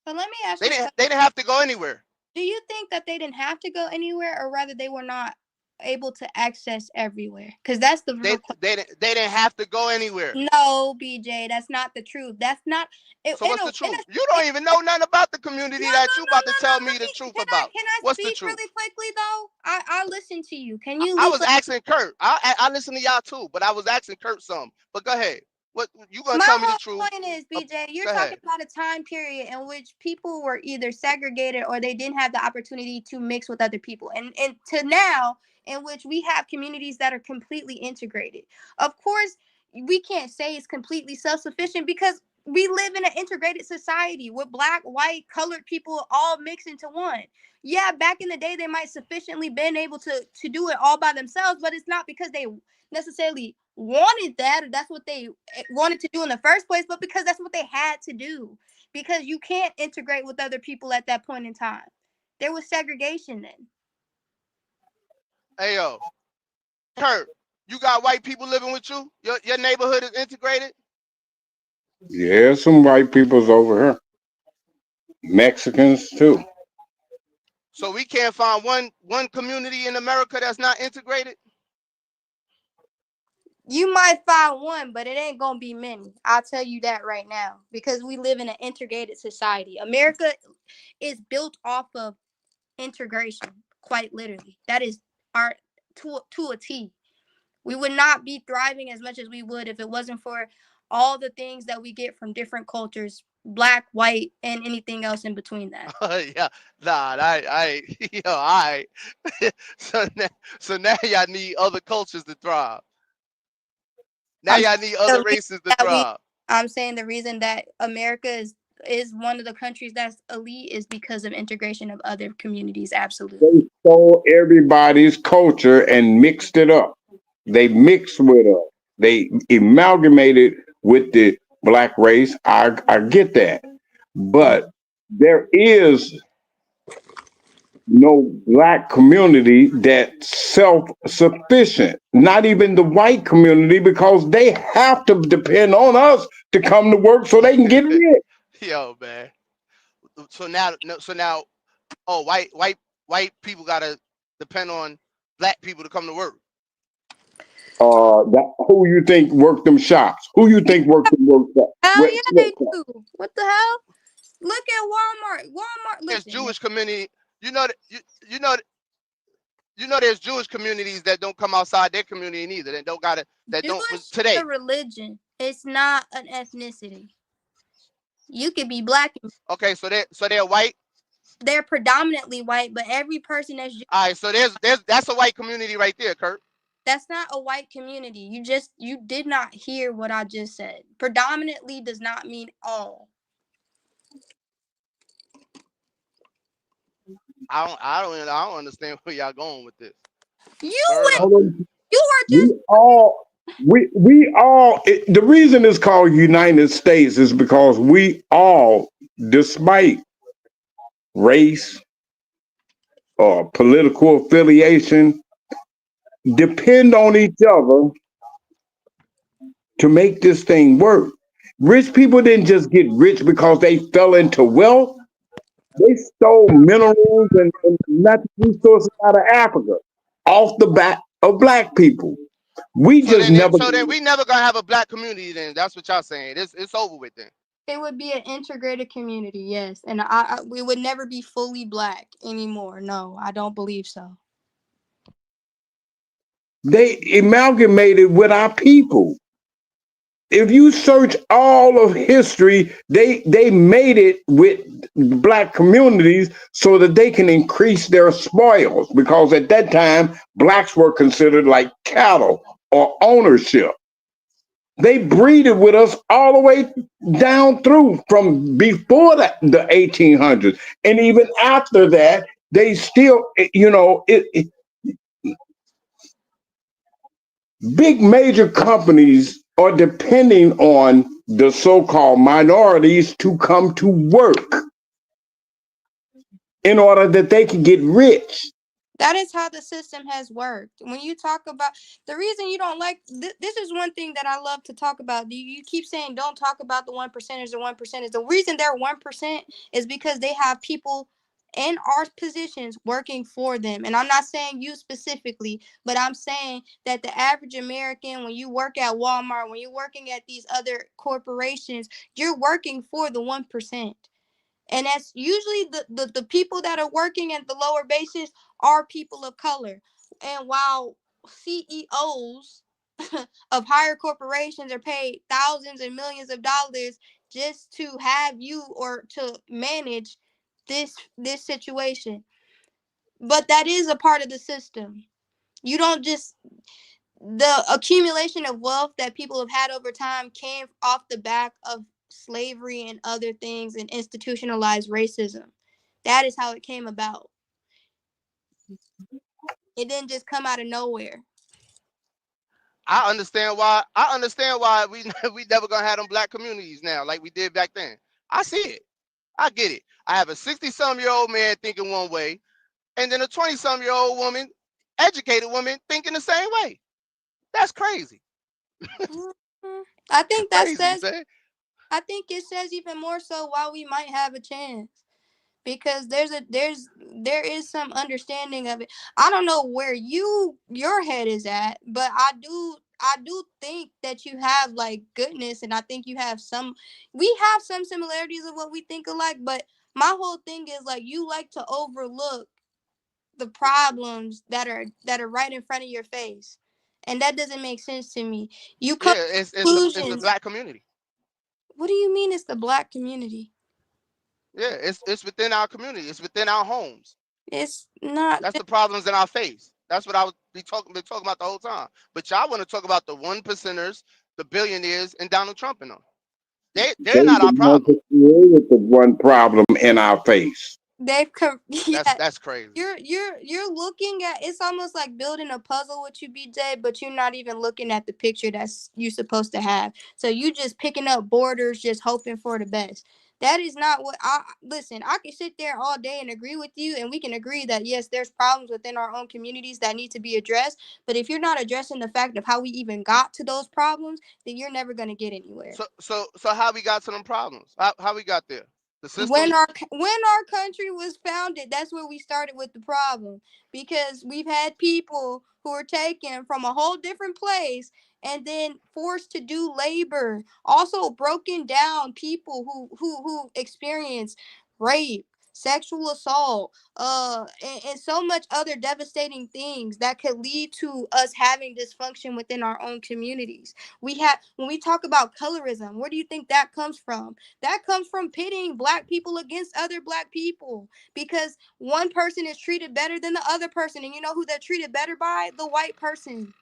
So let me ask They you. didn't have to go anywhere. Do you think that they didn't have to go anywhere, or rather they were not able to access everywhere? Because that's the real question. They didn't have to go anywhere. No, BJ, that's not the truth. That's not. So what's the truth? You don't even know nothing about the community that you about to tell me the truth about. Can I What's the speak truth? really quickly though? I listen to you. Can you? I was asking Kurt. I listen to y'all too, but I was asking Kurt something. But go ahead. What you gonna My tell me the whole truth? point is, BJ, you're Go talking ahead. about a time period in which people were either segregated or they didn't have the opportunity to mix with other people, and to now in which we have communities that are completely integrated. Of course, we can't say it's completely self-sufficient because we live in an integrated society with black, white, colored people all mixed into one. Yeah, back in the day, they might sufficiently been able to do it all by themselves, but it's not because they necessarily wanted that, or that's what they wanted to do in the first place, but because that's what they had to do. Because you can't integrate with other people at that point in time. There was segregation then. Hey yo, Kurt, you got white people living with you? Your neighborhood is integrated? Yeah, some white people's over here. Mexicans too. So we can't find one community in America that's not integrated? You might find one, but it ain't gonna be many. I'll tell you that right now, because we live in an integrated society. America is built off of integration, quite literally. That is our to a T. We would not be thriving as much as we would if it wasn't for all the things that we get from different cultures, black, white, and anything else in between that. Yeah, nah, I yo, all right. So now y'all need other cultures to thrive. Now I'm y'all need other races to thrive. I'm saying the reason that America is one of the countries that's elite is because of integration of other communities. Absolutely. They stole everybody's culture and mixed it up. They mixed with us. They amalgamated with the black race. I get that. But there is no black community that's self-sufficient. Not even the white community, because they have to depend on us to come to work so they can get rich. Yo, man. So now, oh, white people gotta depend on black people to come to work. Who you think worked them shops? Who you think worked them workshops? Hell What, yeah, what, they do. What the hell? Look at Walmart. Walmart. There's Listen, Jewish community. You know that you know there's Jewish communities that don't come outside their community neither. That don't got it. That don't Jewish is a today. religion. It's not an ethnicity. You could be black. Okay, so they're white. They're predominantly white, but every person that's All right, so there's that's a white community right there, Kurt. that's not a white community. You did not hear what I just said. Predominantly does not mean all. I don't understand where y'all going with this. You Word went. up. hold on. You were just We all the reason it's called United States is because we all, despite race or political affiliation, depend on each other to make this thing work. Rich people didn't just get rich because they fell into wealth. They stole minerals and natural resources out of Africa off the back of black people. We So just then, never. so then we never gonna have a black community. Then that's what y'all saying. It's over with then. it would be an integrated community, yes, and we would never be fully black anymore. No, I don't believe so. They amalgamated with our people. If you search all of history, they made it with black communities so that they can increase their spoils because at that time blacks were considered like cattle or ownership. They breeded with us all the way down through from before the 1800s, and even after that, they still, big major companies are depending on the so-called minorities to come to work in order that they can get rich. That is how the system has worked. When you talk about the reason you don't like this is one thing that I love to talk about. You keep saying don't talk about the 1%ers. The 1%ers. The reason they're 1% is because they have people in our positions working for them. And I'm not saying you specifically, but I'm saying that the average American, when you work at Walmart, when you're working at these other corporations, you're working for the 1%. And that's usually the people that are working at the lower bases are people of color. And while CEOs of higher corporations are paid thousands and millions of dollars just to have you or to manage this situation, but that is a part of the system. You don't just the accumulation of wealth that people have had over time came off the back of slavery and other things and institutionalized racism. That is how it came about. It didn't just come out of nowhere. I understand why we we never gonna have them black communities now like we did back then. I see it. I get it. I have a 60-some-year-old man thinking one way, and then a 20-some-year-old woman, educated woman, thinking the same way. That's crazy. Mhm. I think that Crazy, says man. I think it says even more so why we might have a chance. Because there is some understanding of it. I don't know where your head is at, but I do think that you have like goodness, and I think you have some. We have some similarities of what we think alike, but my whole thing is like you like to overlook the problems that are right in front of your face, and that doesn't make sense to me. You come Yeah, to it's the conclusions. black community. What do you mean it's the black community? Yeah, it's within our community. It's within our homes. It's not. That's the problems in our face. That's what I would been talking about the whole time. But y'all want to talk about the 1%ers, the billionaires, and Donald Trump and them. They're They not our the ones problem. that created the one problem in our face. Yeah. That's crazy. You're looking at it's almost like building a puzzle with you, BJ, but you're not even looking at the picture that's you supposed to have. So you just picking up borders, just hoping for the best. That is not what I listen. I can sit there all day and agree with you, and we can agree that yes, there's problems within our own communities that need to be addressed. But if you're not addressing the fact of how we even got to those problems, then you're never gonna get anywhere. So how we got to them problems? How we got there? The when system. our country was founded, that's where we started with the problem, because we've had people who were taken from a whole different place and then forced to do labor, also broken down people who experience rape, sexual assault, and so much other devastating things that could lead to us having dysfunction within our own communities. We have, when we talk about colorism, where do you think that comes from? That comes from pitting black people against other black people, because one person is treated better than the other person, and you know who they're treated better by? The white person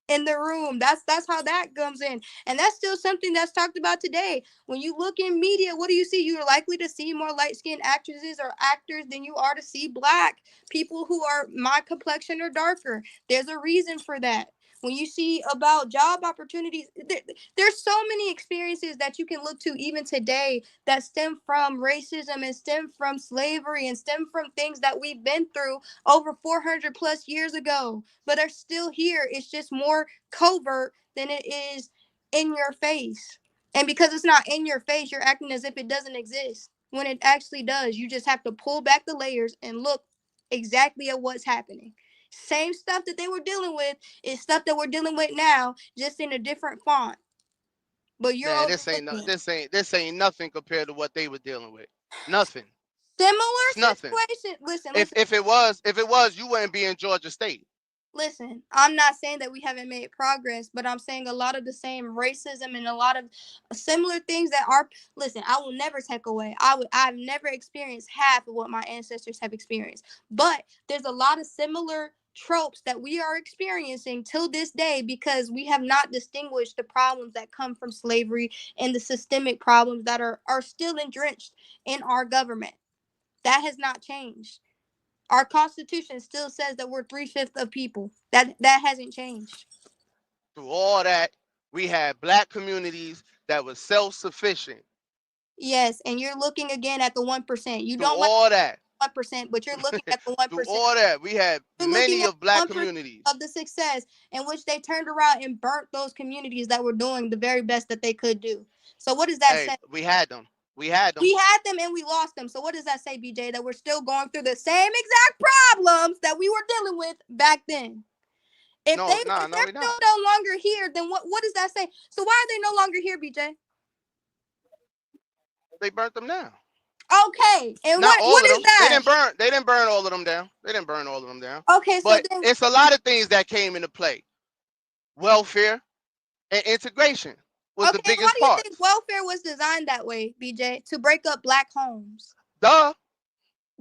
in the room. That's how that comes in, and that's still something that's talked about today. When you look in media, what do you see? You're likely to see more light-skinned actresses or actors than you are to see black people who are my complexion or darker. There's a reason for that. When you see about job opportunities, there's so many experiences that you can look to even today that stem from racism and stem from slavery and stem from things that we've been through over 400 plus years ago, but are still here. It's just more covert than it is in your face. And because it's not in your face, you're acting as if it doesn't exist when it actually does. You just have to pull back the layers and look exactly at what's happening. Same stuff that they were dealing with is stuff that we're dealing with now, just in a different font. But you're Man, overlooking it. this ain't nothing compared to what they were dealing with. Nothing. Similar It's nothing. situation. Listen. If it was, you wouldn't be in Georgia State. Listen, I'm not saying that we haven't made progress, but I'm saying a lot of the same racism and a lot of similar things that are. Listen, I will never take away. I've never experienced half of what my ancestors have experienced, but there's a lot of similar tropes that we are experiencing till this day because we have not distinguished the problems that come from slavery and the systemic problems that are still entrenched in our government. That has not changed. Our Constitution still says that we're 3/5 of people. That hasn't changed. Through all that, we had black communities that were self-sufficient. Yes, and you're looking again at the 1%. You Through don't like all that, 1%, but you're looking at the 1%. we had You're looking many at of black 1% communities. of the success in which they turned around and burnt those communities that were doing the very best that they could do. So what does that Hey, say? we had them. We had them. We had them and we lost them. So what does that say, BJ? That we're still going through the same exact problems that we were dealing with back then. No, nah, If no, they're we still not. no longer here, then what does that say? So why are they no longer here, BJ? They burnt them down. Okay, and Not what all of is them. that? They didn't burn all of them down. They didn't burn all of them down. Okay, so But then it's a lot of things that came into play. Welfare and integration was the okay, why biggest do you think parts. welfare was designed that way, BJ? To break up black homes. Duh.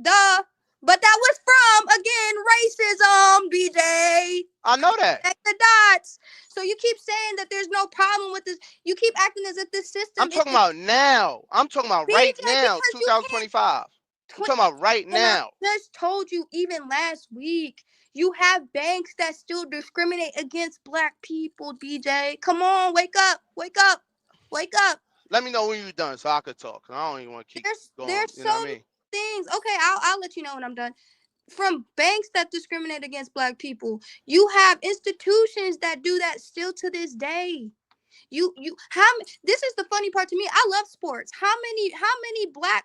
Duh. But that was from again racism, BJ. I know that. Connect the dots. So you keep saying that there's no problem with this. You keep acting as if this I'm system talking is about now. I'm talking about right BJ now, because you can't 2025. I'm talking about right and I now. just told you even last week, you have banks that still discriminate against black people, DJ. Come on, wake up, wake up, wake up. Let me know when you're done so I could talk. I don't even want to keep going. There's You so know what I many mean? things. Okay, I'll let you know when I'm done. From banks that discriminate against black people, you have institutions that do that still to this day. You how this is the funny part to me. I love sports. How many black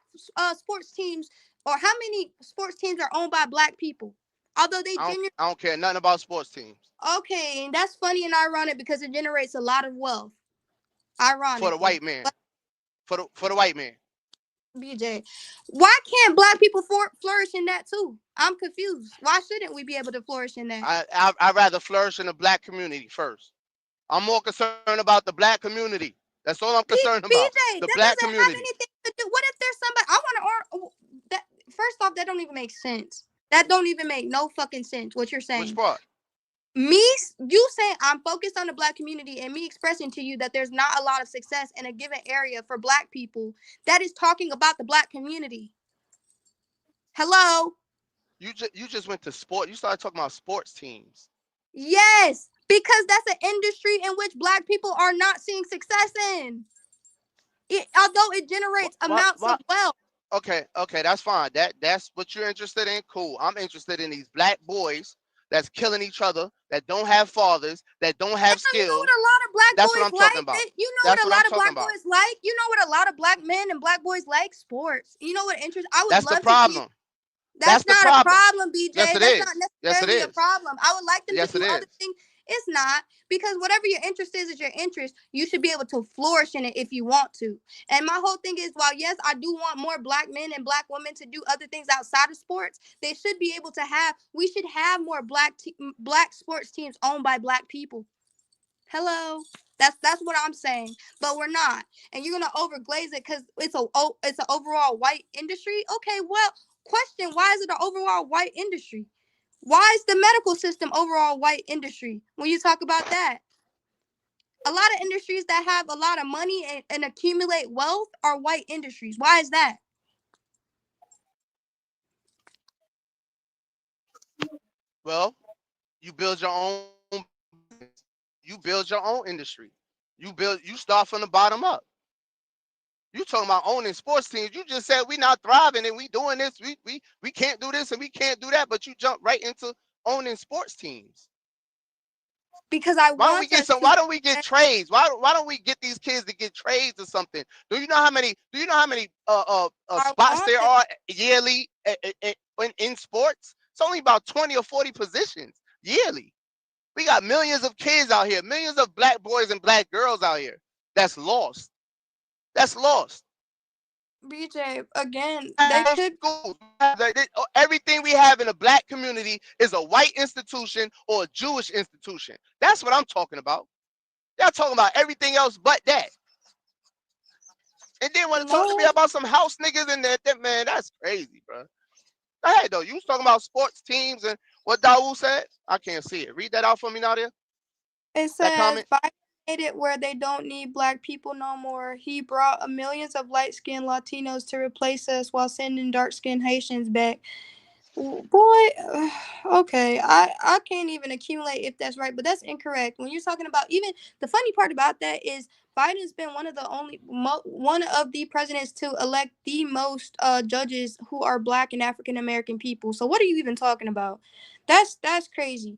sports teams or how many sports teams are owned by black people? Although they genuinely I don't care nothing about sports teams. okay, and that's funny and ironic because it generates a lot of wealth. For the Ironically, white man. but For the white man. BJ, why can't black people flourish in that too? I'm confused. Why shouldn't we be able to flourish in that? I'd rather flourish in the black community first. I'm more concerned about the black community. That's all I'm concerned about. The BJ, that black doesn't have community. anything to do. What if there's somebody I want to that? First off, that don't even make sense. That don't even make no fucking sense. What you're Which saying? part? Me, you saying I'm focused on the black community, and me expressing to you that there's not a lot of success in a given area for black people. That is talking about the black community. Hello. You just went to sport. You started talking about sports teams. Yes, because that's an industry in which black people are not seeing success in. Although it generates amounts of What? wealth. Okay, that's fine. That's what you're interested in. Cool. I'm interested in these black boys that's killing each other, that don't have fathers, that don't have Damn, you know what skills. a lot of black That's what boys I'm talking like? about. You know That's what a what I'm lot of talking black about. boys like? You know what a lot of black men and black boys like? Sports. You know what interest? I would That's the love to see. problem. That's That's the not a problem. problem, Yes, BJ. it That's not is. Yes, it necessarily a is. problem. I would like them to Yes, it do other is. things. It's not because whatever your interest is your interest. You should be able to flourish in it if you want to. And my whole thing is, while yes, I do want more black men and black women to do other things outside of sports, they should be able to have. We should have more black sports teams owned by black people. Hello. That's what I'm saying. But we're not. And you're gonna overglaze it because it's an overall white industry. Okay, well, question, why is it an overall white industry? Why is the medical system overall white industry when you talk about that? A lot of industries that have a lot of money and accumulate wealth are white industries. Why is that? Well, you build your own business. You build your own industry. You start from the bottom up. You talking about owning sports teams. You just said we not thriving and we doing this. We can't do this and we can't do that, but you jump right into owning sports teams. Because I Why don't we want get us some? to. Why don't we get trades? Why don't we get these kids to get trades or something? Do you know how many I spots want there them. are yearly in sports? It's only about 20 or 40 positions yearly. We got millions of kids out here, millions of black boys and black girls out here. That's lost. That's lost. BJ, again, We they have no could. schools. Everything we have in the black community is a white institution or a Jewish institution. That's what I'm talking about. Y'all talking about everything else but that. And then want to talk to me No, about some house niggas and that man, that's crazy, bro. Go ahead though. You was talking about sports teams and what Dawu said. I can't see it. Read that out for me, Nadia. it That says comment. Biden made it where they don't need black people no more. He brought millions of light skinned Latinos to replace us while sending dark skinned Haitians back. Boy, okay, I can't even accumulate if that's right, but that's incorrect. When you're talking about, even the funny part about that is Biden's been one of the presidents to elect the most judges who are black and African American people. So what are you even talking about? That's crazy.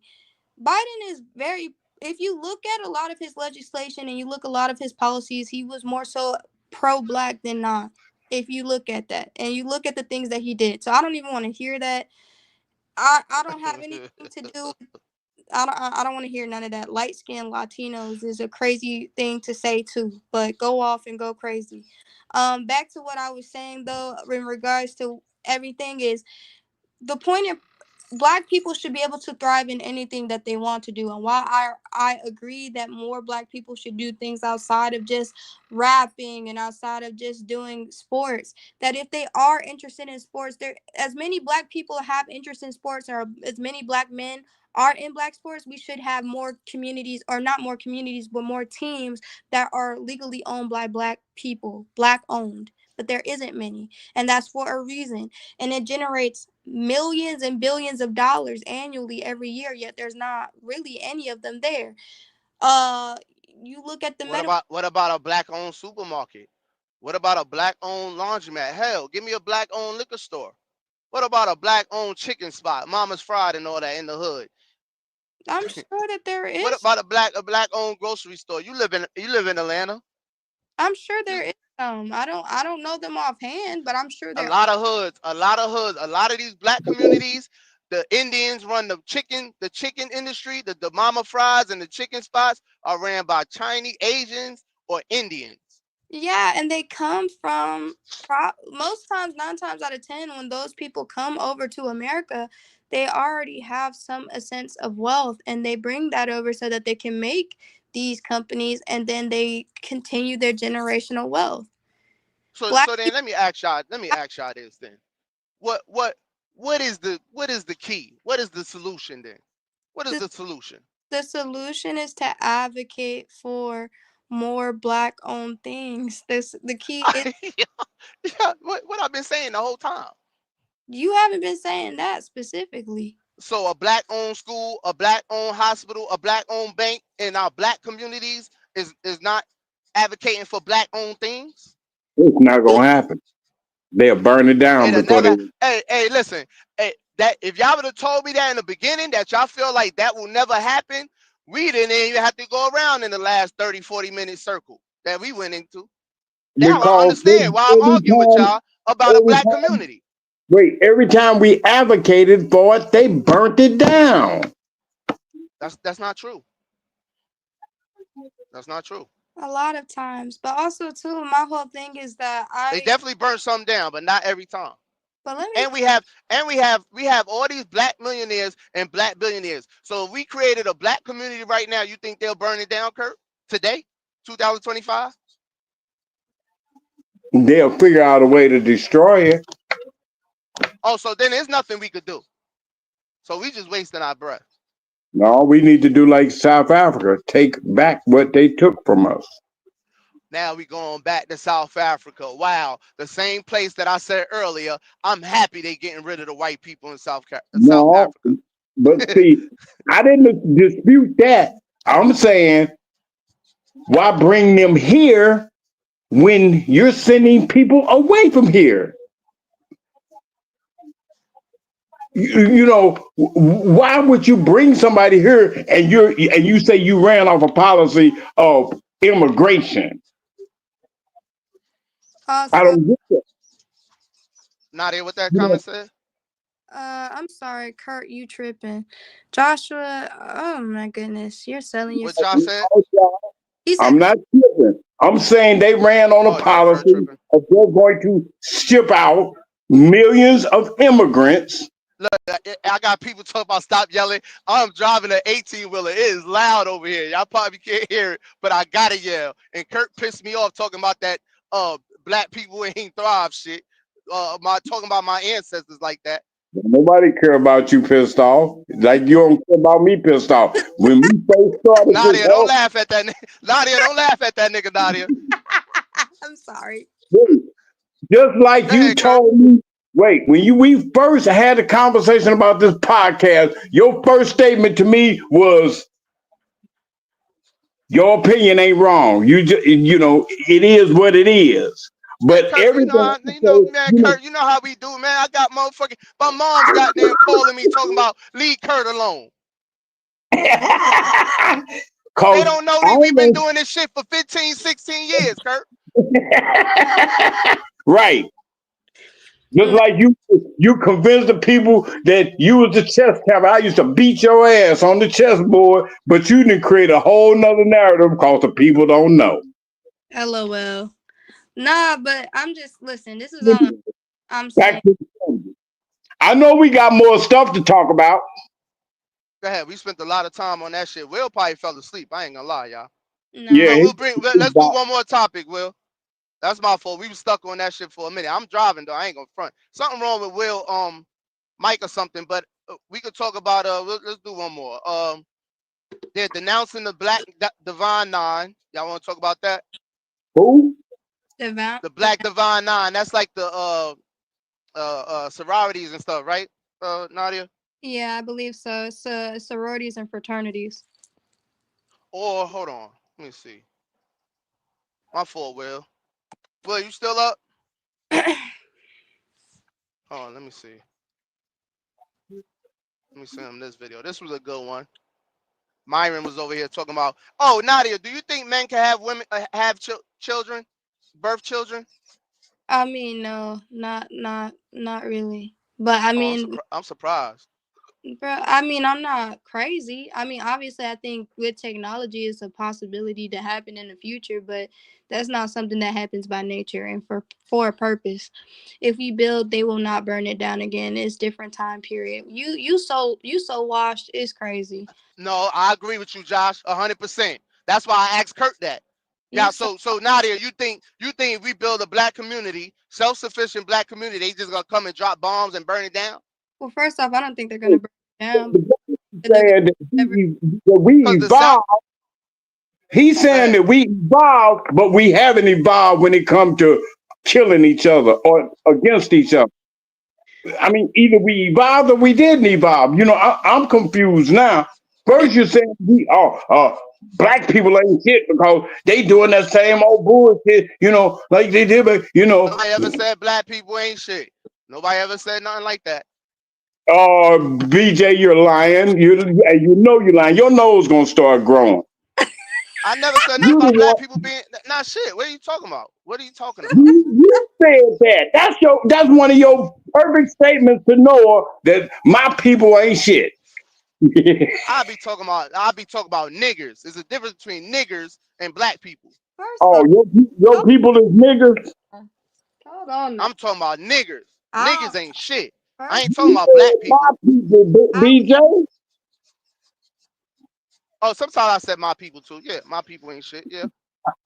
Biden is very. If you look at a lot of his legislation and you look a lot of his policies, he was more so pro-black than not. If you look at that and you look at the things that he did, so I don't even want to hear that. I don't have anything to do. I don't want to hear none of that. Light skinned Latinos is a crazy thing to say too, but go off and go crazy. Back to what I was saying though, in regards to everything is the point of black people should be able to thrive in anything that they want to do, and why I agree that more black people should do things outside of just rapping and outside of just doing sports, that if they are interested in sports, there as many black people have interest in sports or as many black men are in black sports, we should have more communities, or not more communities but more teams that are legally owned by black people, black owned, but there isn't many, and that's for a reason, and it generates millions and billions of dollars annually every year, yet there's not really any of them there. uh you look at the medical. What about a black owned supermarket? What about a black owned laundromat? Hell, give me a black owned liquor store. What about a black owned chicken spot, Mama's Fried and all that in the hood? I'm sure that there What is. about a black owned grocery store? You live in Atlanta. I'm sure You there is some. I don't know them offhand, but I'm sure a there lot of hoods, a lot of hoods, a lot of these black communities. The Indians run the chicken industry. The mama fries and the chicken spots are ran by Chinese, Asians, or Indians. Yeah, and they come from most times, 9 times out of 10, when those people come over to America, they already have some a sense of wealth, and they bring that over so that they can make these companies, and then they continue their generational wealth. Black So then people. let me ask y'all this then. What what what is the key? What is the solution then? What is The, the solution? the solution is to advocate for more black owned things. The key is. Yeah, what I've been saying the whole time. You haven't been saying that specifically. So a black owned school, a black owned hospital, a black owned bank in our black communities is not advocating for black owned things. It's not gonna happen. They'll burn it down It'll before they. never. Hey, listen. Hey, That if y'all would have told me that in the beginning, that y'all feel like that will never happen, we didn't even have to go around in the last 30, 40-minute circle that we went into. Now I because understand why I'm every arguing with time, y'all about a every black time, community. wait, every time we advocated for it, they burnt it down. That's not true. That's not true. A lot of times, but also too, my whole thing is that They I. definitely burnt some down, but not every time. But let me. And we have all these black millionaires and black billionaires. So if we created a black community right now, you think they'll burn it down, Kurt? Today, 2025? They'll figure out a way to destroy it. Oh, so then there's nothing we could do. So we just wasting our breath. No, we need to do like South Africa, take back what they took from us. Now we going back to South Africa. Wow, the same place that I said earlier. I'm happy they getting rid of the white people in South No, Africa. but see, I didn't dispute that. I'm saying, why bring them here when you're sending people away from here? You know, why would you bring somebody here and you say you ran off a policy of immigration? I Also, don't get that. Nadia, what that You know, comment said? I'm sorry, Kurt, you tripping. Joshua, oh my goodness, you're selling What yourself. Josh said? He said, I'm not tripping. I'm saying they ran on a Oh yeah, Kurt policy tripping. of they're going to ship out millions of immigrants. Look, I got people talking about stop yelling. I'm driving an 18 wheeler. It is loud over here. Y'all probably can't hear it, but I gotta yell. And Kurt pissed me off talking about that black people ain't thrive shit. My talking about my ancestors like that. Nobody care about you pissed off. Like you don't care about me pissed off. When we first started this Nadia, don't whole laugh at that. Nadia, don't laugh at that nigga. Nadia, I'm sorry. thing, just like go you ahead, Kurt. told me, wait, when we first had a conversation about this podcast, your first statement to me was your opinion ain't wrong. You just, you know, it is what it is. Yeah, But Kurt, everything I man, say, Kurt, you know how we do, man. I got motherfucking my mom's goddamn calling me talking about leave Kurt alone. They cause don't know I that we've been ain't doing this shit for 15, 16 years, Kurt. right. Just No, like you convinced the people that you was the chess champion. I used to beat your ass on the chessboard, but you didn't create a whole nother narrative because the people don't know. LOL. Nah, but I'm just listen. This is all I'm Back saying. to the subject. I know we got more stuff to talk about. Go ahead. We spent a lot of time on that shit. Will probably fell asleep. I ain't gonna lie, y'all. Yeah, But No, let's do one more topic, Will. That's my fault. We was stuck on that shit for a minute. I'm driving though. I ain't gonna front. Something wrong with Will, Mike or something. But we could talk about let's do one more. They're denouncing the Black Divine Nine. Y'all want to talk about that? who? The the Black Divine Nine. That's like the sororities and stuff, right? Nadia. yeah, I believe so. So sororities and fraternities. Or hold on. Let me see. My fault, Will. Will, you still up? Hold on. Let me see. Let me send him this video. This was a good one. Myron was over here talking about. Oh, Nadia, do you think men can have women have children, birth children? I mean, no, not really. But I Oh, mean, I'm surprised. bro, I mean, I'm not crazy. I mean, obviously, I think with technology, it's a possibility to happen in the future, but that's not something that happens by nature and for a purpose. If we build, they will not burn it down again. It's different time period. You so washed. It's crazy. No, I agree with you, Josh, 100%. That's why I asked Kurt that. You Yeah, so so Nadia, you think if we build a black community, self-sufficient black community, they just gonna come and drop bombs and burn it down? well. First off, I don't think they're gonna burn it down, but they're gonna Saying that never. we Cause the South. evolved. He's Go saying ahead. that we evolved, but we haven't evolved when it comes to killing each other or against each other. I mean, either we evolved or we didn't evolve. You know, I'm confused now. First, you're saying we are black people ain't shit because they doing that same old bullshit. You know, like they did, but you know, Nobody ever said black people ain't shit. Nobody ever said nothing like that. BJ, you're lying. You know you're lying. Your nose gonna start growing. I never said nothing You the about black one. people being nah shit. What are you talking about? What are you talking about? You said that. That's one of your perfect statements to Noah that my people ain't shit. I be talking about niggers. There's a difference between niggers and black people. First Oh, off, your people is niggas. hold on now. I'm talking about niggers. I'll Niggas ain't shit. I first ain't You talking about black said my people. people, I BJ. Oh, sometimes I said my people too. Yeah, my people ain't shit. Yeah,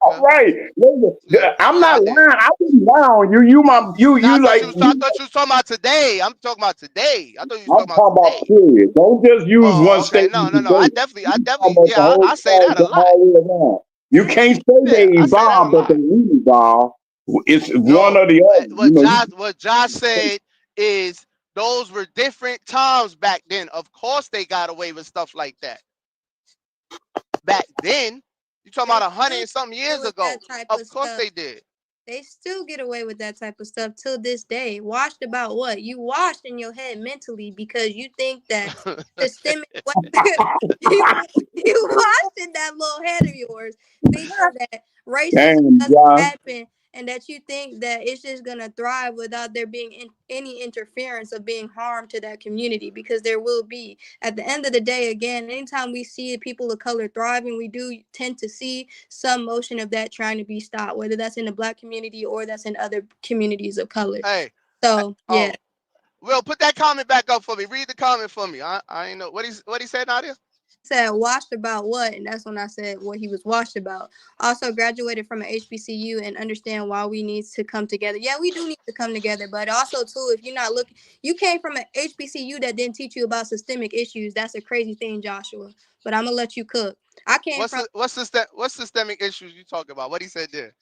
All yeah, right. Listen, yeah, I'm yeah. I not did. lying. I didn't lie on you. Now You like I thought you was talking about today. I'm talking about today. I thought you was I'm talking about talking about today. period. Don't just use one Oh, okay. statement No. today. I You talking definitely, about the yeah. whole I say that a cycle lot. all the way around. You can't say they Yeah, I say that a evolved, but they lot. really evolved. It's one No, or the other. You know, what Josh said is those were different times back then. Of course, they got away with stuff like that back then. You talking they about 100 still and something get years with ago? that type of Of course stuff. they did. They still get away with that type of stuff till this day. Washed about what? You washed in your head mentally because you think that systemic you you washed in that little head of yours thinking that racism damn, doesn't Josh. happen and that you think that it's just gonna thrive without there being any interference of being harm to that community because there will be. At the end of the day, again, anytime we see people of color thriving, we do tend to see some motion of that trying to be stopped, whether that's in the black community or that's in other communities of color. Hey, So yeah. oh, Will, put that comment back up for me. Read the comment for me. I ain't know what he said, Nadia. He said washed about what, and that's when I said what he was washed about. Also graduated from an HBCU and understand why we need to come together. Yeah, we do need to come together, but also too, if you're not looking, you came from an HBCU that didn't teach you about systemic issues. That's a crazy thing, Joshua. But I'm gonna let you cook. I came from. What's systemic issues you talking about? What he said there?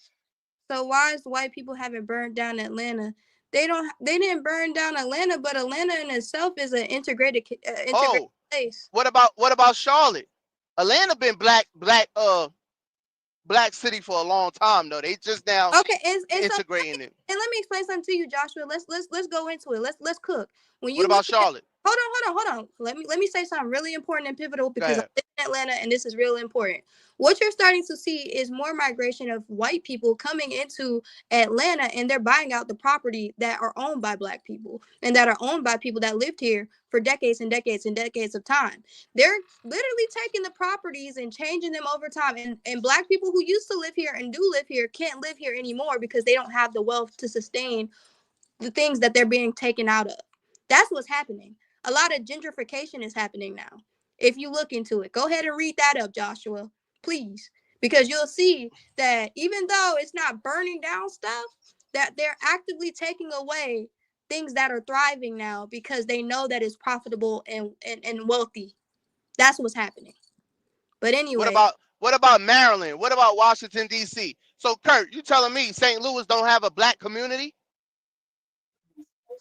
So why is white people haven't burned down Atlanta? They don't. They didn't burn down Atlanta, but Atlanta in itself is an integrated Oh, place. what about Charlotte? Atlanta been black city for a long time though. They just now Okay, and so integrating it. let me explain something to you, Joshua. Let's go into it. Let's cook. When What you about look at Charlotte? hold on. Let me say something really important and pivotal Go because I ahead. live in Atlanta and this is real important. What you're starting to see is more migration of white people coming into Atlanta and they're buying out the property that are owned by black people and that are owned by people that lived here for decades and decades and decades of time. They're literally taking the properties and changing them over time. And black people who used to live here and do live here can't live here anymore because they don't have the wealth to sustain the things that they're being taken out of. That's what's happening. A lot of gentrification is happening now. If you look into it, go ahead and read that up, Joshua, please, because you'll see that even though it's not burning down stuff, that they're actively taking away things that are thriving now because they know that it's profitable and wealthy. That's what's happening. But What anyway, about what about Maryland? What about Washington D.C.? So Kurt, you telling me St. Louis don't have a black community?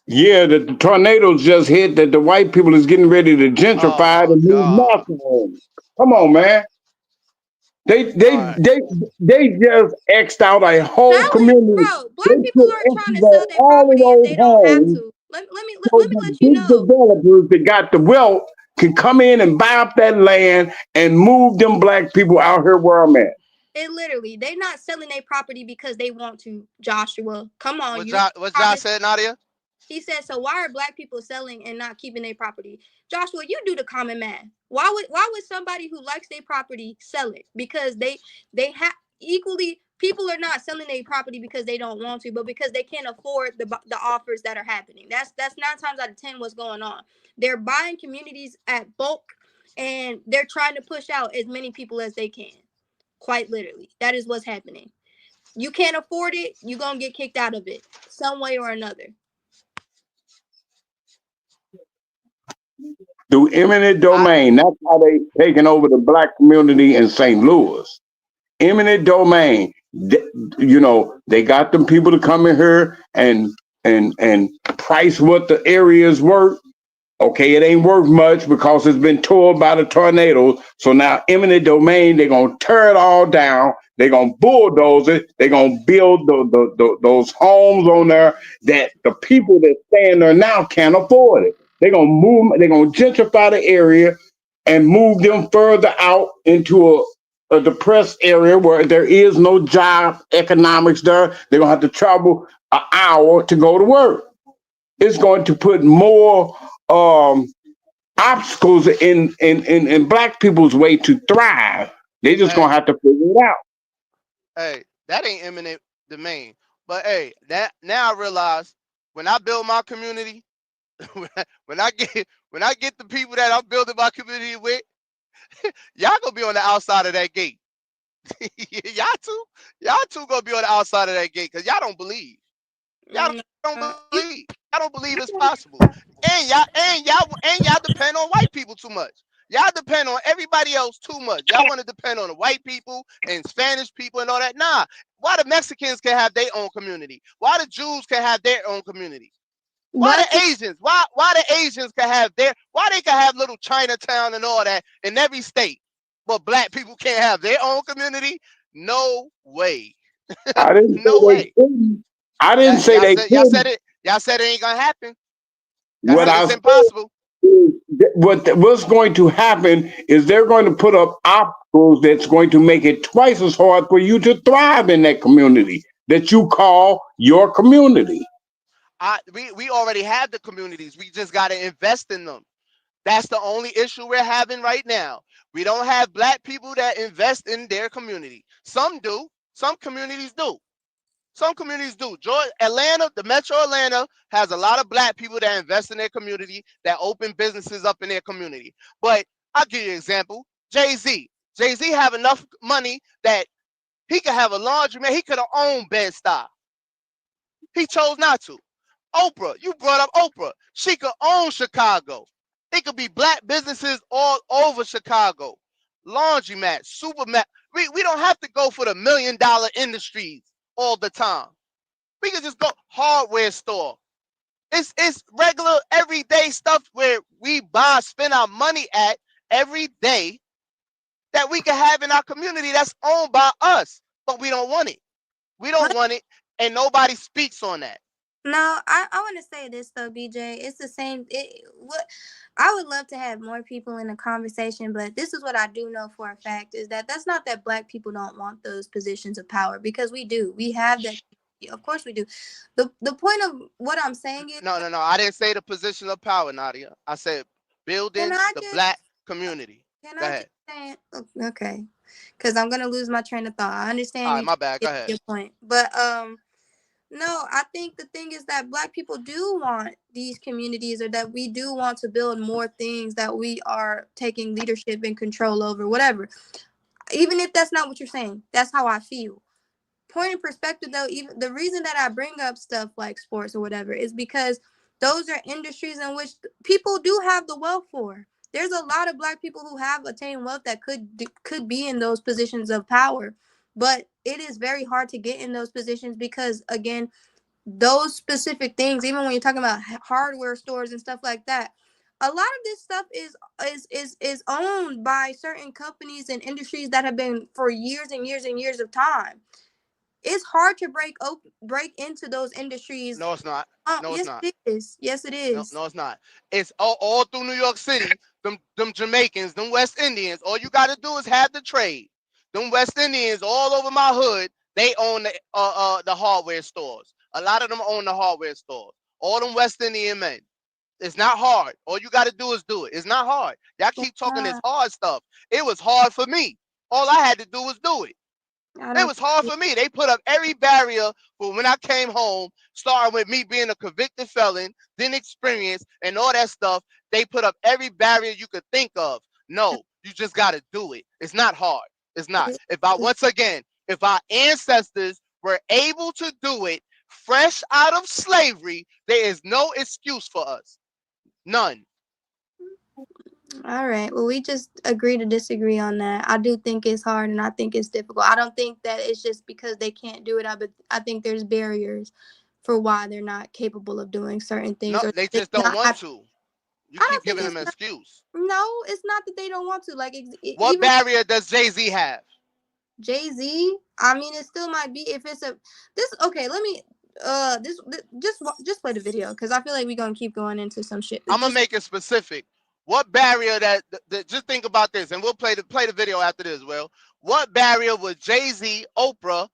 Yeah, the tornadoes just hit that the white people is getting ready to Oh gentrify my and move God. nothing in. Come on, Okay. man. They All they right. they they just xed out a how whole we, community. bro, They black people took aren't trying to sell excavate their all of property if those they don't have homes to. so Let me the let you big know. developers that got the wealth can come in and buy up that land and move them black people out here where I'm at. It literally, they're not selling their property because they want to. Joshua, come on, What you Josh, what common Josh said, Nadia? he said, so why are black people selling and not keeping their property? Joshua, you do the common math. Why would somebody who likes their property sell it? Because they have equally people are not selling their property because they don't want to, but because they can't afford the offers that are happening. That's 9 times out of 10 what's going on. They're buying communities at bulk and they're trying to push out as many people as they can. Quite literally. That is what's happening. You can't afford it, you're gonna get kicked out of it some way or another. Through eminent I domain. That's how they taking over the black community in St. Louis. Eminent domain. You know, they got them people to come in here and price what the area is worth. Okay, it ain't worth much because it's been torn by the tornadoes. So now eminent domain, they're gonna tear it all down. They're gonna bulldoze it. They're gonna build those homes on there that the people that stand there now can't afford it. They're gonna move. They're gonna gentrify the area and move them further out into a depressed area where there is no job economics there. They're gonna have to travel an hour to go to work. It's going to put more obstacles in black people's way to thrive. They just gonna Hey, have to figure it out. hey, that ain't eminent domain. But hey, that now I realize when I build my community, when I get the people that I'm building my community with, y'all gonna be on the outside of that gate. y'all too, y'all too gonna be on the outside of that gate because y'all don't believe. Y'all Mm, don't believe. you, Y'all don't believe it's possible. And y'all depend on white people too much. Y'all depend on everybody else too much. Y'all want to depend on the white people and Spanish people and all that. Nah. Why the Mexicans can have their own community? Why the Jews can have their own community? Why Black the people, Asians? Why the Asians can have their why they can have little Chinatown and all that in every state, but black people can't have their own community? No way. I didn't say No they way. couldn't. I didn't Yeah, say they y'all said couldn't. it. Y'all said it ain't gonna happen. Y'all What said I it's said impossible. is what's going to happen is they're going to put up obstacles that's going to make it twice as hard for you to thrive in that community that you call your community. We already have the communities. We just gotta invest in them. That's the only issue we're having right now. We don't have black people that invest in their community. Some do. Some communities do. Some communities do. Georgia, Atlanta, the Metro Atlanta has a lot of black people that invest in their community, that open businesses up in their community. But I'll give you an example. Jay-Z. Jay-Z have enough money that he could have a laundromat. He could have owned Bed-Stuy. He chose not to. Oprah, you brought up Oprah. She could own Chicago. It could be black businesses all over Chicago. Laundromat, supermat. We don't have to go for the $1 million industries all the time. We could just go hardware store. It's regular everyday stuff where we buy, spend our money at every day that we can have in our community that's owned by us, but we don't want it. We don't want it, and nobody speaks on that. no, I want to say this though, BJ. It's the same. What I would love to have more people in the conversation, but this is what I do know for a fact is that that's not that black people don't want those positions of power because we do. We have that. Of course we do. The point of what I'm saying is, No, no, no. I didn't say the position of power, Nadia. I said can building I the just black community. can Go I just ahead. say okay? Because I'm gonna lose my train of thought. I All understand right, you my bad. Go get ahead. your point, but no, I think the thing is that black people do want these communities or that we do want to build more things that we are taking leadership and control over, whatever. Even if that's not what you're saying, that's how I feel. Point in perspective though, even the reason that I bring up stuff like sports or whatever is because those are industries in which people do have the wealth for. There's a lot of black people who have attained wealth that could be in those positions of power, but it is very hard to get in those positions because again, those specific things, even when you're talking about hardware stores and stuff like that, a lot of this stuff is owned by certain companies and industries that have been for years and years and years of time. It's hard to break into those industries. No, it's not. No, it's Yes not. it is. Yes it No, is. no, it's not. It's all through New York City. Them Jamaicans, them West Indians. All you got to do is have the trade. Them West Indians all over my hood. They own the hardware stores. A lot of them own the hardware stores. All them West Indian men. It's not hard. All you got to do is do it. It's not hard. Y'all It's keep talking this not. hard stuff. It was hard for me. All I had to do was do it. I It don't was hard think for me. They put up every barrier for when I came home, starting with me being a convicted felon, then experience and all that stuff. They put up every barrier you could think of. No, you just got to do it. It's not hard. It's not. Once again, if our ancestors were able to do it fresh out of slavery, there is no excuse for us. None. all right. Well, we just agree to disagree on that. I do think it's hard and I think it's difficult. I don't think that it's just because they can't do it. I think there's barriers for why they're not capable of doing certain No, things or they they just don't not want have. to. You I keep don't think giving it's them an not, excuse. no, it's not that they don't want to. Like What even barrier does Jay-Z have? Jay Z. I mean, it still might be if it's a this. Okay, let me. Just play the video because I feel like we're gonna keep going into some shit. I'm gonna Just make it specific. What barrier that just think about this, and we'll play the video after this. Well, what barrier would Jay-Z, Oprah,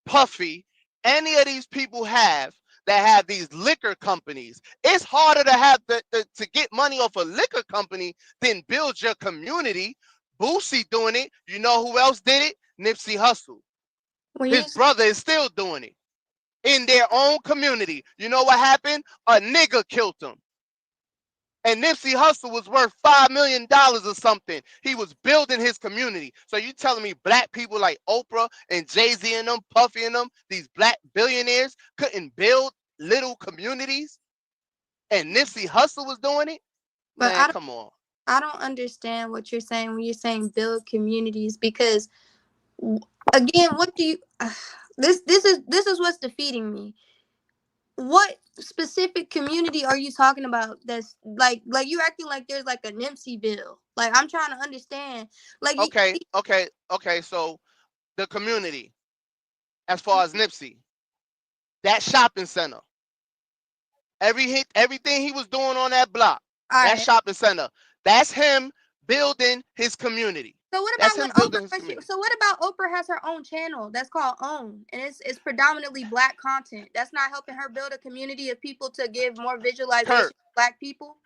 Puffy, any of these people have that have these liquor companies? It's harder to have to get money off a liquor company than build your community. Boosie doing it. You know who else did it? Nipsey Hussle. when you His brother is still doing it in their own community. You know what happened? A nigga killed him. And Nipsey Hussle was worth $5 million or something. He was building his community. So you telling me black people like Oprah and Jay-Z and them, Puffy and them, these black billionaires couldn't build little communities? And Nipsey Hussle was doing it? but Man, come on. I don't understand what you're saying when you're saying build communities because again, what do you this is what's defeating me. What specific community are you talking about that's like you acting like there's like a Nipsey bill? Like I'm trying to understand. Like Okay. So the community, as far as Nipsey, that shopping center, everything he was doing on that block, all that right. shopping center, that's him building his community. So what That's about him what building his Oprah? community. So what about Oprah has her own channel that's called Own, and it's predominantly black content. That's not helping her build a community of people to give more visualization Kurt, to black people.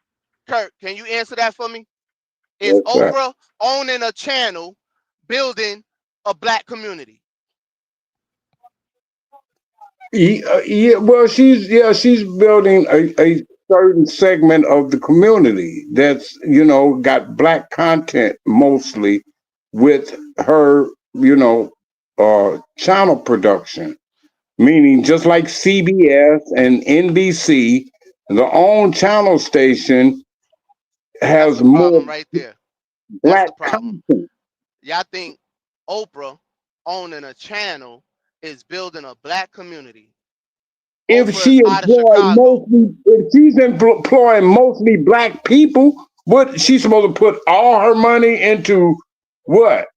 Kurt, can you answer that for me? Is What's that? Oprah owning a channel building a black community? Yeah, well, she's building a certain segment of the community that's got black content mostly with her channel production. Meaning, just like CBS and NBC, the own channel station That's has the more problem right there. That's black the problem. content. Y'all think Oprah owning a channel is building a black community. If Oprah is she out of employed Chicago. mostly, if she's employing mostly black people, what she's supposed to put all her money into? What?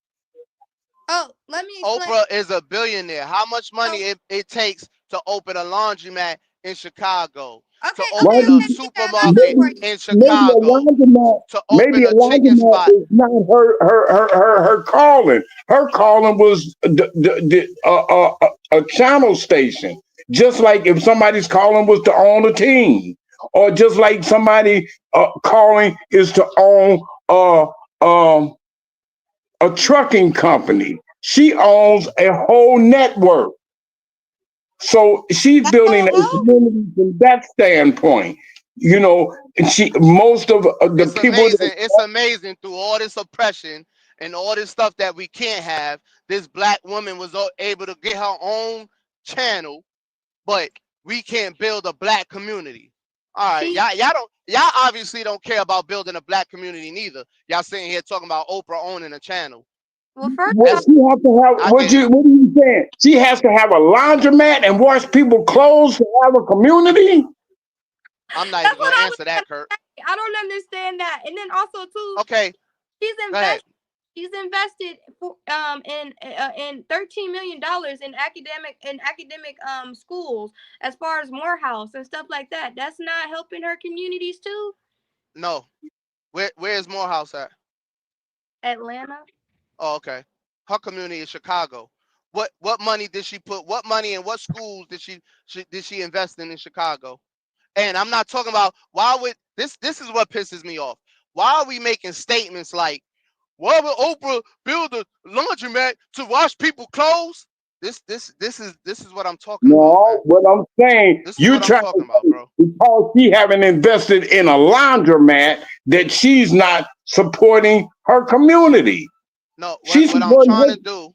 Oh, let me explain. Oprah is a billionaire. How much money So it takes to open a laundromat in Chicago, to okay, open okay, a okay. Let me set it up supermarket for Maybe you. in maybe a Chicago, laundromat, to maybe open a a chicken laundromat spot? is not her calling. Her calling was a channel station. Just like if somebody's calling was to own a team, or just like somebody calling is to own um, a trucking company. She owns a whole network. So she's That building don't a help. community from that standpoint. And she most of the It's people amazing. that It's amazing through all this oppression and all this stuff that we can't have. This black woman was able to get her own channel, but we can't build a black community. All right, She y'all obviously don't care about building a black community neither. Y'all sitting here talking about Oprah owning a channel. well first what off, That's she have to have I get it. what are you saying? She has to have a laundromat and wash people clothes to have a community? I'm not that's even what gonna I was answer that, gonna Kurt. say. I don't understand that. And then also too, Okay, she's go ahead. invested. She's invested in $13 million in academic schools as far as Morehouse and stuff like that. That's not helping her communities too. No, where's Morehouse at? Atlanta. Oh, okay. Her community is Chicago. What money did she put? What money and what schools did she invest in Chicago? And I'm not talking about why would this is what pisses me off. Why are we making statements like, why would Oprah build a laundromat to wash people clothes? This is what I'm talking about, man. No, what I'm saying, This is you what I'm trying to talking about, say bro. because she haven't invested in a laundromat that she's not supporting her community. No, what, She's what I'm supporting trying to her. do,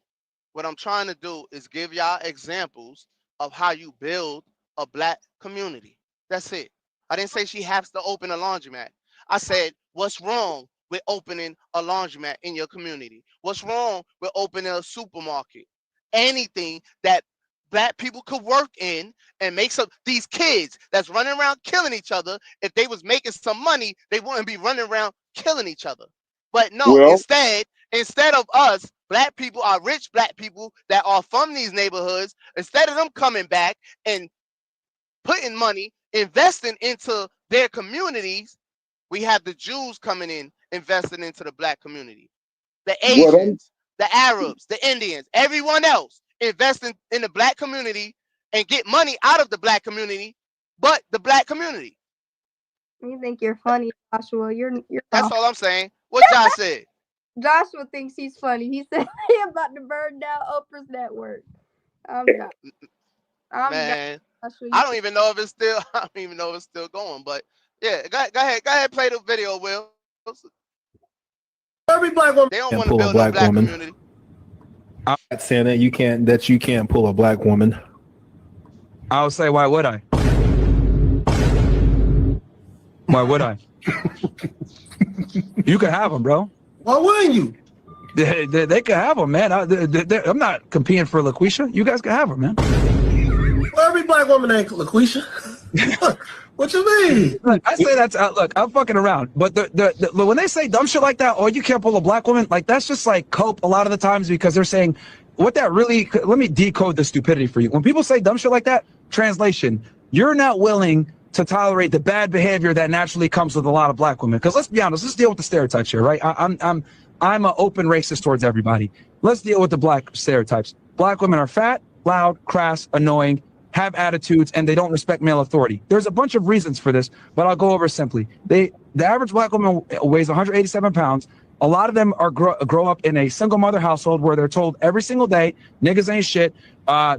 what I'm trying to do is give y'all examples of how you build a black community. That's it. I didn't say she has to open a laundromat. I said, what's wrong with opening a laundromat in your community? What's wrong with opening a supermarket? Anything that black people could work in and make some these kids that's running around killing each other. If they was making some money, they wouldn't be running around killing each other. But no, Well, instead of us, black people, our rich black people that are from these neighborhoods, instead of them coming back and putting money, investing into their communities. We have the Jews coming in, investing into the black community, the What I'm Asians, the Arabs, the Indians, everyone else investing in the black community and get money out of the black community, but the black community. You think you're funny, Joshua? You're That's wrong. all I'm saying. What Josh said. Joshua thinks he's funny. He said he about to burn down Oprah's network. I'm done. I'm done. Man, Joshua, you I don't even know if it's still. I don't even know if it's still going. But yeah, go ahead, play the video, Will. Every black woman They don't can want to pull a build no black black woman. community. I'm not saying that you can't pull a black woman. I'll say, why would I? Why would I? You can have them, bro. Why wouldn't you? They can have them, man. I'm not competing for LaQuisha. You guys can have them, man. Well, every black woman ain't LaQuisha. What you mean? Look, I say that's look. I'm fucking around, but when they say dumb shit like that, oh, you can't pull a black woman, like that's just like cope a lot of the times because they're saying what that really. Let me decode the stupidity for you. When people say dumb shit like that, translation, you're not willing to tolerate the bad behavior that naturally comes with a lot of black women. Because let's be honest, let's deal with the stereotypes here, right? I'm an open racist towards everybody. Let's deal with the black stereotypes. Black women are fat, loud, crass, annoying, have attitudes, and they don't respect male authority. There's a bunch of reasons for this, but I'll go over simply. The average black woman weighs 187 pounds. A lot of them are grow up in a single mother household where they're told every single day, niggas ain't shit.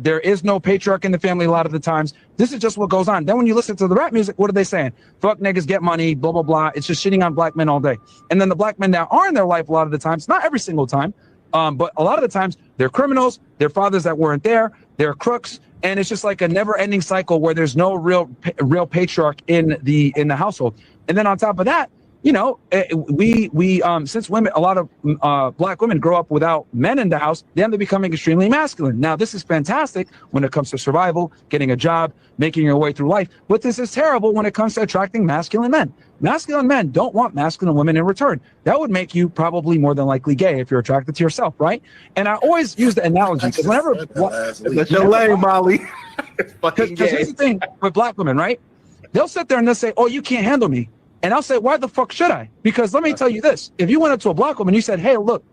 There is no patriarch in the family a lot of the times. This is just what goes on. Then when you listen to the rap music, what are they saying? Fuck niggas, get money, blah, blah, blah. It's just shitting on black men all day. And then the black men that are in their life a lot of the times, not every single time, but a lot of the times, they're criminals, they're fathers that weren't there, they're crooks, and it's just like a never-ending cycle where there's no real patriarch in the household. And then on top of that, you know, we since women, a lot of black women grow up without men in the house, they end up becoming extremely masculine. Now, this is fantastic when it comes to survival, getting a job, making your way through life, but this is terrible when it comes to attracting masculine men. Masculine men don't want masculine women in return. That would make you probably more than likely gay if you're attracted to yourself, right? And I always use the analogy because whenever That's your lane, Molly. because here's the thing with black women, right? They'll sit there and they'll say, "Oh, you can't handle me," and I'll say, "Why the fuck should I?" Because let me tell you this: if you went up to a black woman, and you said, "Hey, look,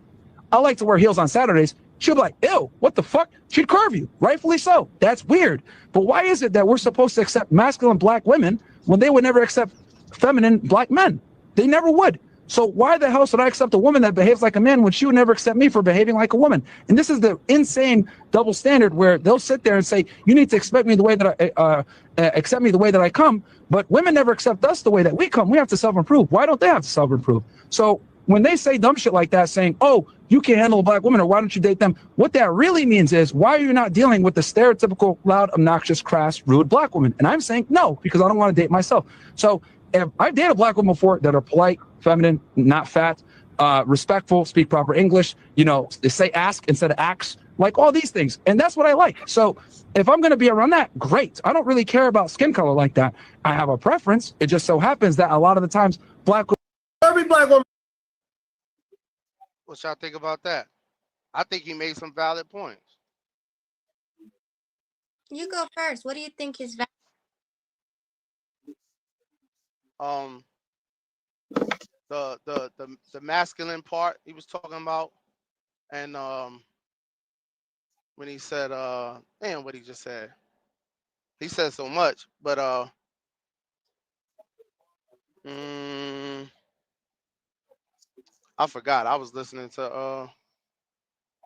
I like to wear heels on Saturdays," she'll be like, "Ew, what the fuck?" She'd curve you, rightfully so. That's weird. But why is it that we're supposed to accept masculine black women when they would never accept feminine black men? They never would. So why the hell should I accept a woman that behaves like a man when she would never accept me for behaving like a woman? And this is the insane double standard where they'll sit there and say, you need to expect me the way that I accept me the way that I come, but women never accept us the way that we come. We have to self-improve. Why don't they have to self-improve? So when they say dumb shit like that, saying, oh, you can't handle a black woman, or why don't you date them? What that really means is, why are you not dealing with the stereotypical, loud, obnoxious, crass, rude black woman? And I'm saying no, because I don't want to date myself. So if I've dated black women before that are polite, feminine, not fat, respectful, speak proper English, you know, they say ask instead of acts, like all these things. And that's what I like. So if I'm going to be around that, great. I don't really care about skin color like that. I have a preference. It just so happens that a lot of the times Every black woman. What y'all think about that? I think he made some valid points. You go first. What do you think is valid? Um, the masculine part he was talking about, and when he said damn, what he just said. He said so much, but mm, I forgot. I was listening to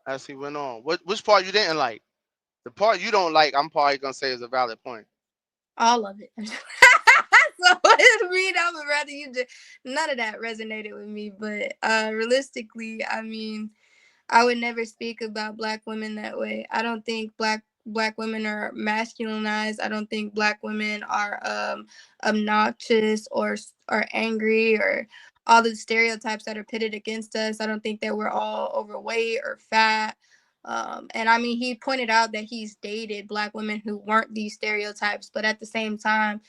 as he went on. Which part you didn't like? The part you don't like, I'm probably gonna say is a valid point. All of it. So I mean, I would rather you just none of that resonated with me. But realistically, I mean, I would never speak about black women that way. I don't think black women are masculinized. I don't think black women are obnoxious or angry or all the stereotypes that are pitted against us. I don't think that we're all overweight or fat. And I mean, he pointed out that he's dated black women who weren't these stereotypes, but at the same time,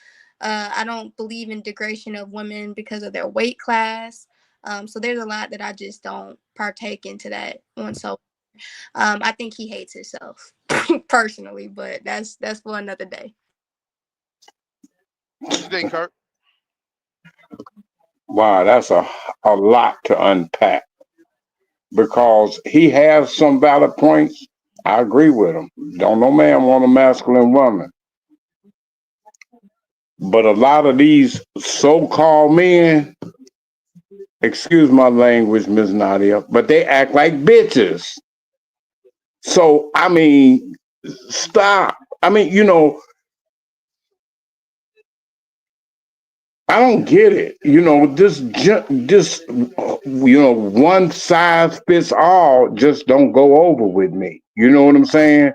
I don't believe in degradation of women because of their weight class. So there's a lot that I just don't partake into that one. So I think he hates himself personally, but that's for another day. What you think, Kurt? Wow, that's a lot to unpack because he has some valid points. I agree with him. Don't no man want a masculine woman. But a lot of these so-called men, excuse my language, Miss Nadia, but they act like bitches. So I mean, stop. I mean, I don't get it. This one size fits all just don't go over with me. You know what I'm saying?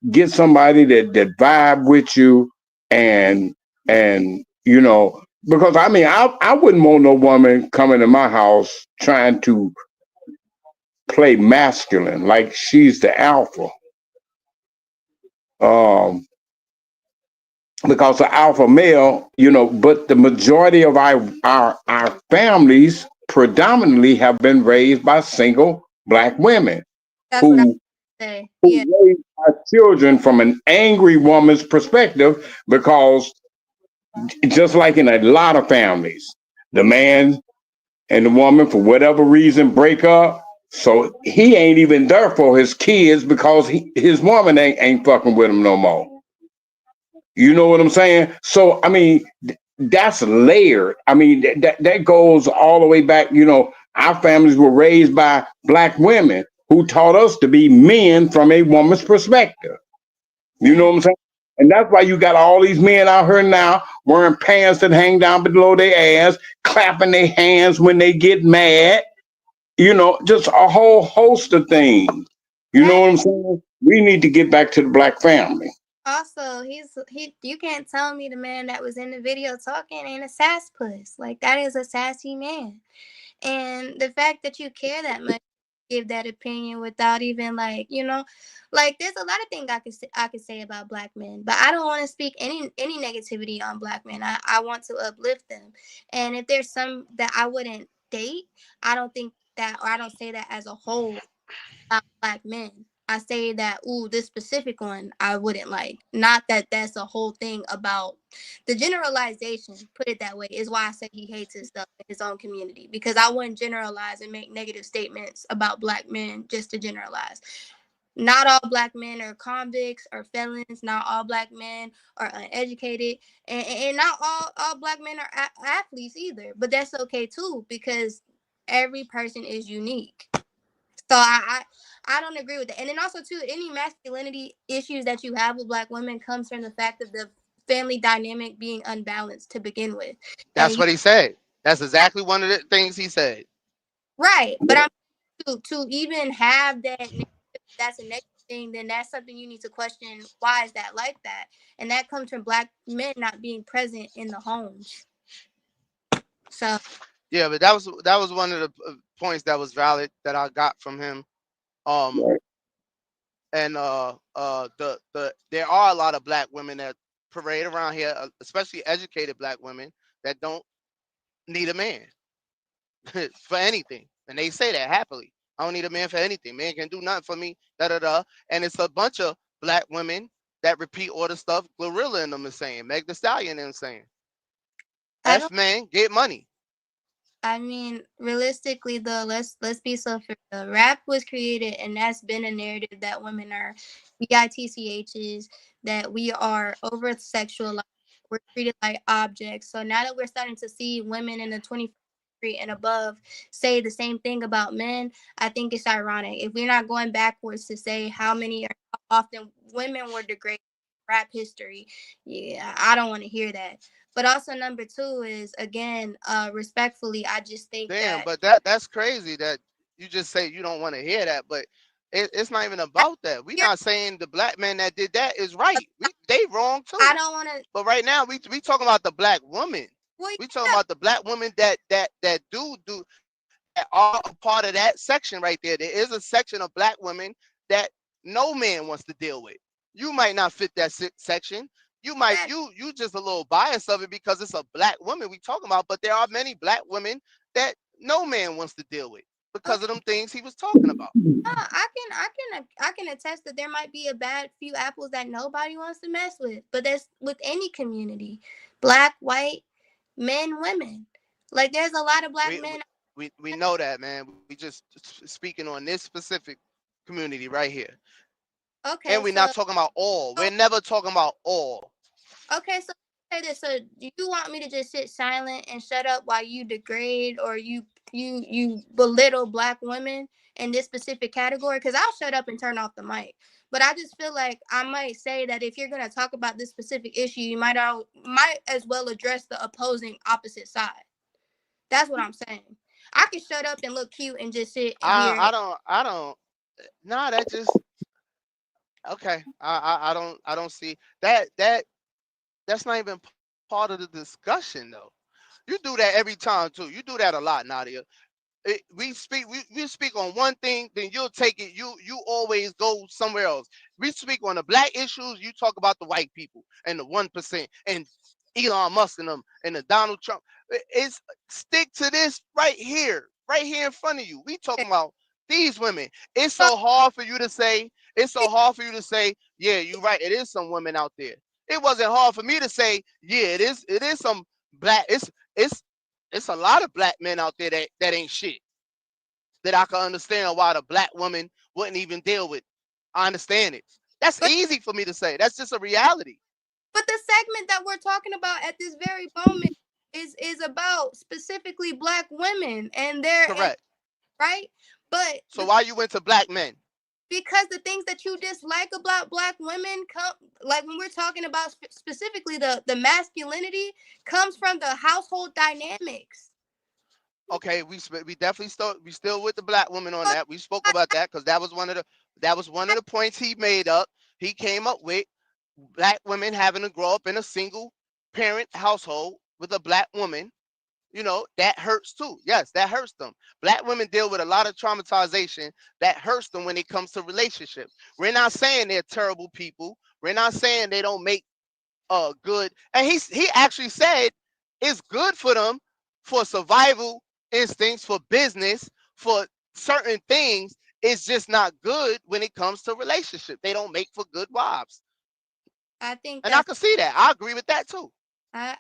Get somebody that vibe with you and because I mean I wouldn't want no woman coming to my house trying to play masculine like she's the alpha. Um because the alpha male, but the majority of our families predominantly have been raised by single black women That's what I who say. who Yeah, raise our children from an angry woman's perspective because just like in a lot of families, the man and the woman, for whatever reason, break up. So he ain't even there for his kids because his woman ain't fucking with him no more. You know what I'm saying? So I mean, that's layered. I mean, that goes all the way back. Our families were raised by black women who taught us to be men from a woman's perspective. You know what I'm saying? And that's why you got all these men out here now wearing pants that hang down below their ass, clapping their hands when they get mad. Just a whole host of things. You know right. what I'm saying? We need to get back to the black family. Also, he. You can't tell me the man that was in the video talking ain't a sass puss. Like that is a sassy man. And the fact that you care that much, give that opinion without even like there's a lot of things I could say about black men, but I don't want to speak any negativity on black men. I want to uplift them, and if there's some that I wouldn't date, I don't think that, or I don't say that as a whole about black men. I say that, ooh, this specific one I wouldn't like. Not that that's a whole thing about the generalization, put it that way, is why I say he hates himself in his own community. Because I wouldn't generalize and make negative statements about black men just to generalize. Not all black men are convicts or felons. Not all black men are uneducated. And not all black men are athletes either. But that's okay too, because every person is unique. So I don't agree with that. And then also too, any masculinity issues that you have with black women comes from the fact of the family dynamic being unbalanced to begin with. And That's what he said. That's exactly one of the things he said. right, but I'm to even have that that's a negative thing, then that's something you need to question. Why is that like that? And that comes from black men not being present in the homes. So Yeah, but that was one of the points that was valid that I got from him. Um, Right. and the there are a lot of black women that parade around here, especially educated black women that don't need a man for anything, and they say that happily. I don't need a man for anything. Man can do nothing for me. Da da da. And it's a bunch of black women that repeat all the stuff Glorilla and them is saying, Meg the Stallion and them saying. I F don't. man, get money. I mean, realistically, though, let's be so for real. Rap was created, and that's been a narrative that women are bitchs, that we are over sexualized, we're treated like objects. So now that we're starting to see women in the 21st century and above say the same thing about men, I think it's ironic. If we're not going backwards to say how often women were degraded in rap history, yeah, I don't want to hear that. But also number two is again, respectfully, I just think Damn, that but that's crazy that you just say you don't want to hear that, but it's not even I, about that. We you're, not saying the black man that did that is right. They wrong I too. don't want to. But right now we talking about the black woman. Well, We talking yeah, about the black women that that are a part of that section right there. There is a section of black women that no man wants to deal with. You might not fit that section. You might that you just a little biased of it because it's a black woman we talking about, but there are many black women that no man wants to deal with because of okay. them things he was talking about. I can attest that there might be a bad few apples that nobody wants to mess with, but that's with any community. Black, white, men, women. Like there's a lot of black We men. we know that, man. We just speaking on this specific community right here, and Okay, we're not so talking about all. We're never talking about all. okay, so say this. So do you want me to just sit silent and shut up while you degrade or you belittle black women in this specific category? Because I'll shut up and turn off the mic. But I just feel like I might say that if you're gonna talk about this specific issue, you might as well address the opposing opposite side. That's what I'm saying. I can shut up and look cute and just sit and hear I it. don't I don't. Nah, that just okay. I don't see that that's not even part of the discussion though. You do that every time too. You do that a lot, Nadia. We speak on one thing, then you'll take it. You always go somewhere else. We speak on the black issues. You talk about the white people and the 1% and Elon Musk and them and the Donald Trump. It's stick to this right here in front of you. We talking about these women. It's So so hard for you to say. It's so hard for you to say. Yeah, you're right. It is some women out there. It wasn't hard for me to say. Yeah, it is. It is some black. It's it's a lot of black men out there that ain't shit that I can understand why the black woman wouldn't even deal with. I understand it. That's but easy for me to say. That's just a reality. but the segment that we're talking about at this very moment is about specifically black women and their and Correct. right. But So why you went to black men? because the things that you dislike about black women come, like when we're talking about specifically the masculinity, comes from the household dynamics. Okay, we definitely still with the black woman on So that. We spoke about that because that was one of the points he made up. He came up with black women having to grow up in a single parent household with a black woman. You know, that hurts too. Yes, that hurts them. Black women deal with a lot of traumatization that hurts them when it comes to relationships. We're not saying they're terrible people. We're not saying they don't make good. And he actually said it's good for them for survival instincts, for business, for certain things. It's just not good when it comes to relationship. They don't make for good wives. I think And I that's can see that. I agree with that too.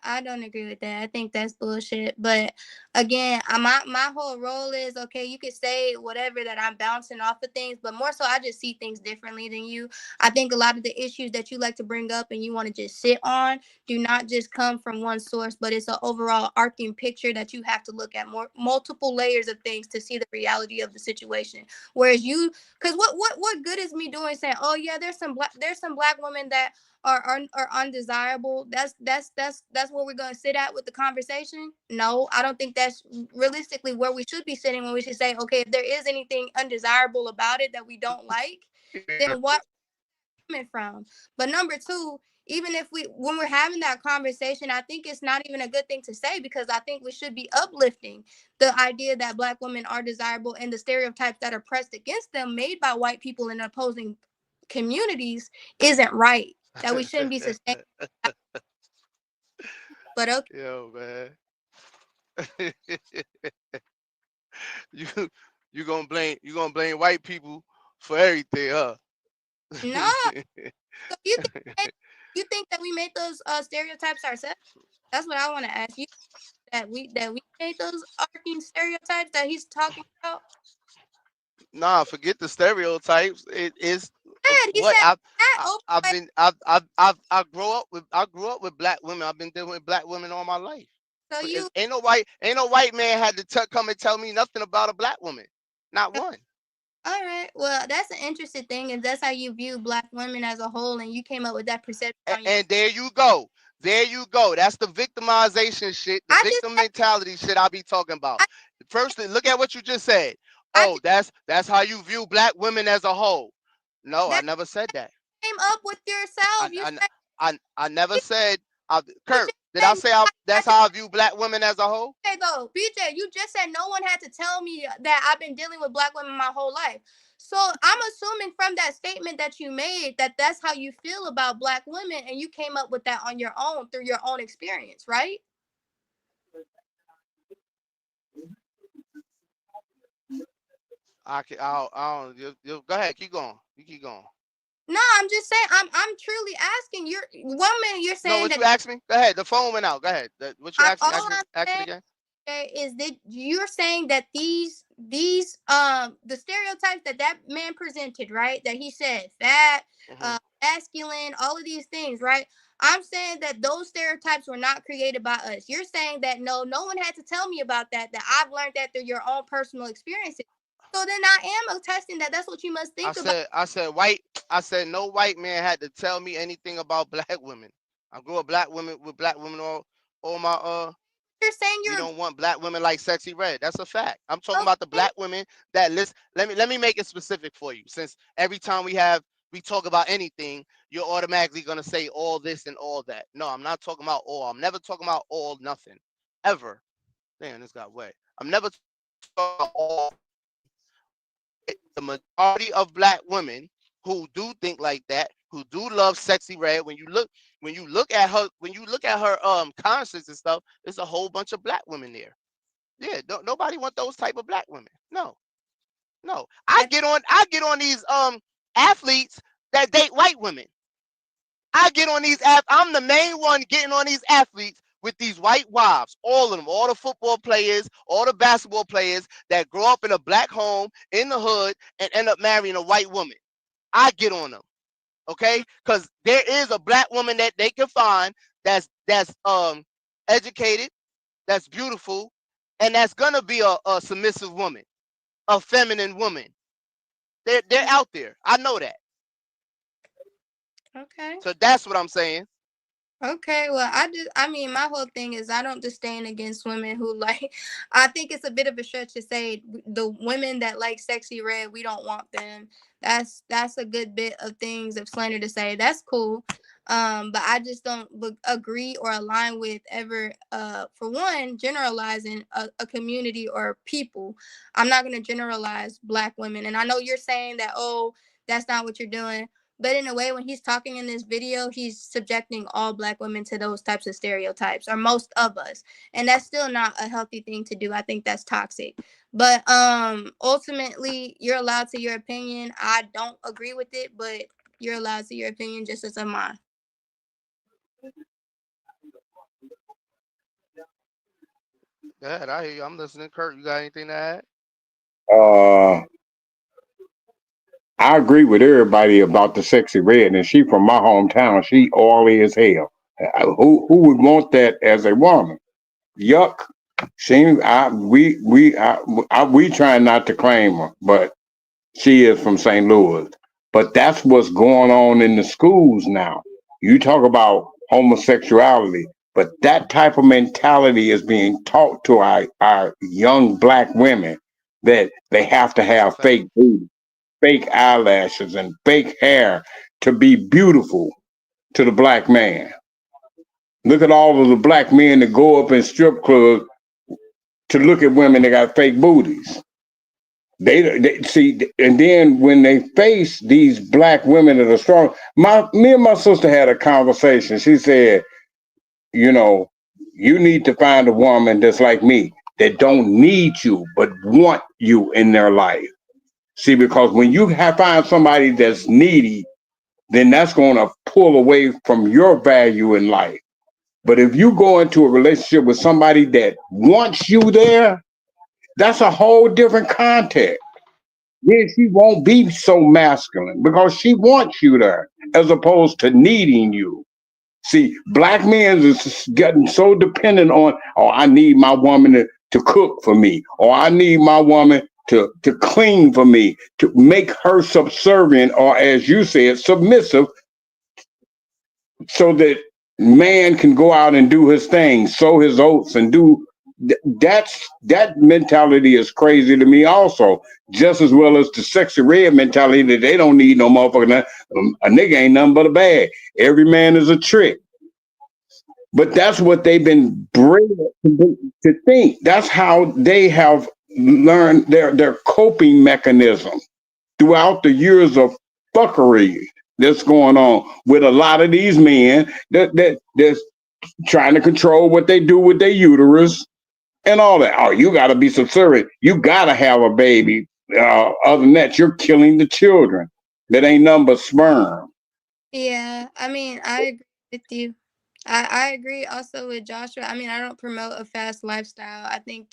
I don't agree with that. I think that's bullshit. But again, my whole role is okay. You could say whatever that I'm bouncing off of things, but more so, I just see things differently than you. I think a lot of the issues that you like to bring up and you want to just sit on do not just come from one source, but it's an overall arcing picture that you have to look at more multiple layers of things to see the reality of the situation. Whereas you, because what good is me doing saying, oh yeah, there's some black women that are undesirable. That's where we're gonna sit at with the conversation. No, I don't think that's realistically where we should be sitting when we should say, okay, if there is anything undesirable about it that we don't like, then what coming from? But number two, even if we when we're having that conversation, I think it's not even a good thing to say because I think we should be uplifting the idea that black women are desirable and the stereotypes that are pressed against them made by white people in opposing communities isn't right. That we shouldn't be sustained. But okay, Yo, man. you you gonna blame white people for everything, huh? no. So you think that we made those stereotypes ourselves? That's what I want to ask you. That we made those arcing stereotypes that he's talking about. Nah, forget the stereotypes. It is He what said that over I've like, been I grew up with black women. I've been dealing with black women all my life. so you. Ain't no white man had to come and tell me nothing about a black woman. Not one. All right. Well, that's an interesting thing, and that's how you view black women as a whole, and you came up with that perception on your. And there you go. There you go. That's the victimization shit, the I just, victim mentality shit I be talking about. I, First, look at what you just said. I Oh, just that's how you view black women as a whole. No, I that never said that. came up with yourself. I You I said I never said. you Kurt, just did I said say had that's to how I view black women as a whole? say though, BJ. You just said no one had to tell me that I've been dealing with black women my whole life. So I'm assuming from that statement that you made that that's how you feel about black women, and you came up with that on your own through your own experience, right? I can. I don't. Go ahead. Keep going. You keep going. No, I'm just saying. I'm truly asking. You're 1 minute you're No, saying what that you asked me? Go ahead. The phone went out. Go ahead. What you asked me? all I'm Ask it saying again. is that you're saying that these the stereotypes that that man presented, right? That he said fat, Hmm. masculine, all of these things, right? I'm saying that those stereotypes were not created by us. You're saying that no one had to tell me about that. That I've learned that through your own personal experiences. So then I am attesting that that's what you must think about. I said white. I said no white man had to tell me anything about black women. I grew up black women with black women all my You're saying We you're don't want black women like Sexy Red. That's a fact. I'm talking about the okay. black women that list. Let me make it specific for you. Since every time we talk about anything, you're automatically gonna say all this and all that. No, I'm not talking about all. I'm never talking about all nothing. Ever. Damn, this got wet. I'm never talking about all. The majority of black women who do think like that, who do love Sexy Red, when you look at her concerts and stuff, there's a whole bunch of black women there. Yeah, nobody want those type of black women. No, no. I get on these athletes that date white women. I'm the main one getting on these athletes with these white wives. All of them, all the football players, all the basketball players that grow up in a black home in the hood and end up marrying a white woman. I get on them, okay? Because there is a black woman that they can find that's educated, that's beautiful, and that's gonna be a submissive woman, a feminine woman. They're out there. I know that. Okay. So that's what I'm saying. Okay, well, I mean, my whole thing is I don't disdain against women who like, I think it's a bit of a stretch to say the women that like Sexy Red, we don't want them. That's a good bit of things of slander to say. That's cool. But I just don't agree or align with ever, for one, generalizing a community or people. I'm not going to generalize black women. And I know you're saying that, oh, that's not what you're doing. But in a way, when he's talking in this video, he's subjecting all black women to those types of stereotypes, or most of us. And that's still not a healthy thing to do. I think that's toxic. But ultimately, you're allowed to your opinion. I don't agree with it, but you're allowed to your opinion just as am I. Go ahead, I hear you. I'm listening. Kurt, you got anything to add? Uh, I agree with everybody about the Sexy Red, and she from my hometown. She oily as hell. Who would want that as a woman? Yuck. She, we trying not to claim her, but she is from St. Louis. But that's what's going on in the schools now. You talk about homosexuality, but that type of mentality is being taught to our young black women that they have to That's a have fact. fake boobs, fake eyelashes, and fake hair to be beautiful to the black man. Look at all of the black men that go up in strip clubs to look at women that got fake booties. They see, and then when they face these black women that are strong, me and my sister had a conversation. She said, you know, you need to find a woman that's like me that don't need you but want you in their life. See, because when you find somebody that's needy, then that's going to pull away from your value in life. But if you go into a relationship with somebody that wants you there, that's a whole different context. Yeah, she won't be so masculine because she wants you there as opposed to needing you. See, black men is getting so dependent on, oh, I need my woman to cook for me, or I need my woman to clean for me, to make her subservient, or as you said, submissive, so that man can go out and do his thing, sow his oats, and do that mentality is crazy to me also, just as well as the Sexy Red mentality that they don't need no motherfucker. A nigga ain't nothing but a bag. Every man is a trick. But that's what they've been bred to think. That's how they have learned their coping mechanism throughout the years of fuckery that's going on with a lot of these men that's trying to control what they do with their uterus and all that. Oh, you got to be subservient. You got to have a baby. Other than that, you're killing the children. that ain't nothing but sperm. Yeah, I mean, I agree with you. I agree also with Joshua. I mean, I don't promote a fast lifestyle. I think,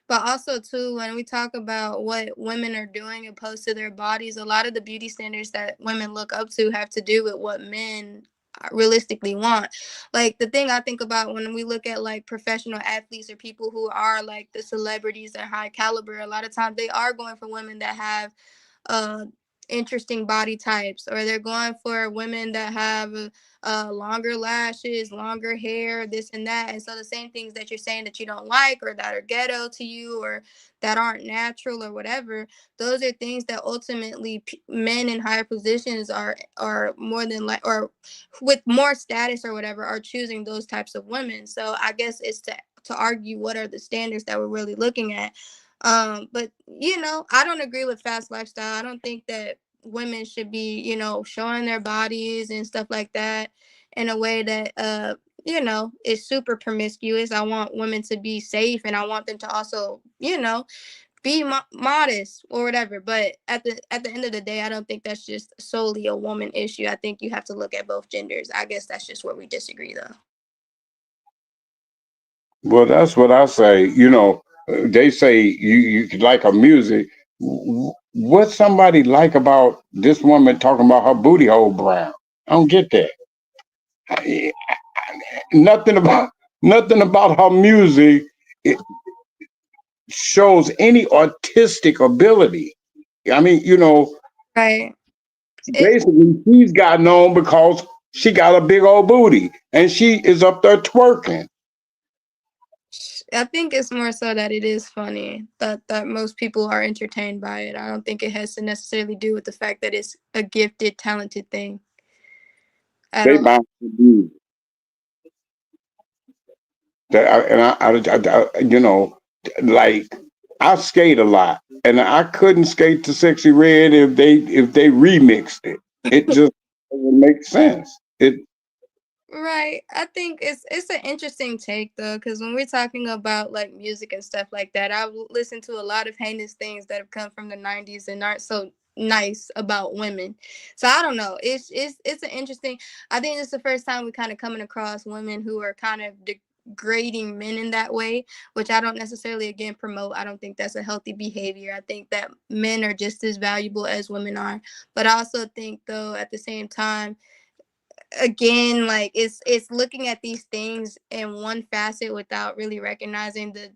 but also too, when we talk about what women are doing opposed to their bodies, a lot of the beauty standards that women look up to have to do with what men realistically want. Like the thing I think about when we look at like professional athletes or people who are like the celebrities and high caliber, a lot of times they are going for women that have uh interesting body types, or they're going for women that have longer lashes, longer hair, this and that. And so the same things that you're saying that you don't like, or that are ghetto to you, or that aren't natural or whatever, those are things that ultimately men in higher positions are more than like, or with more status or whatever, are choosing those types of women. So I guess it's to argue what are the standards that we're really looking at. But you know, I don't agree with fast lifestyle. I don't think that women should be, you know, showing their bodies and stuff like that in a way that you know, is super promiscuous. I want women to be safe, and I want them to also, you know, be modest or whatever. But at the end of the day, I don't think that's just solely a woman issue. I think you have to look at both genders. I guess that's just where we disagree though. Well, that's what I say. They say you like her music. What somebody like about this woman talking about her booty hole brown? I don't get that. I- Nothing about nothing about her music it shows any artistic ability. I mean, Right. It, basically she's got known because she got a big old booty and she is up there twerking. I think it's more so that it is funny that most people are entertained by it. I don't think it has to necessarily do with the fact that it's a gifted, talented thing at They all. bound to be that, like I skate a lot, and I couldn't skate to Sexy Red if they remixed it. It just doesn't make sense. It Right. I think it's an interesting take though, because when we're talking about like music and stuff like that, I've listened to a lot of heinous things that have come from the '90s and aren't so nice about women. So I don't know. It's an interesting. I think it's the first time we kind of coming across women who are kind of degrading men in that way, which I don't necessarily again promote. I don't think that's a healthy behavior. I think that men are just as valuable as women are, but I also think though at the same time, again, like it's looking at these things in one facet without really recognizing the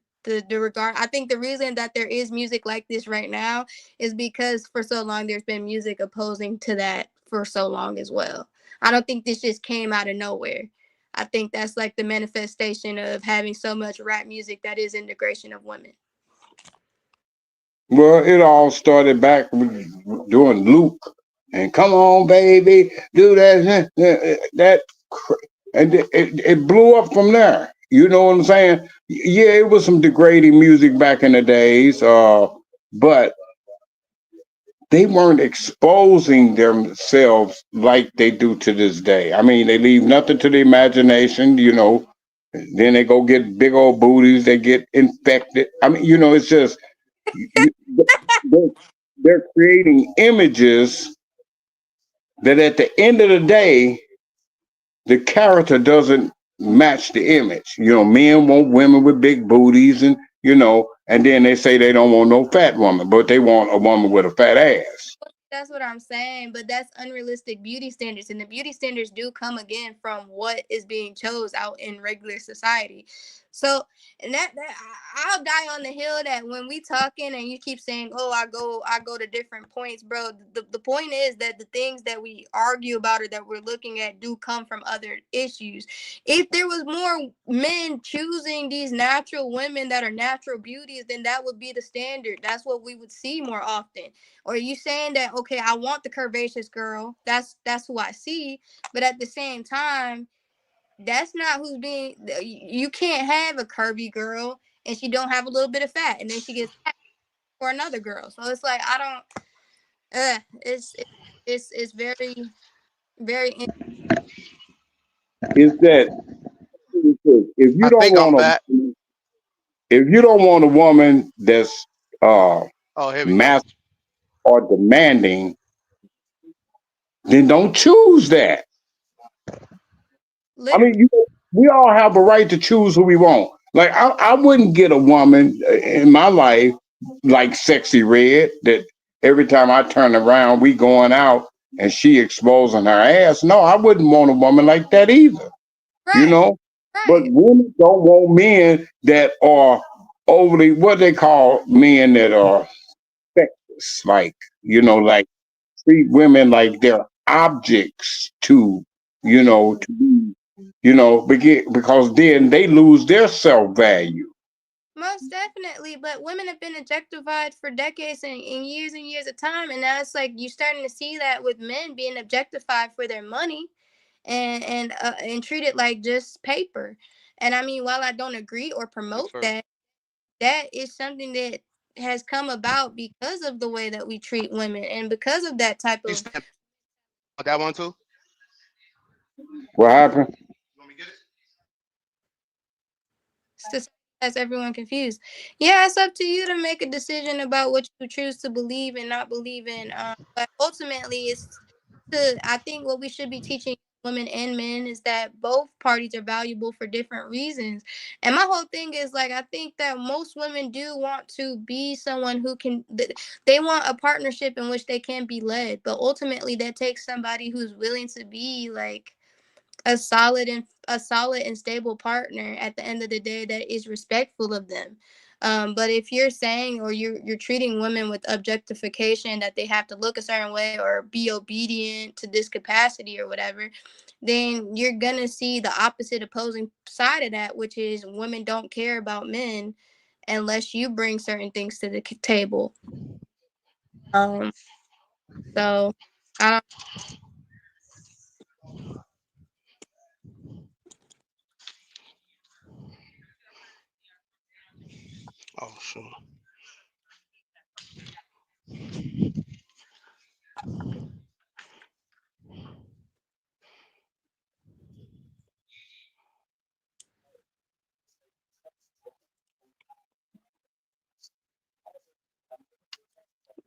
regard. I think the reason that there is music like this right now is because for so long there's been music opposing to that for so long as well. I don't think this just came out of nowhere. I think that's like the manifestation of having so much rap music that is integration of women. well, it all started back with doing Luke and come on, baby, do that, and it blew up from there. You know what I'm saying? Yeah, it was some degrading music back in the days, but they weren't exposing themselves like they do to this day. I mean, they leave nothing to the imagination. Then they go get big old booties. They get infected. I mean, it's just you, they're, they're creating images that at the end of the day, the character doesn't match the image. Men want women with big booties and then they say they don't want no fat woman, but they want a woman with a fat ass. That's what I'm saying, but that's unrealistic beauty standards, and the beauty standards do come again from what is being chose out in regular society. So, and I'll die on the hill that when we talking and you keep saying, "Oh, I go to different points, bro." The point is that the things that we argue about or that we're looking at do come from other issues. If there was more men choosing these natural women that are natural beauties, then that would be the standard. That's what we would see more often. Or are you saying that, okay, I want the curvaceous girl, that's who I see, but at the same time, that's not who's being. You can't have a curvy girl and she don't have a little bit of fat, and then she gets fat for another girl. So it's like I don't. It's very very. Is that if you I don't think I'm want back. a if you don't want a woman that's uh Oh, here we go. mass or demanding, then don't choose that. I Literally. mean, we all have a right to choose who we want. Like I wouldn't get a woman in my life like Sexy Red that every time I turn around, we going out and she exposing her ass. No, I wouldn't want a woman like that either. You Right. know, but Right. women don't want men that are overly what they call men that are sexist, like like treat women like they're objects to, to be, because then they lose their self value. Most definitely, but women have been objectified for decades and years of time, and now it's like you starting to see that with men being objectified for their money, and treated like just paper. And I mean, while I don't agree or Yes, promote sir. that, that is something that has come about because of the way that we treat women and because of that type You of stand on that one too? What happened? You want me to get it? society has everyone confused. Yeah, it's up to you to make a decision about what you choose to believe and not believe in. But ultimately, it's I think what we should be teaching women and men is that both parties are valuable for different reasons. And my whole thing is like I think that most women do want to be someone who they want a partnership in which they can be led, but ultimately that takes somebody who's willing to be like a solid and stable partner at the end of the day that is respectful of them. But if you're saying or you're treating women with objectification that they have to look a certain way or be obedient to this capacity or whatever, then you're gonna see the opposite opposing side of that, which is women don't care about men unless you bring certain things to the table. Um, so I don't. Oh, sure.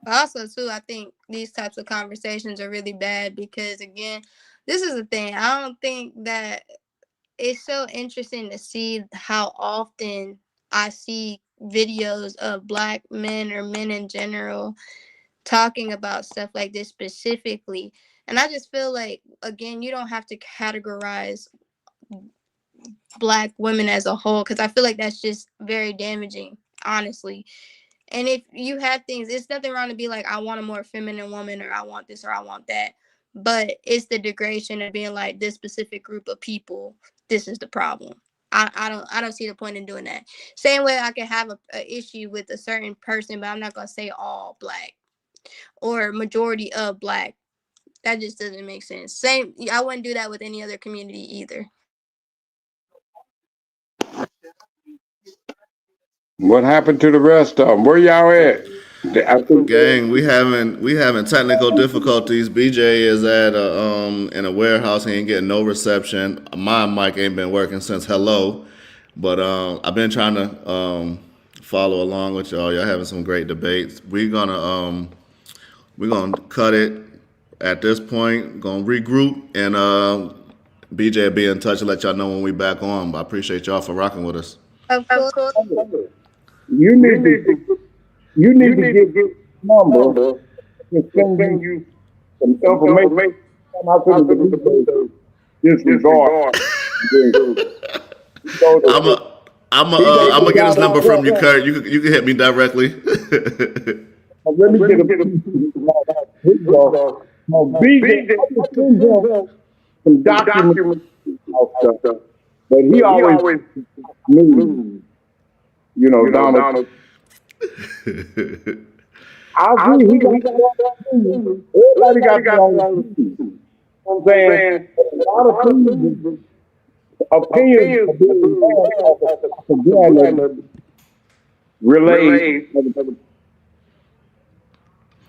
Also, too, I think these types of conversations are really bad because, again, this is the thing. I don't think that it's so interesting to see how often I see videos of black men or men in general talking about stuff like this specifically. And I just feel like, again, you don't have to categorize black women as a whole because I feel like that's just very damaging, honestly. And if you have things, it's nothing wrong to be like, I want a more feminine woman, or I want this, or I want that. But it's the degradation of being like this specific group of people. This is the problem. I don't see the point in doing that. Same way I can have a issue with a certain person, but I'm not gonna say all black or majority of black. That just doesn't make sense. Same, I wouldn't do that with any other community either. What happened to the rest of them? Where y'all at? I think Gang, we having technical difficulties. BJ is at in a warehouse. He ain't getting no reception. My mic ain't been working since hello, but I've been trying to follow along with y'all. Y'all having some great debates. We're gonna cut it at this point. Gonna regroup and BJ will be in touch and let y'all know when we back on. But I appreciate y'all for rocking with us. Of course. you need to you need to get number and send you some information. I couldn't believe they disregard. Then you know I'm that a I'm gonna get his got number on from you, Kurt. You can hit me directly. let me get a piece of now, BJ, I just send him some documents about stuff, but he always me, Donald. I agree, he got the wrong opinion. Everybody got the wrong opinion. You know what I'm saying? A lot of things, opinions are being banned off of propaganda relayed.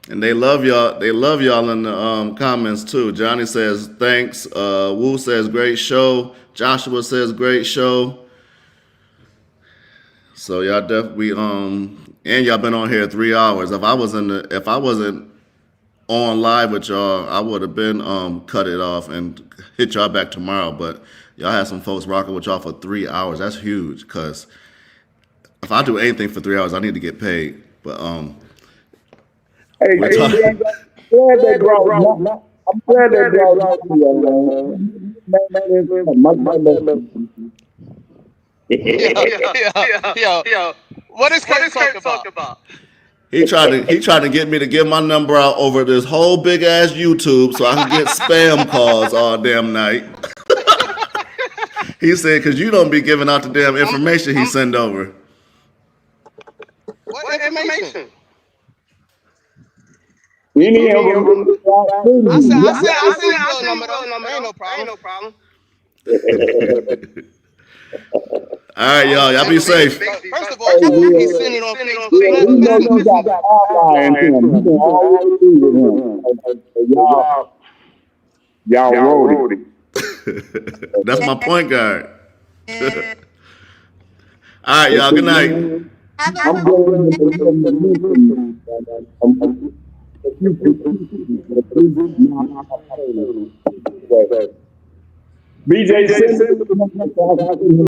And they love y'all. They love y'all in the comments too. Johnny says thanks. Wu says great show. Joshua says great show. So y'all definitely and y'all been on here 3 hours. If I wasn't on live with y'all, I would have been cut it off and hit y'all back tomorrow. But y'all had some folks rocking with y'all for 3 hours. That's huge. Cause if I do anything for 3 hours, I need to get paid. But Hey, we're I'm talking. glad they brought. I'm glad they brought my brother. Yo, what is Kurt talking about? He tried to get me to give my number out over this whole big ass YouTube so I could get spam calls all damn night. He said, "Cause you don't be giving out the damn information he send over." What information? Any of them? I said his real number though. Ain't no problem. All right, y'all be safe. First of all, he's sending on Facebook Yeah, we know you got Messenger. outline to him. You can always be with him. Y'all wrote it. That's my point guard. Yeah. All right, y'all. Good night. Have a I'm good going BJ, send